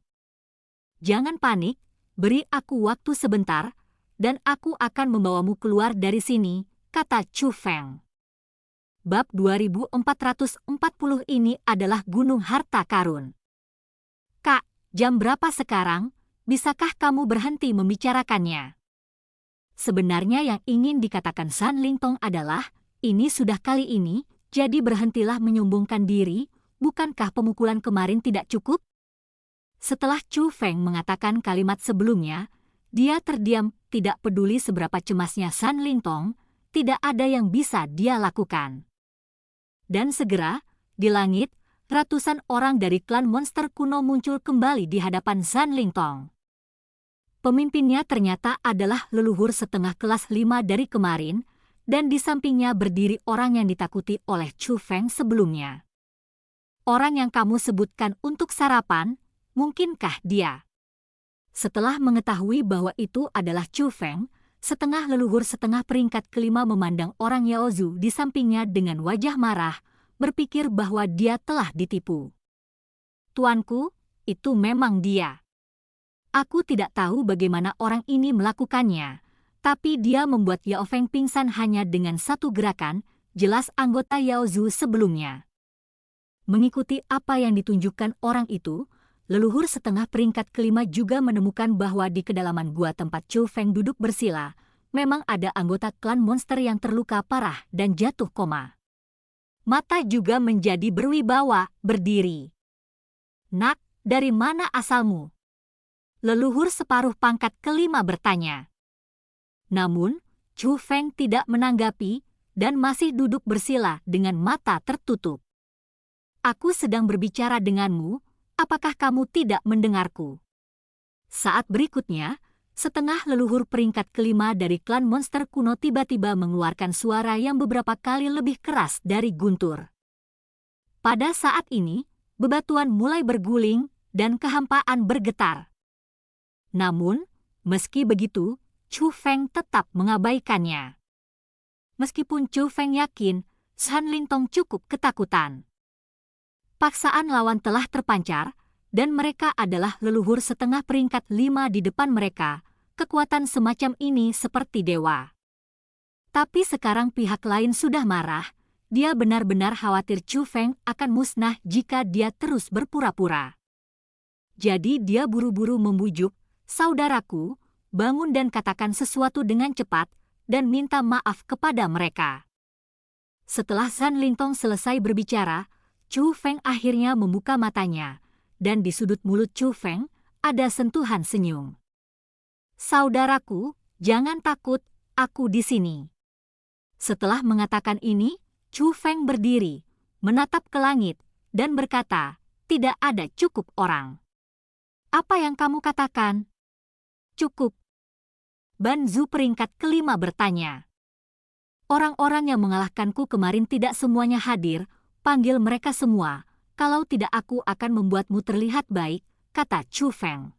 "Jangan panik, beri aku waktu sebentar, dan aku akan membawamu keluar dari sini," kata Chu Feng. Bab 2440 ini adalah Gunung Harta Karun. "Kak, jam berapa sekarang? Bisakah kamu berhenti membicarakannya?" Sebenarnya yang ingin dikatakan San Lingtong adalah, ini sudah kali ini, jadi berhentilah menyombongkan diri, bukankah pemukulan kemarin tidak cukup? Setelah Chu Feng mengatakan kalimat sebelumnya, dia terdiam, tidak peduli seberapa cemasnya San Lingtong, tidak ada yang bisa dia lakukan. Dan segera, di langit, ratusan orang dari klan monster kuno muncul kembali di hadapan San Lingtong. Pemimpinnya ternyata adalah leluhur setengah kelas 5 dari kemarin, dan di sampingnya berdiri orang yang ditakuti oleh Chu Feng sebelumnya. Orang yang kamu sebutkan untuk sarapan, mungkinkah dia? Setelah mengetahui bahwa itu adalah Chu Feng, setengah leluhur setengah peringkat kelima memandang orang Yao Zhu di sampingnya dengan wajah marah, berpikir bahwa dia telah ditipu. Tuanku, itu memang dia. Aku tidak tahu bagaimana orang ini melakukannya, tapi dia membuat Yao Feng pingsan hanya dengan satu gerakan, jelas anggota Yao Zhu sebelumnya. Mengikuti apa yang ditunjukkan orang itu, leluhur setengah peringkat kelima juga menemukan bahwa di kedalaman gua tempat Chu Feng duduk bersila, memang ada anggota klan monster yang terluka parah dan jatuh koma. Mata juga menjadi berwibawa, berdiri. Nak, dari mana asalmu? Leluhur separuh pangkat kelima bertanya. Namun, Chu Feng tidak menanggapi dan masih duduk bersila dengan mata tertutup. Aku sedang berbicara denganmu, apakah kamu tidak mendengarku? Saat berikutnya, setengah leluhur peringkat kelima dari klan monster kuno tiba-tiba mengeluarkan suara yang beberapa kali lebih keras dari guntur. Pada saat ini, bebatuan mulai berguling dan kehampaan bergetar. Namun, meski begitu, Chu Feng tetap mengabaikannya. Meskipun Chu Feng yakin, Shan Lingtong cukup ketakutan. Paksaan lawan telah terpancar, dan mereka adalah leluhur setengah peringkat 5 di depan mereka. Kekuatan semacam ini seperti dewa. Tapi sekarang pihak lain sudah marah. Dia benar-benar khawatir Chu Feng akan musnah jika dia terus berpura-pura. Jadi dia buru-buru membujuk, "Saudaraku, bangun dan katakan sesuatu dengan cepat, dan minta maaf kepada mereka." Setelah Shan Lingtong selesai berbicara, Chu Feng akhirnya membuka matanya, dan di sudut mulut Chu Feng ada sentuhan senyum. "Saudaraku, jangan takut, aku di sini." Setelah mengatakan ini, Chu Feng berdiri, menatap ke langit, dan berkata, "Tidak ada cukup orang." "Apa yang kamu katakan?" "Cukup." Ban Zhu peringkat kelima bertanya. "Orang-orang yang mengalahkanku kemarin tidak semuanya hadir, panggil mereka semua, kalau tidak aku akan membuatmu terlihat baik," kata Chu Feng.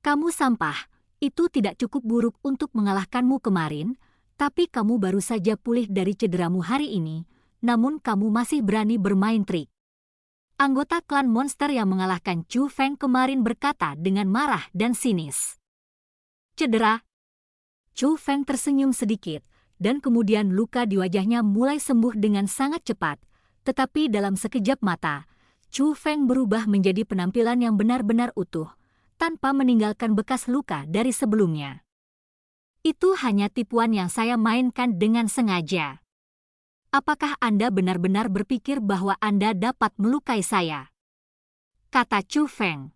"Kamu sampah, itu tidak cukup buruk untuk mengalahkanmu kemarin, tapi kamu baru saja pulih dari cederamu hari ini, namun kamu masih berani bermain trik." Anggota klan monster yang mengalahkan Chu Feng kemarin berkata dengan marah dan sinis. "Cedera?" Chu Feng tersenyum sedikit, dan kemudian luka di wajahnya mulai sembuh dengan sangat cepat, tetapi dalam sekejap mata, Chu Feng berubah menjadi penampilan yang benar-benar utuh, tanpa meninggalkan bekas luka dari sebelumnya. "Itu hanya tipuan yang saya mainkan dengan sengaja. Apakah Anda benar-benar berpikir bahwa Anda dapat melukai saya?" kata Chu Feng.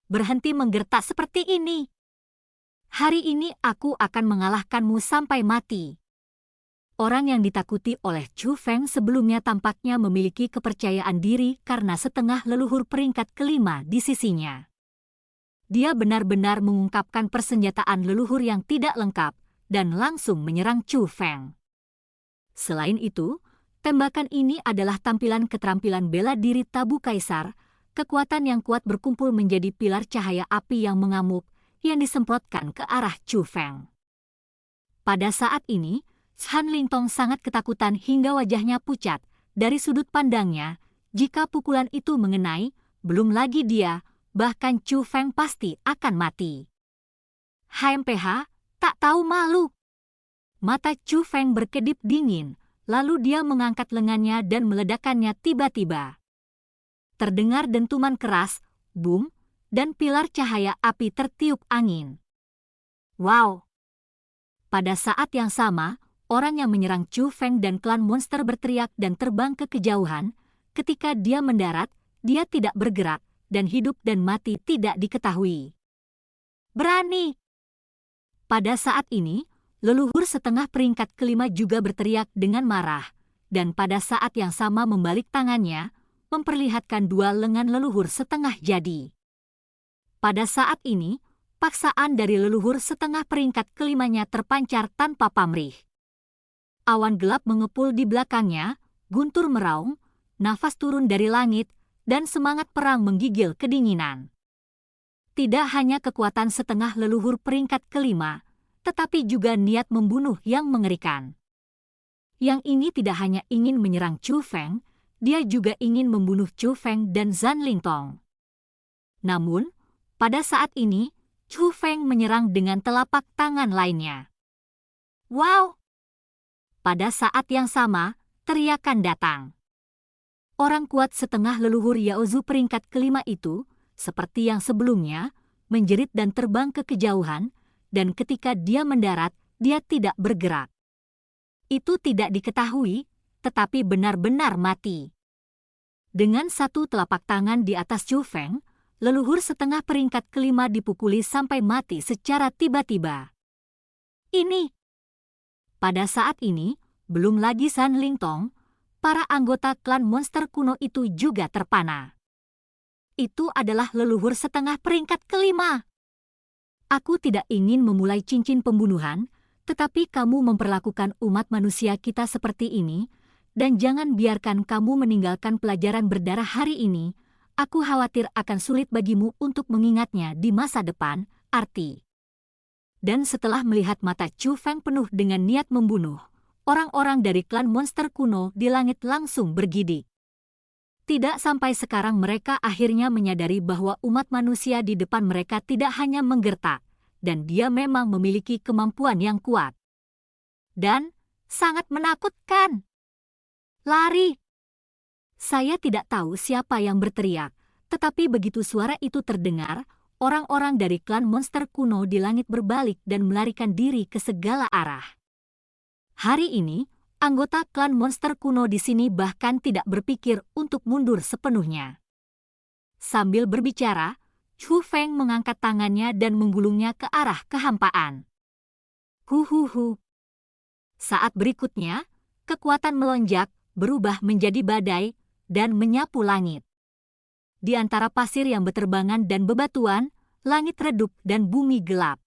"Berhenti menggertak seperti ini. Hari ini aku akan mengalahkanmu sampai mati." Orang yang ditakuti oleh Chu Feng sebelumnya tampaknya memiliki kepercayaan diri karena setengah leluhur peringkat kelima di sisinya. Dia benar-benar mengungkapkan persenjataan leluhur yang tidak lengkap dan langsung menyerang Chu Feng. Selain itu, tembakan ini adalah tampilan keterampilan bela diri tabu kaisar, kekuatan yang kuat berkumpul menjadi pilar cahaya api yang mengamuk yang disemprotkan ke arah Chu Feng. Pada saat ini, Shan Lingtong sangat ketakutan hingga wajahnya pucat. Dari sudut pandangnya, jika pukulan itu mengenai, belum lagi dia, bahkan Chu Feng pasti akan mati. "HMPH, tak tahu malu." Mata Chu Feng berkedip dingin, lalu dia mengangkat lengannya dan meledakkannya tiba-tiba. Terdengar dentuman keras, boom, dan pilar cahaya api tertiup angin. Wow! Pada saat yang sama, orang yang menyerang Chu Feng dan klan monster berteriak dan terbang ke kejauhan. Ketika dia mendarat, dia tidak bergerak, dan hidup dan mati tidak diketahui. "Berani!" Pada saat ini, leluhur setengah peringkat kelima juga berteriak dengan marah, dan pada saat yang sama membalik tangannya, memperlihatkan dua lengan leluhur setengah jadi. Pada saat ini, paksaan dari leluhur setengah peringkat kelimanya terpancar tanpa pamrih. Awan gelap mengepul di belakangnya, guntur meraung, nafas turun dari langit, dan semangat perang menggigil kedinginan. Tidak hanya kekuatan setengah leluhur peringkat kelima, tetapi juga niat membunuh yang mengerikan. Yang ini tidak hanya ingin menyerang Chu Feng, dia juga ingin membunuh Chu Feng dan Zhan Lingtong. Namun, pada saat ini, Chu Feng menyerang dengan telapak tangan lainnya. Wow! Pada saat yang sama, teriakan datang. Orang kuat setengah leluhur Yaozu peringkat kelima itu, seperti yang sebelumnya, menjerit dan terbang ke kejauhan, dan ketika dia mendarat, dia tidak bergerak. Itu tidak diketahui, tetapi benar-benar mati. Dengan satu telapak tangan di atas Chu Feng, leluhur setengah peringkat kelima dipukuli sampai mati secara tiba-tiba. Ini. Pada saat ini, belum lagi Zhan Lingtong, para anggota klan monster kuno itu juga terpana. Itu adalah leluhur setengah peringkat kelima. Aku tidak ingin memulai cincin pembunuhan, tetapi kamu memperlakukan umat manusia kita seperti ini, dan jangan biarkan kamu meninggalkan pelajaran berdarah hari ini. Aku khawatir akan sulit bagimu untuk mengingatnya di masa depan, arti. Dan setelah melihat mata Chu Feng penuh dengan niat membunuh, orang-orang dari klan monster kuno di langit langsung bergidik. Tidak sampai sekarang mereka akhirnya menyadari bahwa umat manusia di depan mereka tidak hanya menggertak, dan dia memang memiliki kemampuan yang kuat. Dan sangat menakutkan. Lari! Saya tidak tahu siapa yang berteriak, tetapi begitu suara itu terdengar, orang-orang dari klan monster kuno di langit berbalik dan melarikan diri ke segala arah. Hari ini, anggota klan monster kuno di sini bahkan tidak berpikir untuk mundur sepenuhnya. Sambil berbicara, Chu Feng mengangkat tangannya dan menggulungnya ke arah kehampaan. Huhuhu. Saat berikutnya, kekuatan melonjak, berubah menjadi badai, dan menyapu langit. Di antara pasir yang berterbangan dan bebatuan, langit redup dan bumi gelap.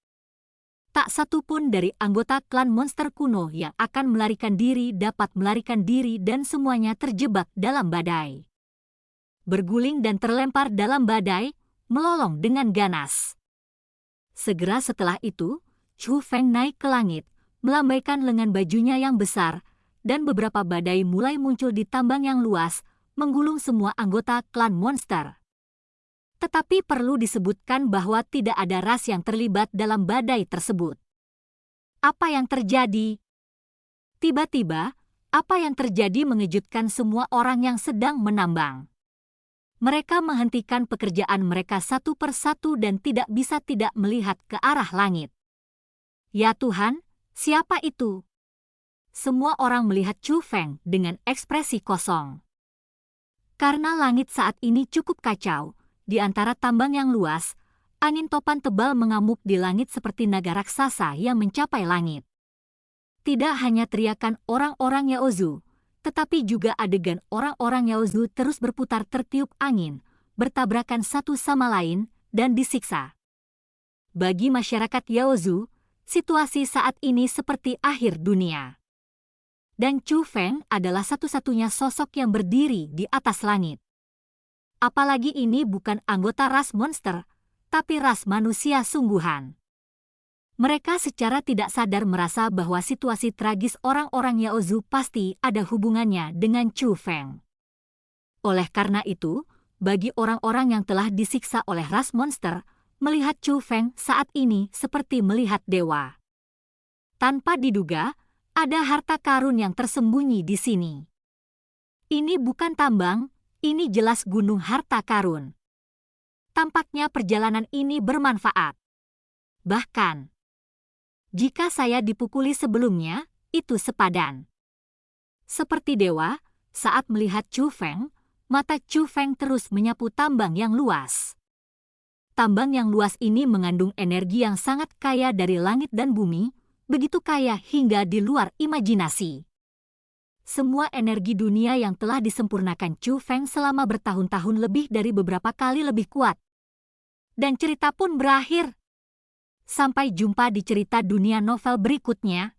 Tak satu pun dari anggota klan monster kuno yang akan melarikan diri dapat melarikan diri dan semuanya terjebak dalam badai. Berguling dan terlempar dalam badai, melolong dengan ganas. Segera setelah itu, Chu Feng naik ke langit, melambaikan lengan bajunya yang besar, dan beberapa badai mulai muncul di tambang yang luas, menggulung semua anggota klan monster. Tetapi perlu disebutkan bahwa tidak ada ras yang terlibat dalam badai tersebut. Apa yang terjadi? Tiba-tiba, apa yang terjadi mengejutkan semua orang yang sedang menambang. Mereka menghentikan pekerjaan mereka satu persatu dan tidak bisa tidak melihat ke arah langit. Ya Tuhan, siapa itu? Semua orang melihat Chu Feng dengan ekspresi kosong. Karena langit saat ini cukup kacau, di antara tambang yang luas, angin topan tebal mengamuk di langit seperti naga raksasa yang mencapai langit. Tidak hanya teriakan orang-orang Yaozu, tetapi juga adegan orang-orang Yaozu terus berputar tertiup angin, bertabrakan satu sama lain, dan disiksa. Bagi masyarakat Yaozu, situasi saat ini seperti akhir dunia. Dan Chu Feng adalah satu-satunya sosok yang berdiri di atas langit. Apalagi ini bukan anggota ras monster, tapi ras manusia sungguhan. Mereka secara tidak sadar merasa bahwa situasi tragis orang-orang Yaozu pasti ada hubungannya dengan Chu Feng. Oleh karena itu, bagi orang-orang yang telah disiksa oleh ras monster, melihat Chu Feng saat ini seperti melihat dewa. Tanpa diduga, ada harta karun yang tersembunyi di sini. Ini bukan tambang, ini jelas gunung harta karun. Tampaknya perjalanan ini bermanfaat. Bahkan, jika saya dipukuli sebelumnya, itu sepadan. Seperti dewa, saat melihat Chu Feng, mata Chu Feng terus menyapu tambang yang luas. Tambang yang luas ini mengandung energi yang sangat kaya dari langit dan bumi, begitu kaya hingga di luar imajinasi. Semua energi dunia yang telah disempurnakan Chu Feng selama bertahun-tahun lebih dari beberapa kali lebih kuat. Dan cerita pun berakhir. Sampai jumpa di cerita dunia novel berikutnya.